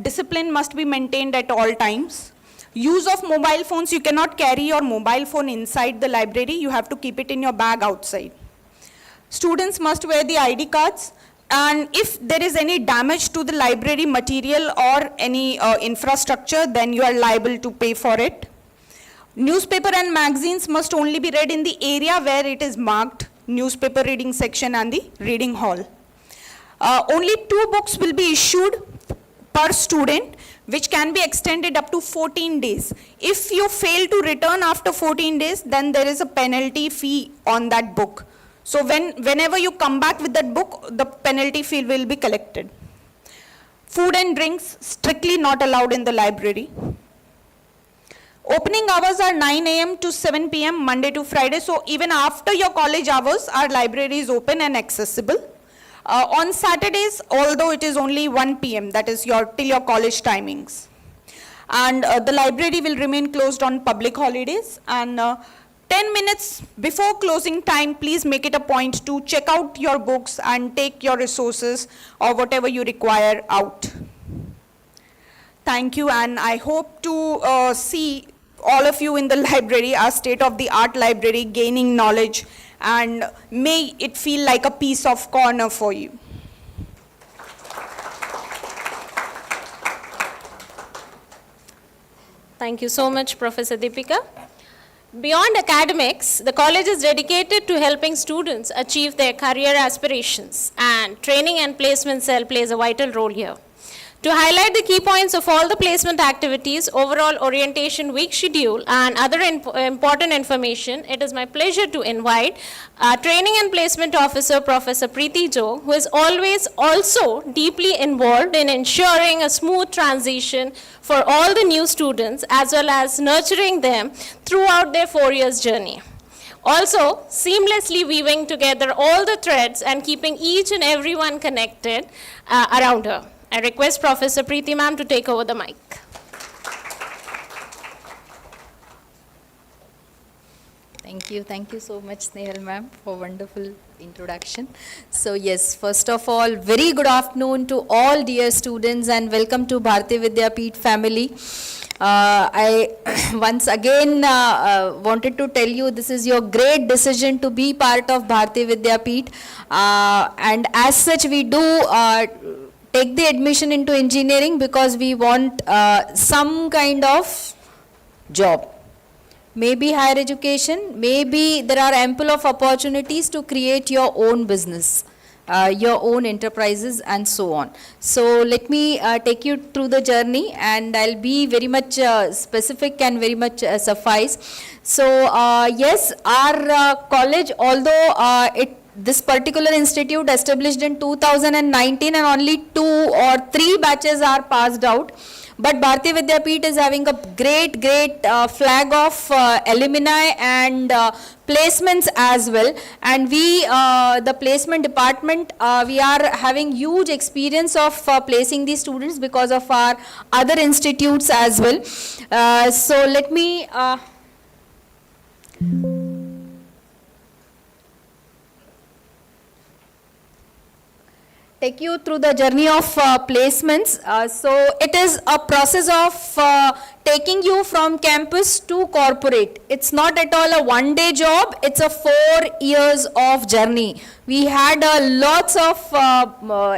Discipline must be maintained at all times. Use of mobile phones, you cannot carry your mobile phone inside the library, you have to keep it in your bag outside. Students must wear the ID cards, and if there is any damage to the library material or any infrastructure, then you are liable to pay for it. Newspaper and magazines must only be read in the area where it is marked newspaper reading section and the reading hall. Only 2 books will be issued per student, which can be extended up to 14 days. If you fail to return after 14 days, then there is a penalty fee on that book. So whenever you come back with that book, the penalty fee will be collected. Food and drinks strictly not allowed in the library. Opening hours are 9 a.m. to 7 p.m. Monday to Friday. So even after your college hours, our library is open and accessible. On Saturdays, although it is only 1 p.m., that is till your college timings. And the library will remain closed on public holidays. And 10 minutes before closing time, please make it a point to check out your books and take your resources or whatever you require out. Thank you, and I hope to see all of you in the library, our state-of-the-art library, gaining knowledge, and may it feel like a piece of corner for you. Thank you so much, Professor Deepika. Beyond academics, the college is dedicated to helping students achieve their career aspirations, and training and placement cell plays a vital role here. To highlight the key points of all the placement activities, overall orientation week schedule, and other important information, it is my pleasure to invite our Training and Placement Officer, Professor Preeti Jo, who is always also deeply involved in ensuring a smooth transition for all the new students, as well as nurturing them throughout their 4 years journey. Also, seamlessly weaving together all the threads and keeping each and everyone connected around her. I request Professor Preeti ma'am to take over the mic. Thank you so much, Snehal ma'am, for wonderful introduction. So yes, first of all, very good afternoon to all dear students and welcome to Bharati Vidyapeeth family. I once again wanted to tell you this is your great decision to be part of Bharati Vidyapeeth, and as such we do take the admission into engineering because we want some kind of job. Maybe higher education, maybe there are ample of opportunities to create your own business. your own enterprises and so on. So let me take you through the journey, and I'll be very much specific and very much suffice. So yes, our college, although this particular institute established in 2019 and only 2 or 3 batches are passed out, but Bharati Vidyapeeth is having a great flag of alumni and placements as well. And we, the placement department, we are having huge experience of placing these students because of our other institutes as well. So let me take you through the journey of placements. So it is a process of taking you from campus to corporate. It's not at all a one-day job, it's a 4 years of journey. We had lots of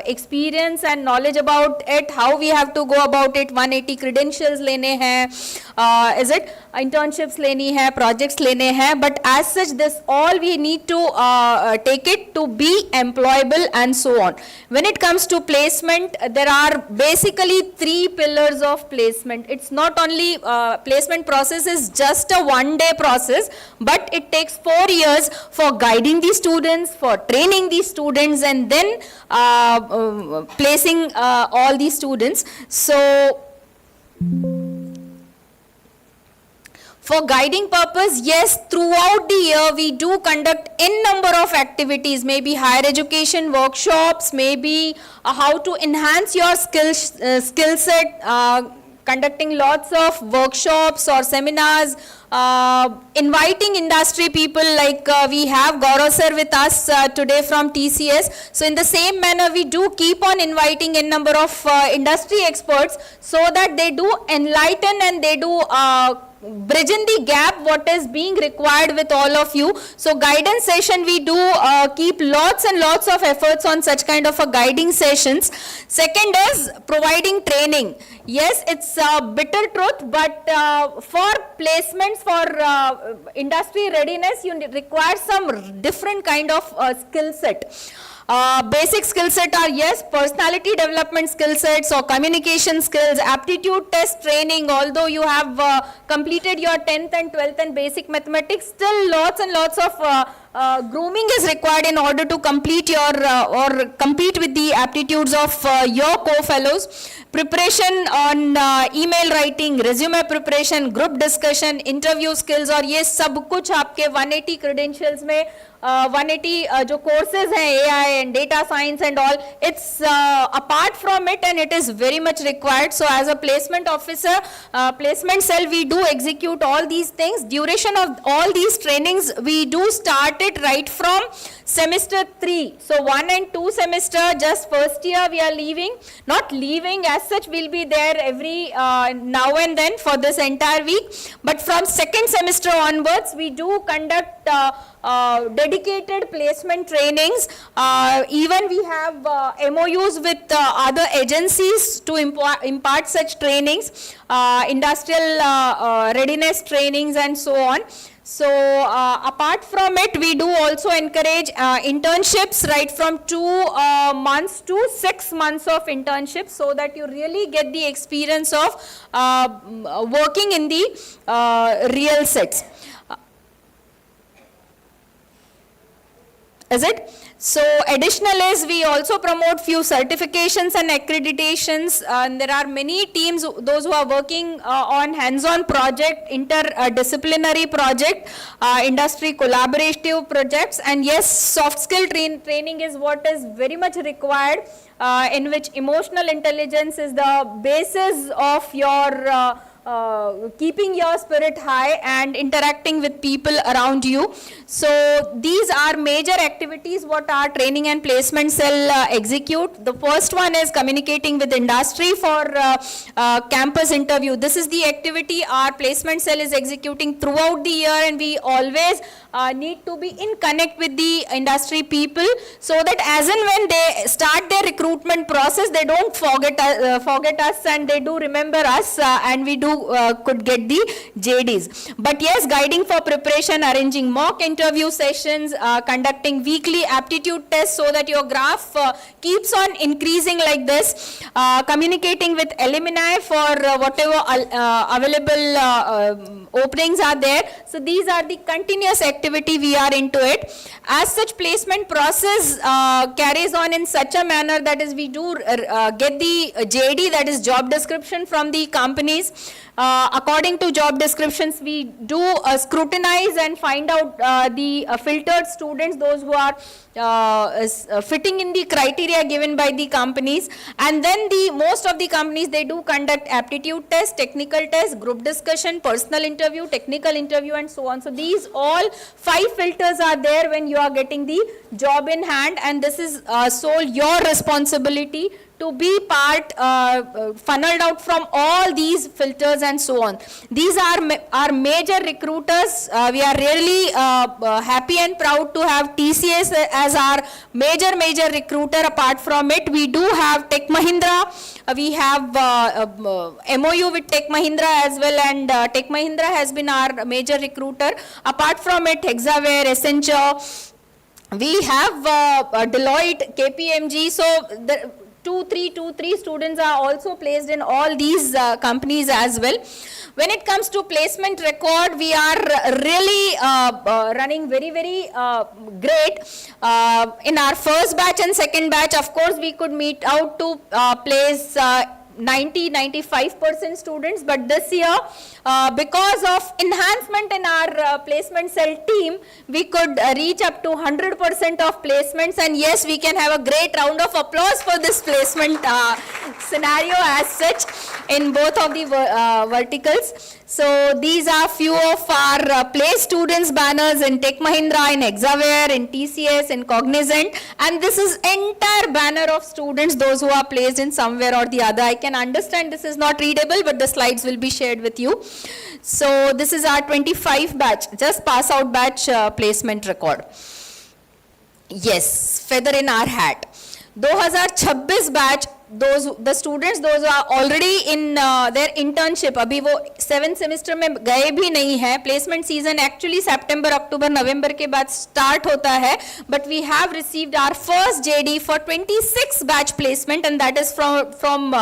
experience and knowledge about it, how we have to go about it. 180 credentials lene hai, is it? Internships leni hai, projects lene hai, but as such this all we need to take it to be employable and so on. When it comes to placement, there are basically 3 pillars of placement. It's not only placement process is just a one-day process, but it takes 4 years for guiding the students, for training the students, and then placing all the students. So for guiding purpose, yes, throughout the year we do conduct n number of activities, maybe higher education workshops, maybe how to enhance your skill set, conducting lots of workshops or seminars, inviting industry people like we have Gaurav sir with us today from TCS. So in the same manner, we do keep on inviting a number of industry experts so that they do enlighten and they do bridging the gap what is being required with all of you. So guidance session, we do keep lots and lots of efforts on such kind of a guiding sessions. Second is providing training. Yes, it's a bitter truth, but for placements, for industry readiness, you require some different kind of skill set. Basic skill set are, yes, personality development skill sets or communication skills, aptitude test training. Although you have completed your 10th and 12th and basic mathematics, still lots and lots of grooming is required in order to complete your or compete with the aptitudes of your co-fellows. Preparation on email writing, resume preparation, group discussion, interview skills, और ये सब कुछ आपके 180 credentials में 180 जो courses हैं AI and data science and all, it's apart from it and it is very much required. So as a placement officer, placement cell, we do execute all these things. Duration of all these trainings, we do start it right from semester 3. So 1 and 2 semester, just first year we are leaving, not leaving as such, we'll be there every now and then for this entire week. But from second semester onwards, we do conduct dedicated placement trainings. Even we have MOUs with other agencies to impart such trainings, industrial readiness trainings and so on. So apart from it, we do also encourage internships right from 2 months to 6 months of internships, so that you really get the experience of working in the real sets. Is it? So additional is we also promote few certifications and accreditations. There are many teams, those who are working on hands-on project, interdisciplinary project, industry collaborative projects, and yes, soft skill training is what is very much required, in which emotional intelligence is the basis of your keeping your spirit high and interacting with people around you. So these are major activities what our training and placement cell execute. The first one is communicating with industry for campus interview. This is the activity our placement cell is executing throughout the year, and we always need to be in connect with the industry people, so that as and when they start their recruitment process, they don't forget us and they do remember us, and we do could get the JDs. But yes, guiding for preparation, arranging mock interview sessions, conducting weekly aptitude tests so that your graph keeps on increasing like this, communicating with alumni for whatever available openings are there. So these are the continuous activity we are into it. As such, placement process carries on in such a manner that is we do get the JD, that is job description from the companies. According to job descriptions, we do scrutinize and find out the filtered students, those who are fitting in the criteria given by the companies. And then most of the companies, they do conduct aptitude tests, technical tests, group discussion, personal interview, technical interview, and so on. So these all 5 filters are there when you are getting the job in hand, and this is solely your responsibility to be part, funneled out from all these filters and so on. These are our major recruiters. We are really happy and proud to have TCS as our major recruiter. Apart from it, we do have Tech Mahindra. We have MOU with Tech Mahindra as well, and Tech Mahindra has been our major recruiter. Apart from it, Hexaware, Accenture. We have Deloitte, KPMG. So the 2-3 students are also placed in all these companies as well. When it comes to placement record, we are really running very great. In our first batch and second batch, of course, we could meet out to place 90-95% students, but this year, because of enhancement in our placement cell team, we could reach up to 100% of placements, and yes, we can have a great round of applause for this placement scenario as such in both of the verticals. So these are few of our place students banners in Tech Mahindra, in Hexaware, in TCS, in Cognizant, and this is entire banner of students, those who are placed in somewhere or the other. I can understand this is not readable, but the slides will be shared with you. So this is our 25 batch, just pass out batch placement record. Yes, feather in our hat. 2026 batch, the students, those are already in their internship. अभी वो 7th semester में गए भी नहीं हैं. Placement season actually September, October, November के बाद start होता है. But we have received our first JD for 26 batch placement, and that is from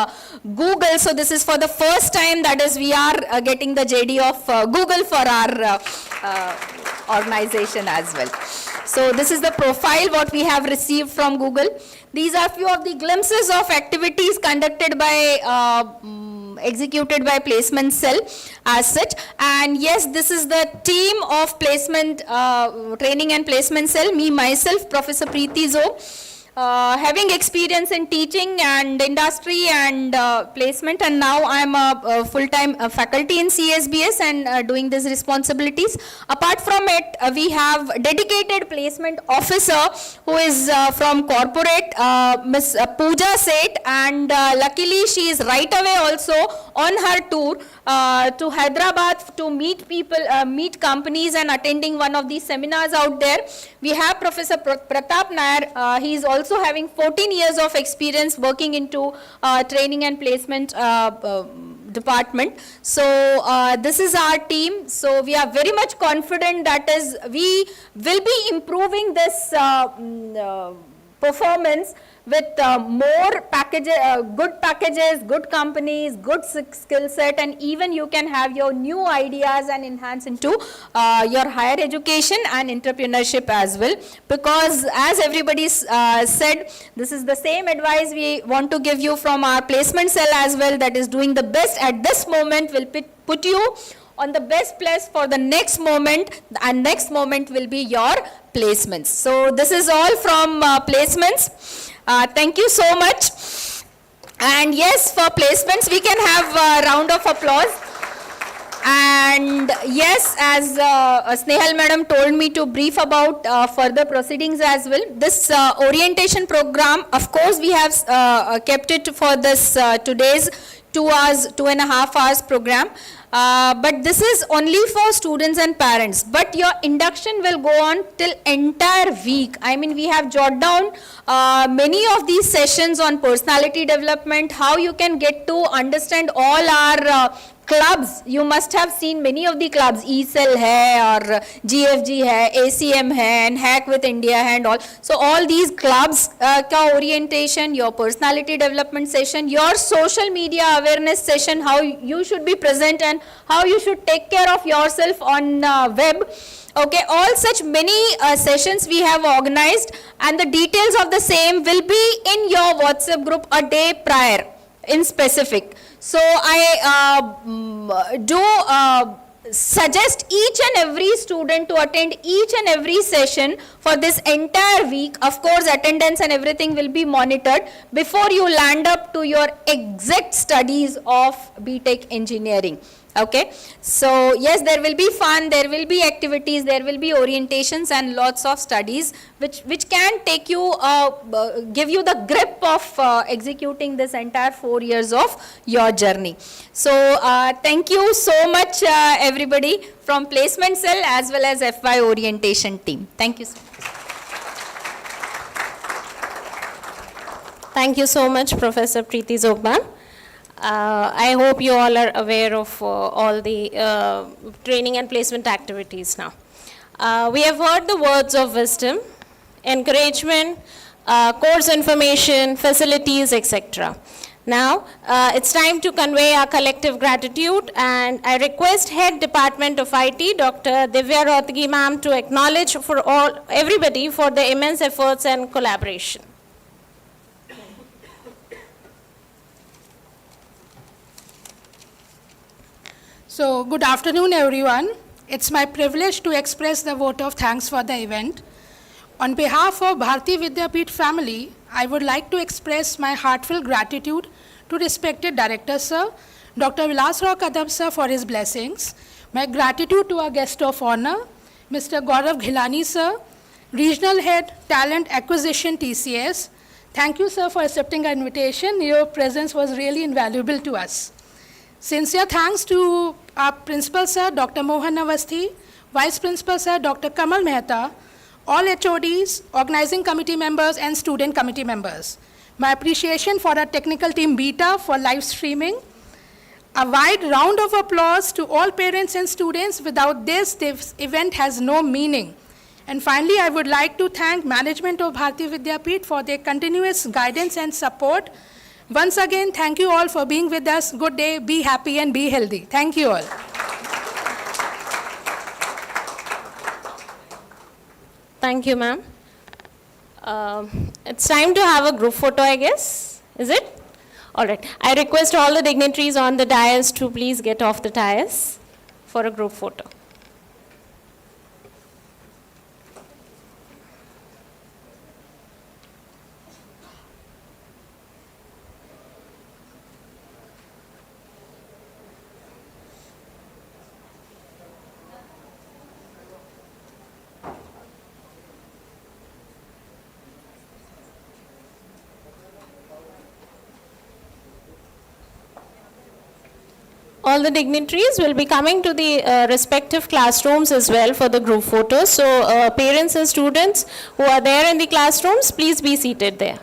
Google. So this is for the first time that is we are getting the JD of Google for our organization as well. So this is the profile what we have received from Google. These are few of the glimpses of activities conducted by, executed by placement cell as such. And yes, this is the team of placement training and placement cell. Me myself, Professor Preeti Zo. Having experience in teaching and industry and placement, and now I am a full-time faculty in CSBS and doing these responsibilities. Apart from it, we have dedicated placement officer who is from corporate, Miss Pooja Seth, and luckily she is right away also on her tour to Hyderabad to meet people, meet companies and attending one of these seminars out there. We have Professor Pratap Nair. He is also having 14 years of experience working into training and placement department. So this is our team. So we are very much confident that is we will be improving this performance with more packages, good packages, good companies, good skill set, and even you can have your new ideas and enhance into your higher education and entrepreneurship as well. Because as everybody said, this is the same advice we want to give you from our placement cell as well, that is doing the best at this moment will put you on the best place for the next moment, and next moment will be your placements. So this is all from placements. Thank you so much. And yes, for placements, we can have a round of applause. And yes, as Snehal madam told me to brief about further proceedings as well. This orientation program, of course, we have kept it for this today's 2 hours, 2.5 hours program. But this is only for students and parents. But your induction will go on till entire week. I mean, we have jotted down many of these sessions on personality development, how you can get to understand all our clubs. You must have seen many of the clubs, ECEL hai or GFG hai, ACM hai and Hack with India hai and all. So all these clubs ka orientation, your personality development session, your social media awareness session, how you should be present and how you should take care of yourself on web. Okay, all such many sessions we have organized, and the details of the same will be in your WhatsApp group a day prior in specific. So I do suggest each and every student to attend each and every session for this entire week. Of course, attendance and everything will be monitored before you land up to your exact studies of BTech engineering. Okay, so yes, there will be fun, there will be activities, there will be orientations and lots of studies which can take you, give you the grip of executing this entire 4 years of your journey. So thank you so much everybody from placement cell as well as FY orientation team. Thank you so much. Thank you so much, Professor Preeti Zogban. I hope you all are aware of all the training and placement activities now. We have heard the words of wisdom, encouragement, course information, facilities, etc. Now, it's time to convey our collective gratitude, and I request Head Department of IT, Dr. Divya Rohtgi ma'am, to acknowledge for everybody for their immense efforts and collaboration. So, good afternoon, everyone. It's my privilege to express the vote of thanks for the event. On behalf of Bharati Vidyapeeth family, I would like to express my heartfelt gratitude to respected Director Sir, Dr. Vilasrao Kadam Sir, for his blessings. My gratitude to our guest of honor, Mr. Gaurav Ghilani Sir, Regional Head, Talent Acquisition, TCS. Thank you, sir, for accepting our invitation. Your presence was really invaluable to us. Sincere thanks to our Principal Sir, Dr. Mohan Awasthi, Vice Principal Sir, Dr. Kamal Mehta, all HODs, organizing committee members, and student committee members. My appreciation for our technical team Beta for live streaming. A wide round of applause to all parents and students. Without this event has no meaning. And finally, I would like to thank management of Bharati Vidyapeeth for their continuous guidance and support. Once again, thank you all for being with us. Good day, be happy and be healthy. Thank you all. Thank you, ma'am. It's time to have a group photo, I guess. Is it? All right. I request all the dignitaries on the dais to please get off the dais for a group photo. All the dignitaries will be coming to the respective classrooms as well for the group photos. So parents and students who are there in the classrooms, please be seated there.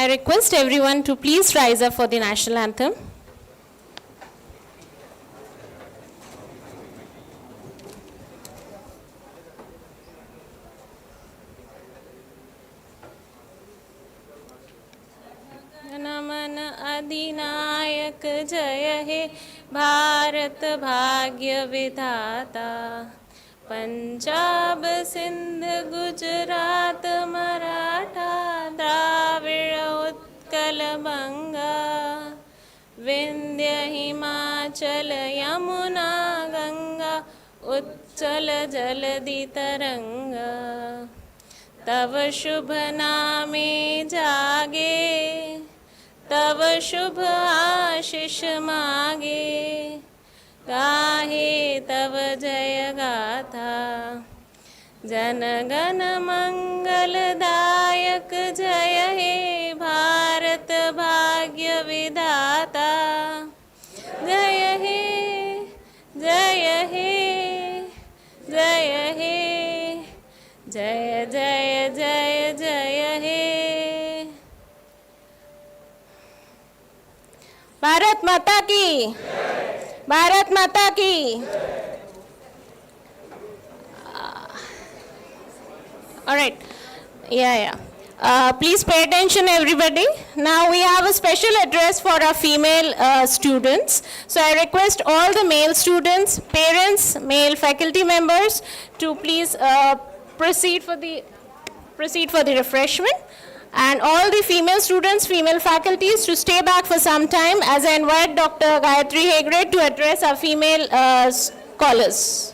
I request everyone to please rise up for the national anthem. नमन अधिनायक जय हे भारत भाग्य विधाता पंजाब सिंध गुजरात मराठा द्राविड़ उत्कल बंगा विंध्य हिमाचल यमुना गंगा उच्चल जलधि तरंगा तव शुभ नामे जागे तव शुभ आशीष मागे गाहे तव जय गाथा जन गण मंगलदायक जय हे भारत भाग्य विधाता जय हे जय हे जय हे जय जय जय जय हे भारत माता की भारत माता की all right please pay attention everybody. Now we have a special address for our female students, so I request all the male students, parents, male faculty members to please proceed for the refreshment, and all the female students, female faculties to stay back for some time as I invite Dr. Gayatri Hegde to address our female scholars.